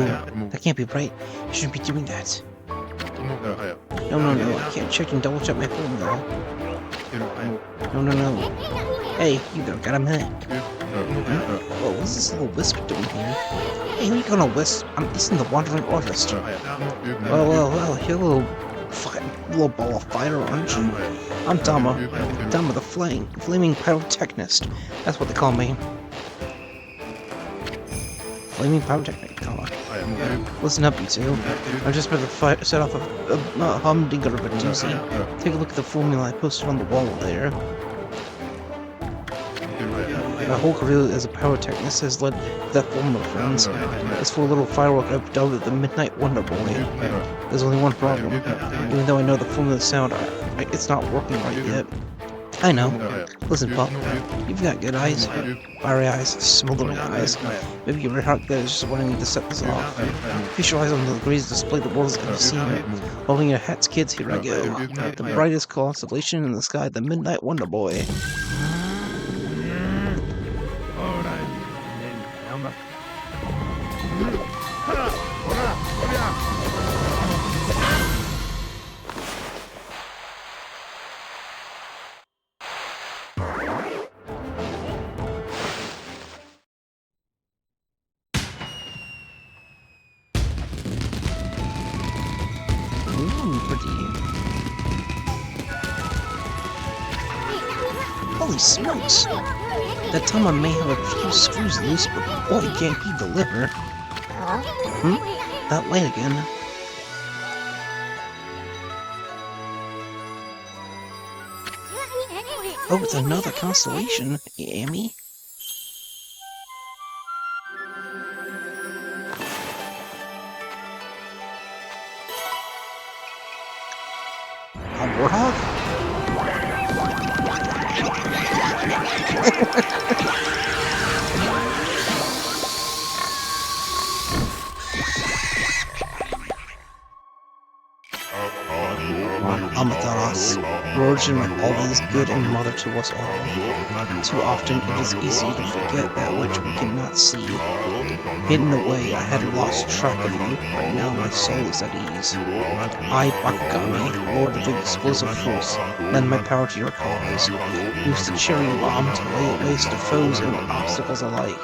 that can't be right. You shouldn't be doing that. No, I can't check and double check my phone though. No. Hey, you got him there. Whoa, what's this little wisp doing here? Hey, who are you gonna wisp? This is the Wandering Artist. Well, you're a little ball of fire, aren't you? I'm Dama the Flaming Pyrotechnist. That's what they call me. Flaming Pyrotechnic, Dama. Listen up, you two. I'm just about to set off a humdinger of a doozy. Take a look at the formula I posted on the wall there. My whole career as a pyrotechnist has led to that formula, friends. It's for a little firework I've dubbed the Midnight Wonder Boy. There's only one problem. Even though I know the formula sound, it's not working right yet. I know. Listen, Pop, you've got good eyes. Fiery eyes, smoldering eyes. Maybe your heart there is just wanting to set this off. Feast your eyes on the degrees display the world is going to see. Holding your hats, kids, here I go. The brightest constellation in the sky, the Midnight Wonder Boy. Holy smokes! That Tama may have a few screws loose, but boy, can't he deliver. That light again. Oh, it's another constellation, Amy. Warthog? Amateras, origin always good and mother to us all. Too often it is easy to forget that which we cannot see. Hidden away, I had lost track of you, but now my soul is at ease. I, Okami, lord of the explosive force, lend my power to your cause. Use the cherry bomb to lay waste to foes and obstacles alike.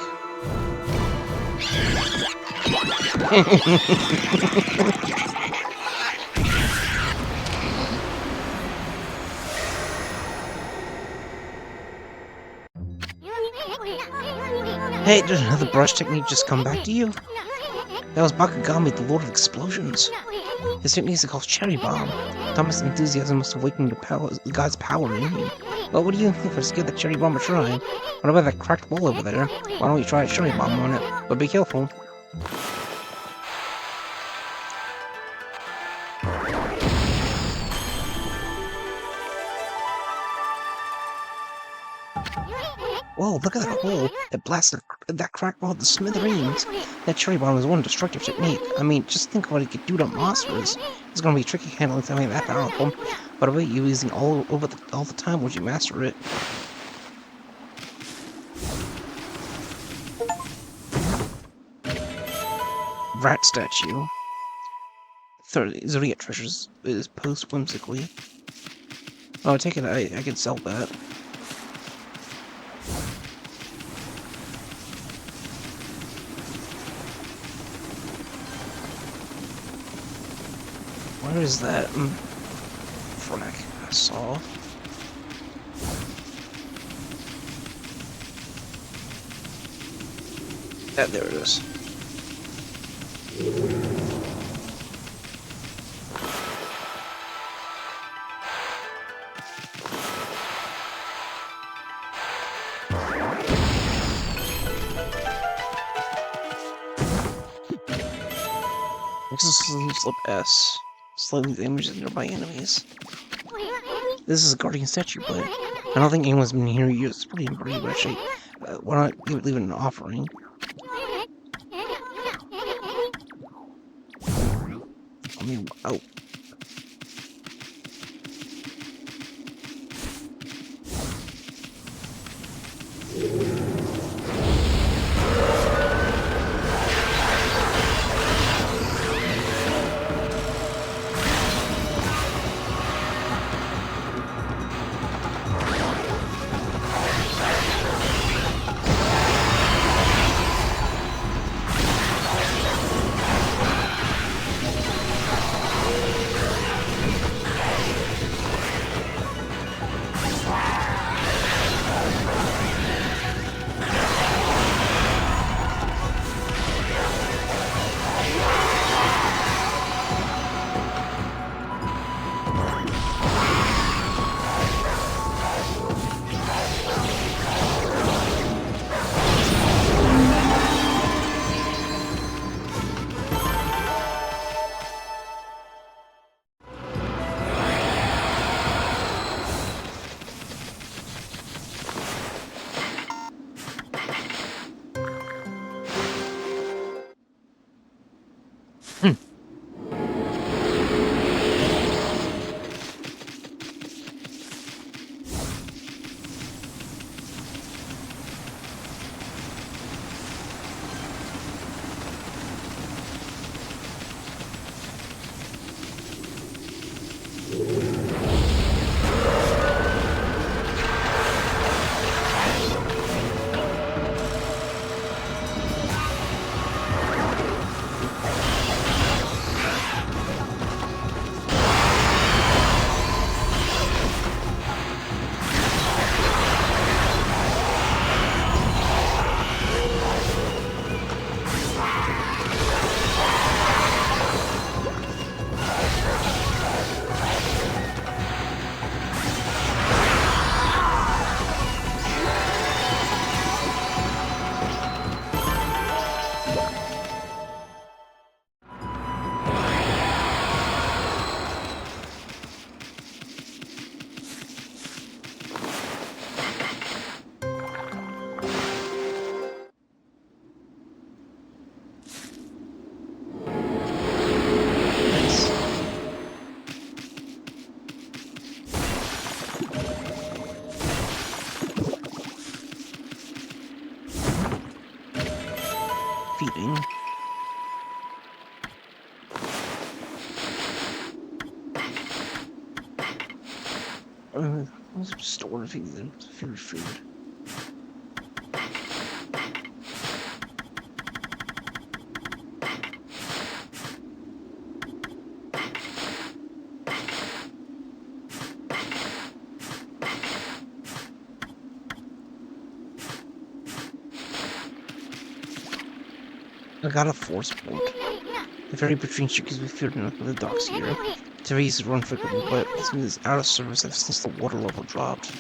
Hey, did another brush technique just come back to you? That was Bakugami, the Lord of Explosions. His technique is called Cherry Bomb. Thomas' enthusiasm must awaken God's power in you. Well, what do you think? Let's give the Cherry Bomb a try. What about that cracked wall over there? Why don't we try a Cherry Bomb on it? But be careful. Whoa, look at that hole! It blasted that cracked wall to smithereens! That cherry bomb is one destructive technique. I mean, just think of what it could do to monsters. It's gonna be tricky handling something that powerful. But I bet you using all the time would you master it? Rat statue. 30 Zodiac treasures is posed whimsically. Oh, take it. I can sell that. Where is that? Frack, I saw. There it is. Slip S. Slightly damages nearby enemies. This is a guardian statue, but I don't think anyone's been here yet. It's pretty but actually, why not leave it an offering? I mean, oh. Let's store food. I got a force boat. The ferry between Shikis with food and the docks here. The ferries run frequently, but this is out of service since the water level dropped.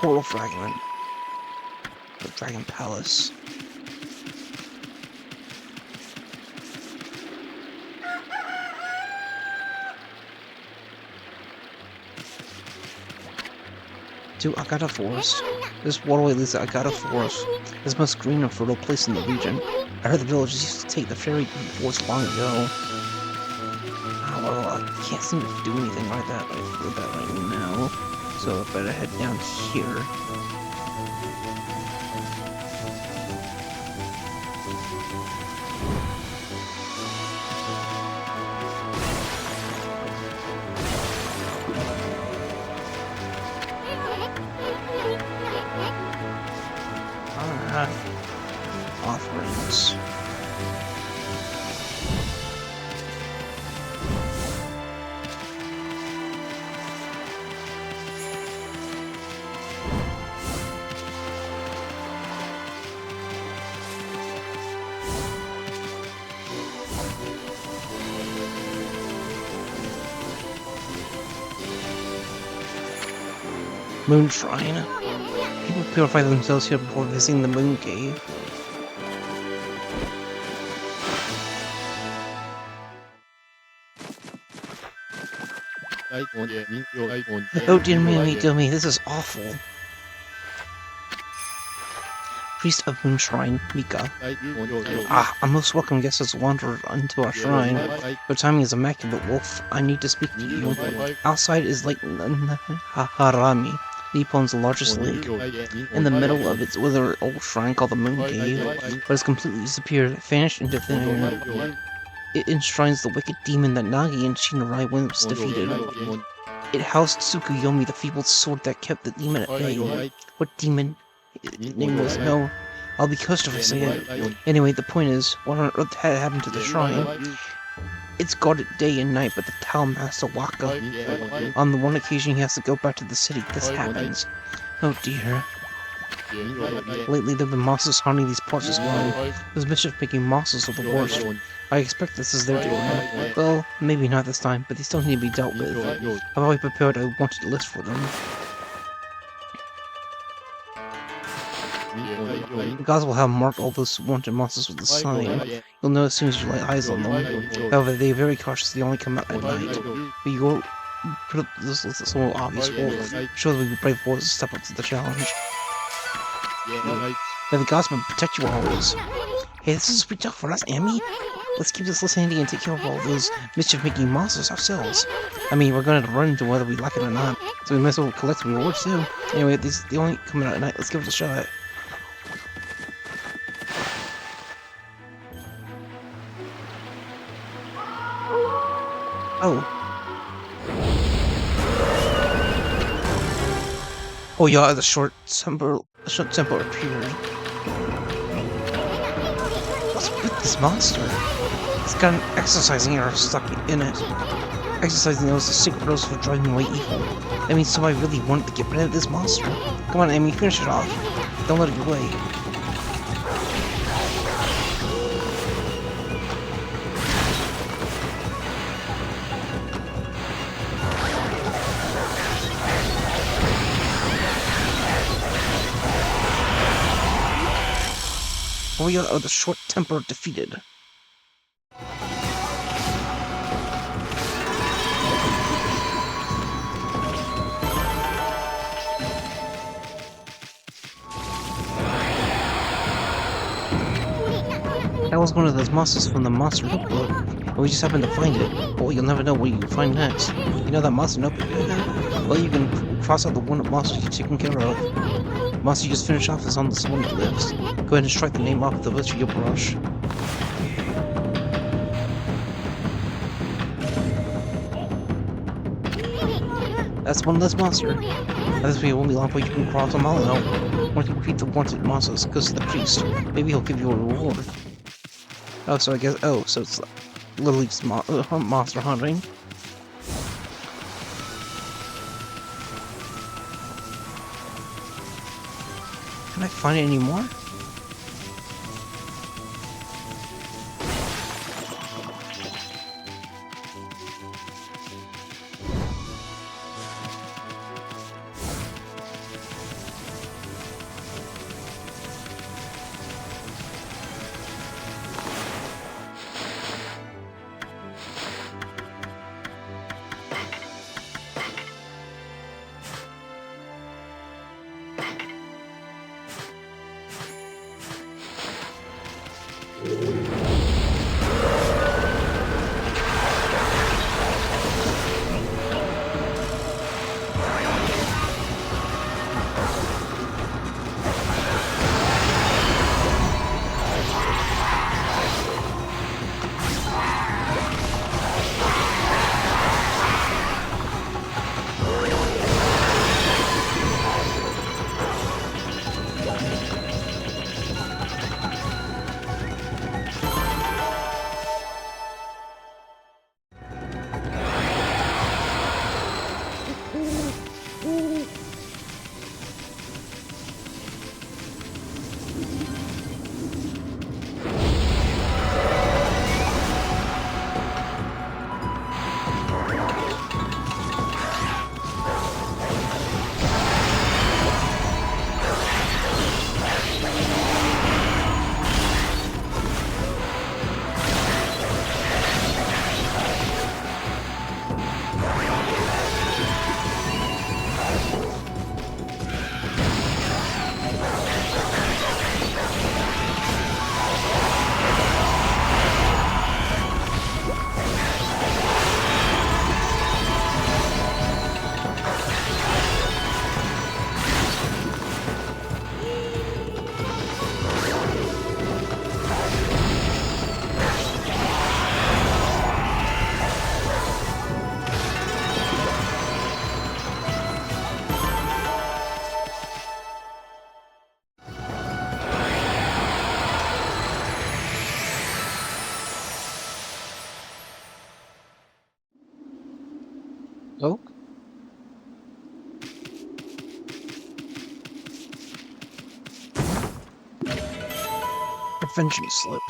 Portal fragment. The Dragon Palace. To Agata Forest. This waterway leads to Agata Forest. It's the most green and fertile place in the region. I heard the villagers used to take the ferry forest long ago. Well, I can't seem to do anything like that right now. So I better head down here. Offerings. Moon Shrine. People purify themselves here before visiting the Moon Cave. Oh dear me, this is awful. Priest of Moon Shrine, Mika. A most welcome guest has wandered into our shrine. Your timing is immaculate, Wolf. I need to speak to you. Outside is Lake Harami, Nippon's largest lake. In the middle of its withered old shrine called the Moon Cave, but has completely disappeared, vanished into thin air. It enshrines the wicked demon that Nagi and Shinarai once defeated. It housed Tsukuyomi, the feeble sword that kept the demon at bay. What demon? Its name was... No, I'll be cursed if I say it. Anyway, the point is, what on earth had happened to the shrine? It's guarded day and night, but the town master Waka. On the one occasion he has to go back to the city, this happens. Oh dear. Lately there have been monsters haunting these parts as well. Those mischief-making monsters are the worst. I expect this is their doing. Well, maybe not this time, but they still need to be dealt with. I've already prepared a wanted list for them. The gods will have marked all those wanted monsters with a sign. You'll know as soon as you lay eyes on them. However, they are very cautious, they only come out at night. But you go put up this list so obvious will show that we brave boys to step up to the challenge. May the gods protect you always. Hey, this is a sweet talk for us, Amy. Let's keep this list handy and take care of all those mischief-making monsters ourselves. I mean, we're going to run into whether we like it or not, so we might as well collect rewards too. Anyway, they only coming out at night. Let's give it a shot. Oh yeah, the short temper appeared. What's with this monster? It's got an exercising arrow stuck in it. Exercising arrow is the secret dose for driving away evil. That means somebody really wanted to get rid of this monster. Come on, Amy, finish it off. Don't let it get away. warrior of the short temper defeated. That was one of those monsters from the monster notebook. We just happened to find it. Boy, you'll never know what you can find next. You know that monster notebook? Well, you can cross out the one monster you've taken care of. The monster you just finished off is on this one list. Go ahead and strike the name off the list with your brush. That's one less monster. That's the only line you can cross a mile out. Once you defeat the wanted monsters, goes to the priest. Maybe he'll give you a reward. Oh, so I guess. Oh, so it's literally monster hunting. Can I find any more? Oh? Prevention slip.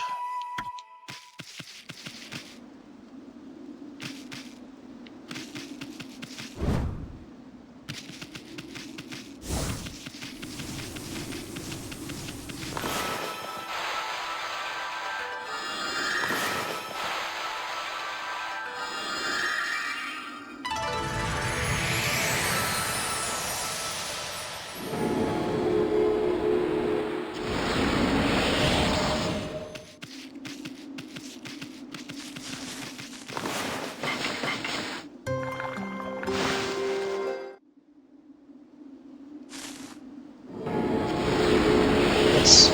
Yes.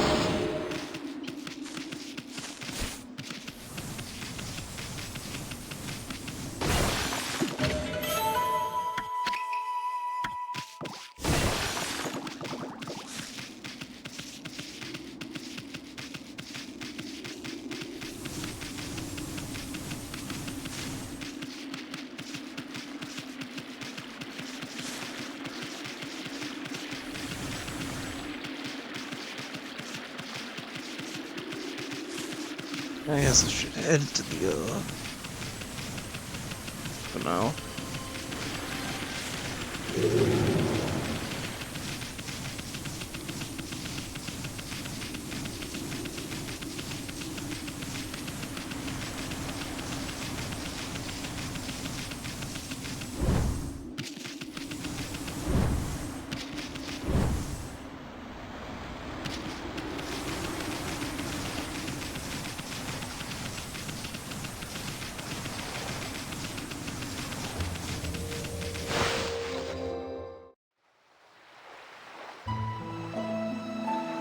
I guess I should head to the, for now.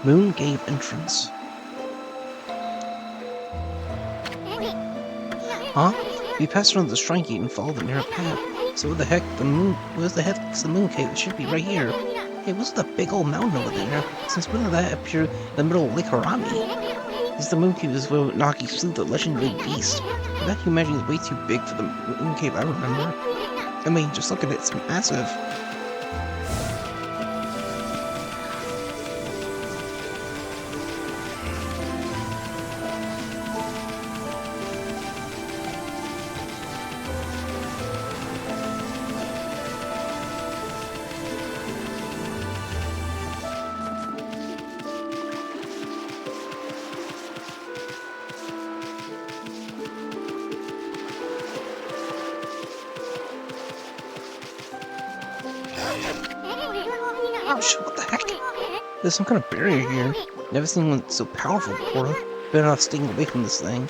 Moon Cave entrance. Huh? We passed around the shrine gate and followed the narrow path. So where's the heck's the Moon Cave? It should be right here. Hey, what's that big old mountain over there? Since when did that appear in the middle of Lake Harami? Is the Moon Cave is where Nagi slew the legendary beast. But that humanity is way too big for the Moon Cave I remember. I mean, just look at it, it's massive. Oh shit, what the heck? There's some kind of barrier here. Never seen one so powerful before. Better not staying away from this thing.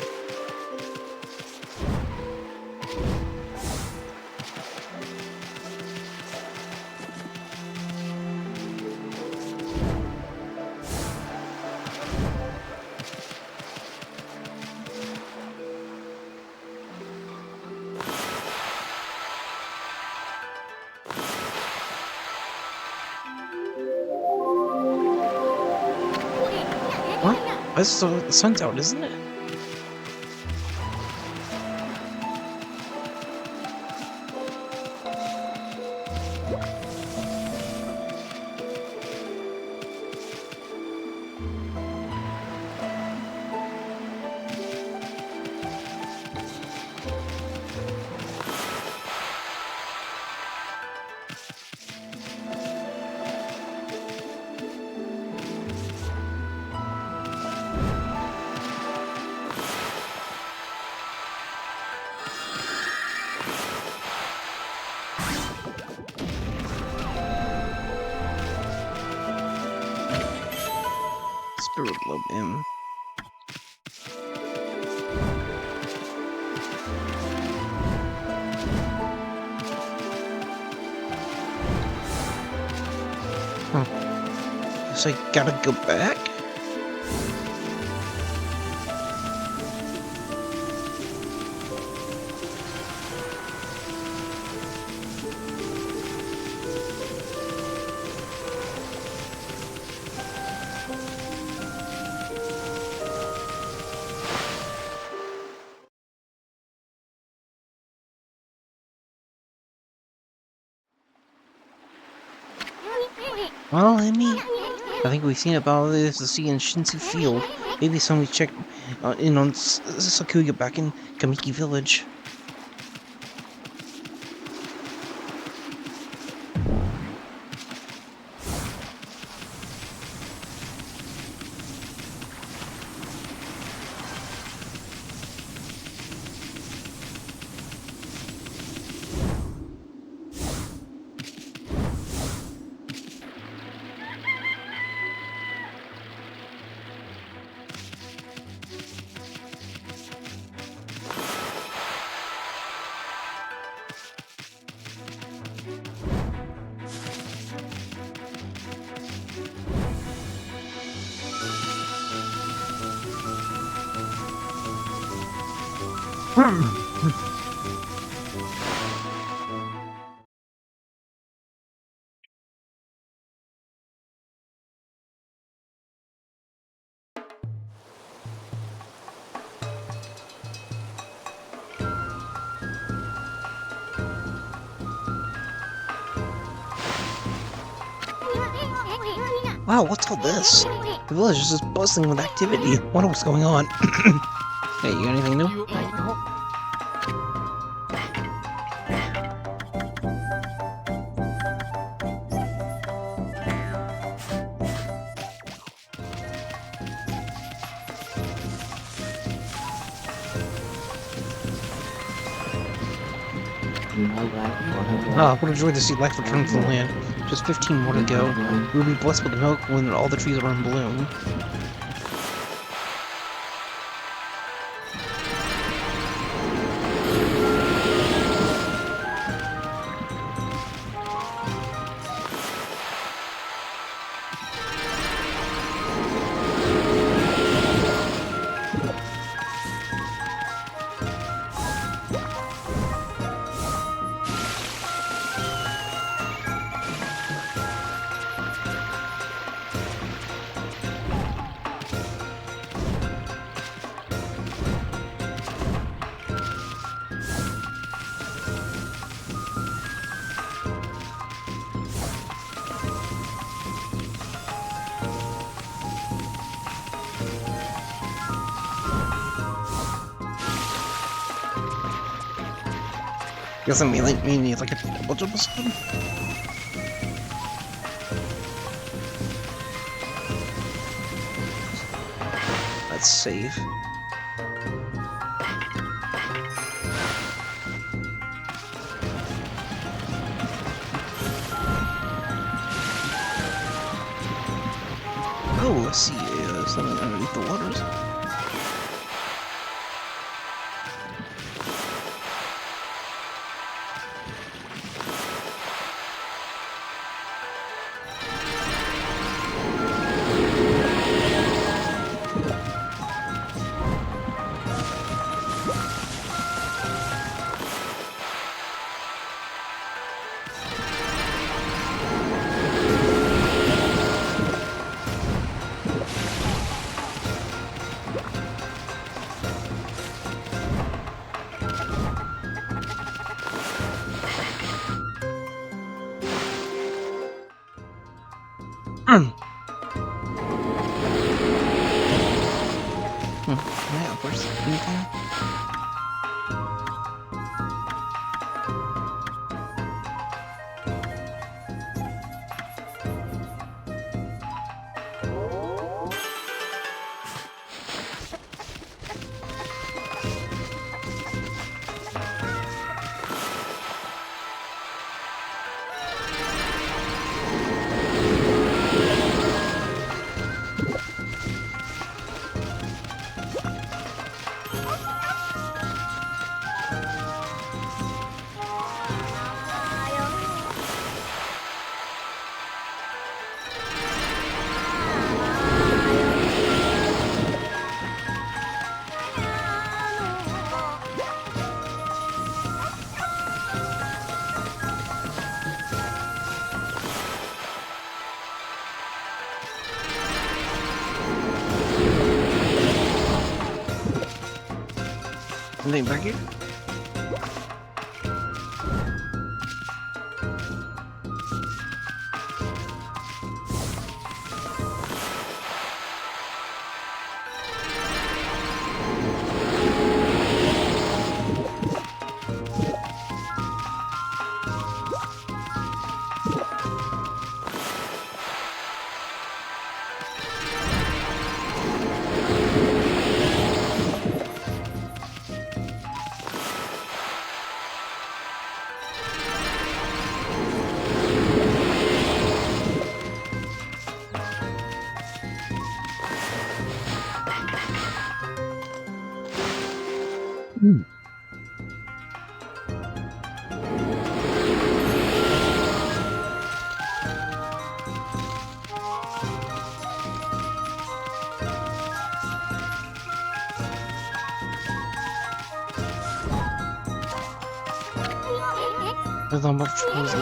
What? That's the sun's out, isn't it? Spirit Globe M. Guess I gotta go back? Well, I think we've seen about this to see in Shinsu Field. Maybe somebody check in on Sakuya back in Kamiki Village. Wow, what's all this? The village is just bustling with activity. I wonder what's going on. Hey, you got anything new? Ah, what a joy to see life return to the land. Just 15 more to go. We will be blessed with the milk when all the trees are in bloom. Guess I may need like a double jump stone. Let's save. Oh, I see something underneath the waters. Yeah, of course. Anything? Anything back here? With how much was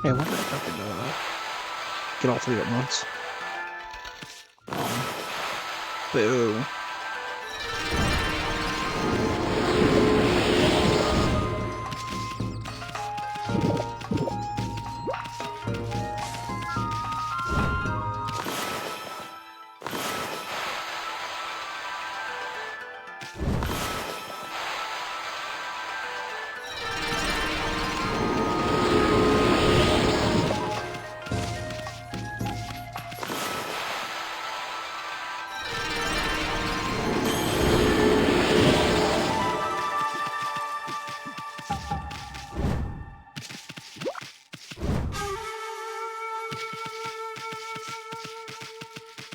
Hey, I wonder if I could get all three at once. Boo.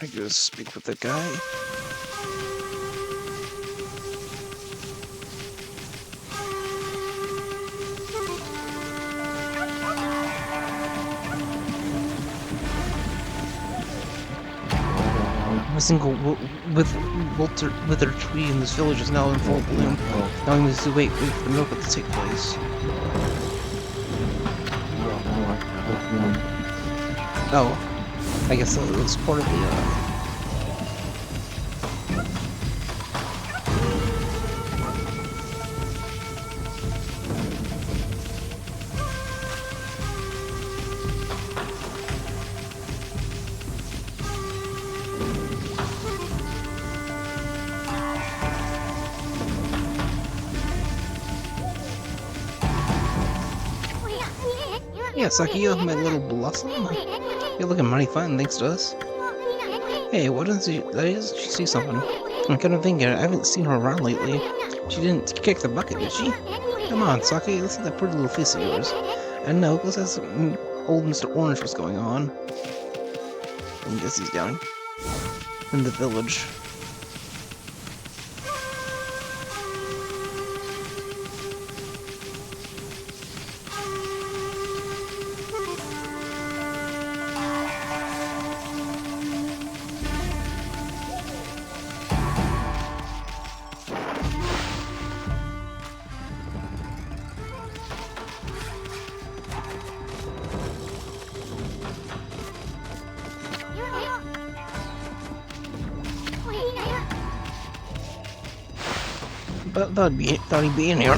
I go speak with the guy. A single withered tree in this village is now in full bloom. Now we must wait for the miracle to take place. Oh. I guess it was part of the, Yeah, Sakiyo, my little blossom. You're looking mighty fine, thanks to us. Hey, what does she see something? I'm kind of thinking, I haven't seen her around lately. She didn't kick the bucket, did she? Come on, Saki, let's see that pretty little face of yours. I know, let's have some old Mr. Orange what's going on. I guess he's down in the village. But thought he'd be in here.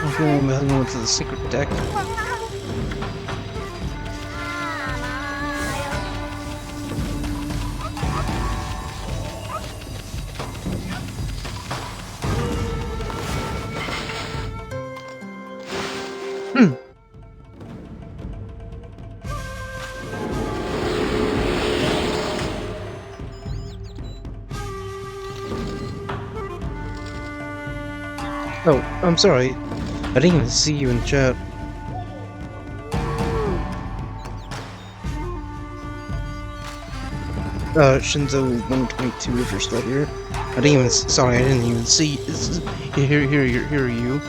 We're going to the secret deck. Oh, I'm sorry. I didn't even see you in chat. Shinzo 122 if you're still here. I didn't even see. Here you.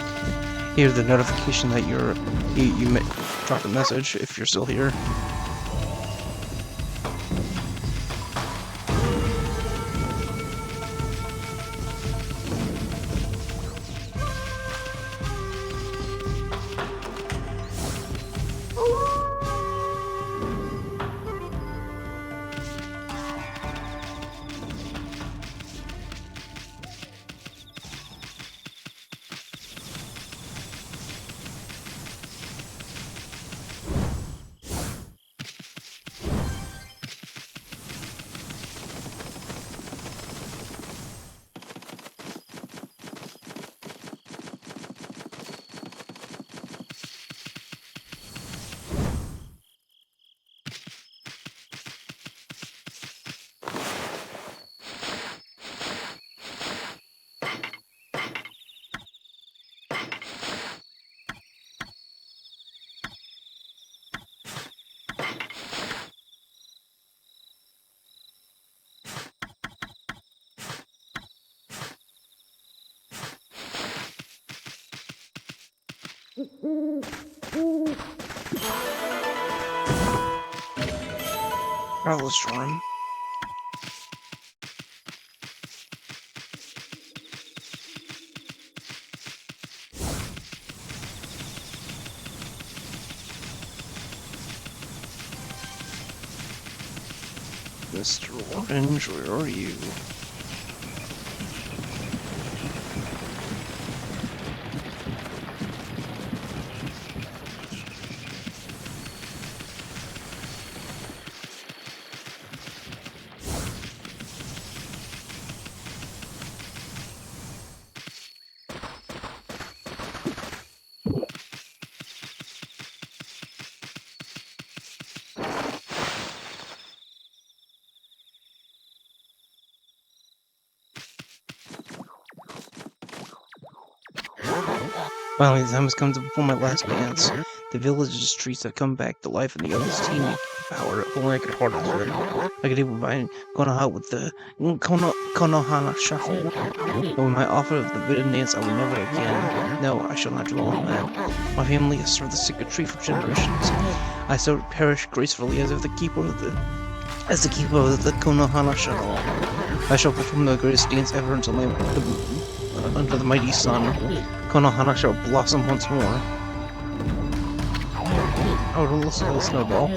Here's the notification that you dropped a message if you're still here. I'll destroy him. Mr. Orange, where are you? Finally, the time has come to perform my last dance. The village's streets have come back to life, and the others team power. If only I could harness it. I could even find Konoha with the Konohana shuffle. But with my offer of the forbidden dance, I will never again. No, I shall not dwell on that. My family has served the sacred tree for generations. I shall perish gracefully as the keeper of the Konohana shuffle. I shall perform the greatest dance ever until under the mighty sun. Konohana shall blossom once more. Oh, a little snowball.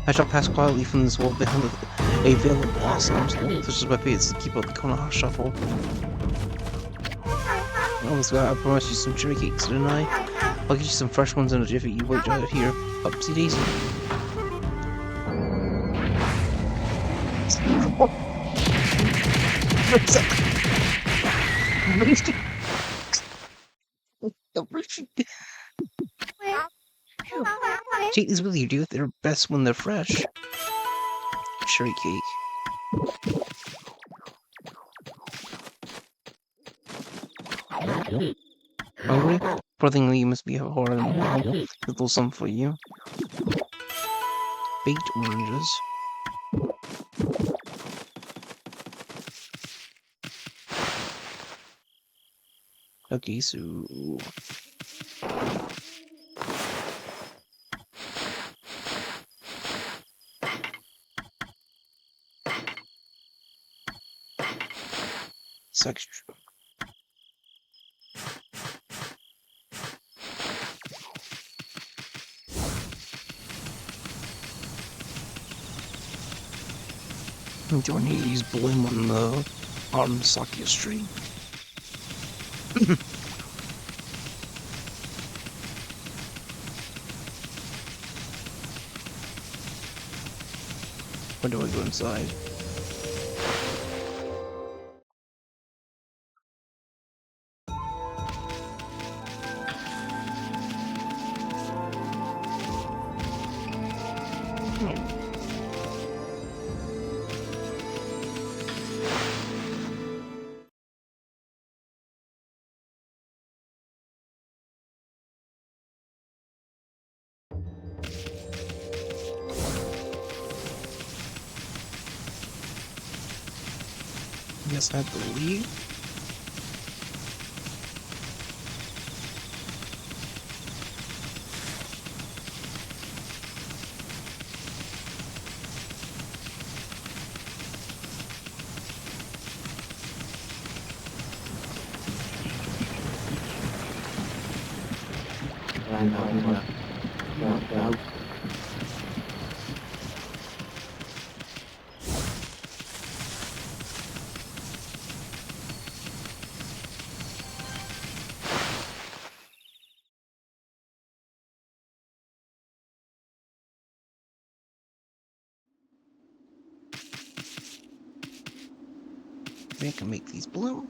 I shall pass quietly from this wall behind a veil of blossoms, such as my fate is to keep up the Konoha shuffle. Oh, I promised you some cherry cakes, didn't I? I'll get you some fresh ones in a jiffy. You wait right here. Upsy daisy. Take these with you, dude. They're best when they're fresh. Cherry cake. Hungry? Poor thing, you must be hard and well. A little something for you. Baked oranges. Okay, so... it's extra. Do I need to use bloom on the autumn Sakya tree? Or do I go inside? Yes, I believe. Maybe I can make these blue.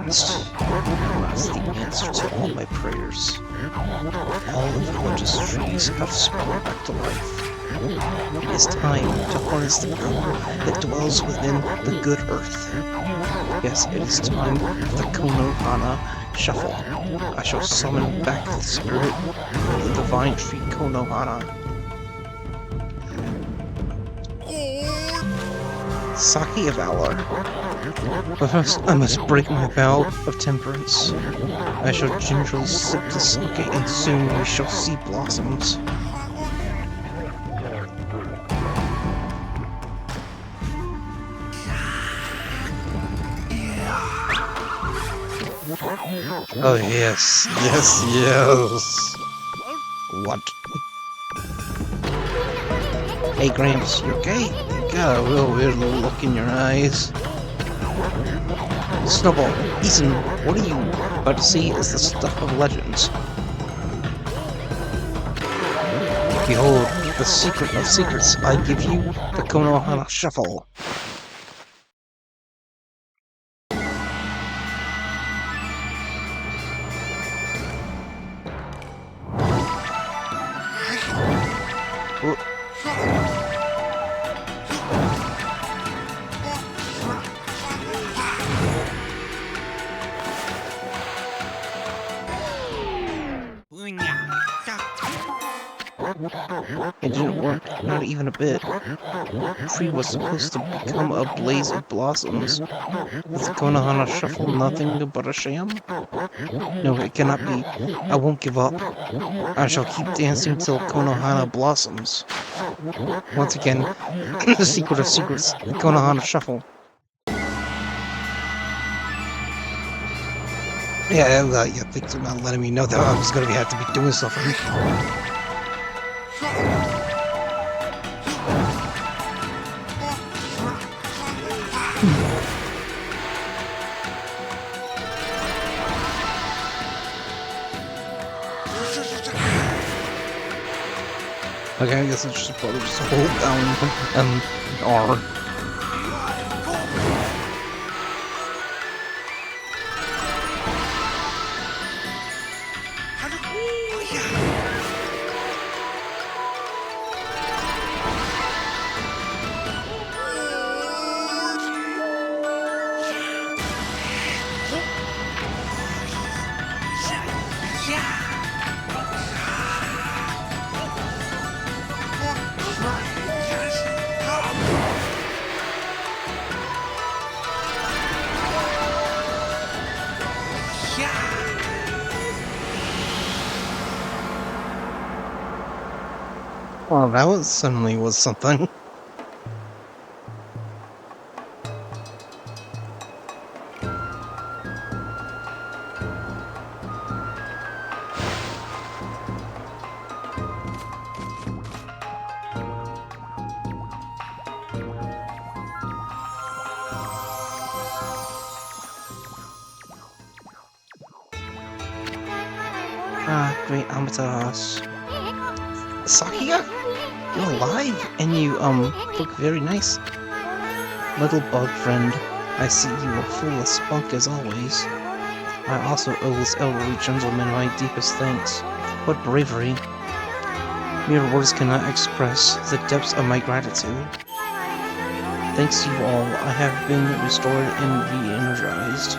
That's the answer to all my prayers. All of the religious trees have sprung back to life. It is time to harness the power that dwells within the good earth. Yes, it is time for the Konohana shuffle. I shall summon back the spirit of the divine tree Konohana. Sake of Valor. But first, I must break my vow of temperance. I shall gingerly sip the sake, and soon we shall see blossoms. Oh yes, yes, yes. What? Hey Gramps, you okay? You got a real weird little look in your eyes. Snowball, Ethan, what are you about to see is the stuff of legends. Behold, the secret of secrets, I give you the Konohana Shuffle. It didn't work, not even a bit. The tree was supposed to become a blaze of blossoms. Is the Konohana Shuffle nothing but a sham? No, it cannot be. I won't give up. I shall keep dancing till Konohana blossoms. Once again, the secret of secrets, the Konohana Shuffle. Yeah, thanks for not letting me know that I was gonna have to be doing something. Okay, I guess it's just probably just hold down R. Well, that was suddenly was something. Ah, great Amaterasu. Sakia? You're alive, and you, look very nice. Little bug friend, I see you are full of spunk as always. I also owe this elderly gentleman my deepest thanks. What bravery. Mere words cannot express the depths of my gratitude. Thanks to you all, I have been restored and re-energized.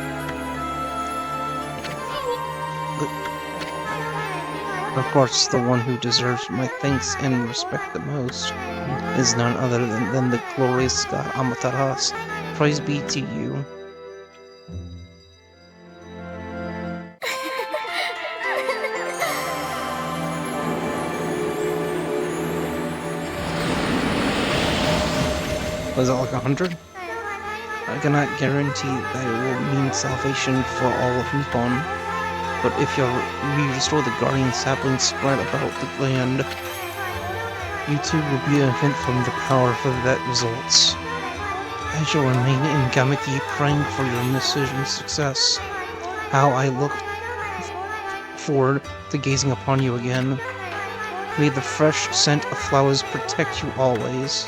Of course, the one who deserves my thanks and respect the most is none other than the glorious god Amaterasu. Praise be to you. Was it like 100? I cannot guarantee that it will mean salvation for all of Nippon, but if we restore the guardian saplings spread about the land, you too will be a hint from the power that results. I shall remain in Gamaki praying for your mission's success. How I look forward to gazing upon you again. May the fresh scent of flowers protect you always.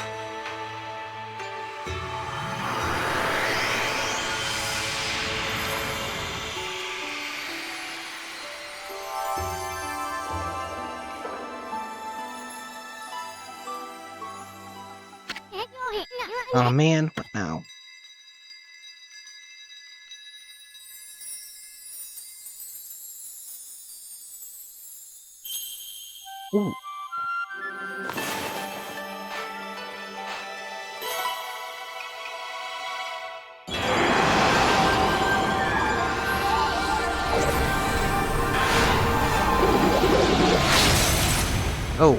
Oh man, what now? Ooh. Oh.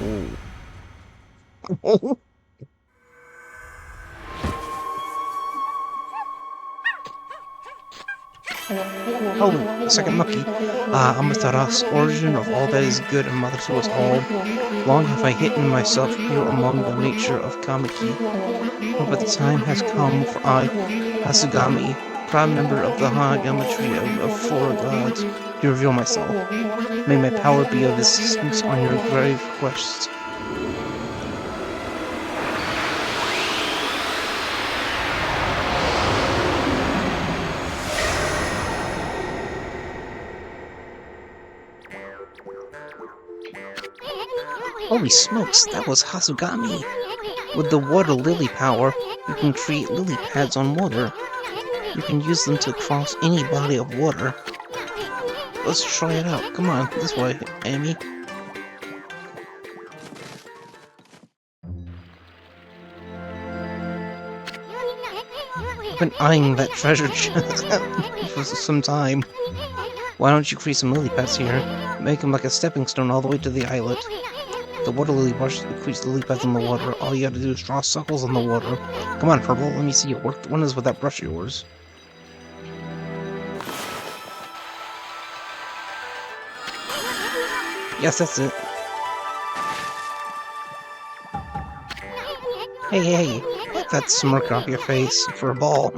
Oh, the second monkey. Amaterasu, origin of all that is good and mother to us all. Long have I hidden myself here among the nature of Kamiki. But the time has come for I, Hasugami, proud member of the Hanagama tree of four gods, to reveal myself. May my power be of assistance on your grave quest. Holy smokes, that was Hasugami! With the water lily power, you can create lily pads on water. You can use them to cross any body of water. Let's try it out. Come on, this way, Amy. I've been eyeing that treasure chest for some time. Why don't you create some lily pads here? Make them like a stepping stone all the way to the islet. The water lily brush creates lily pads in the water. All you gotta do is draw circles on the water. Come on, Purple, let me see it work. One is with that brush of yours. Yes, that's it. Hey, wipe that smirk off your face for a ball.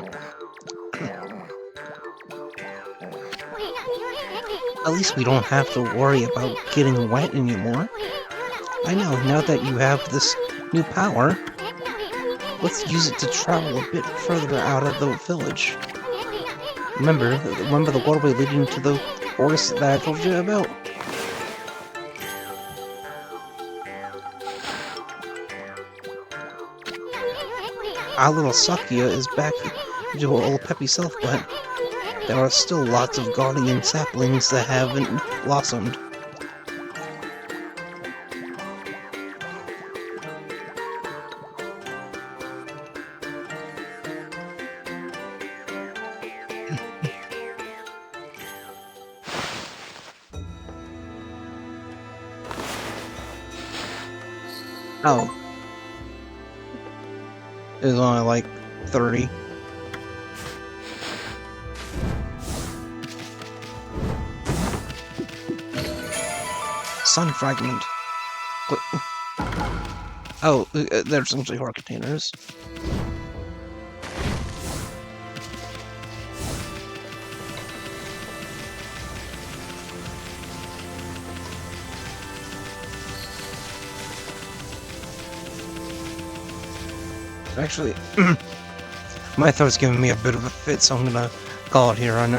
At least we don't have to worry about getting wet anymore. I know, now that you have this new power, let's use it to travel a bit further out of the village. Remember the waterway leading to the forest that I told you about? Our little Sakia is back to her old peppy self, but there are still lots of guardian saplings that haven't blossomed. Oh. It was only like 30. Sun fragment. Oh, they're essentially horror containers. Actually, my throat's giving me a bit of a fit, so I'm gonna call it here on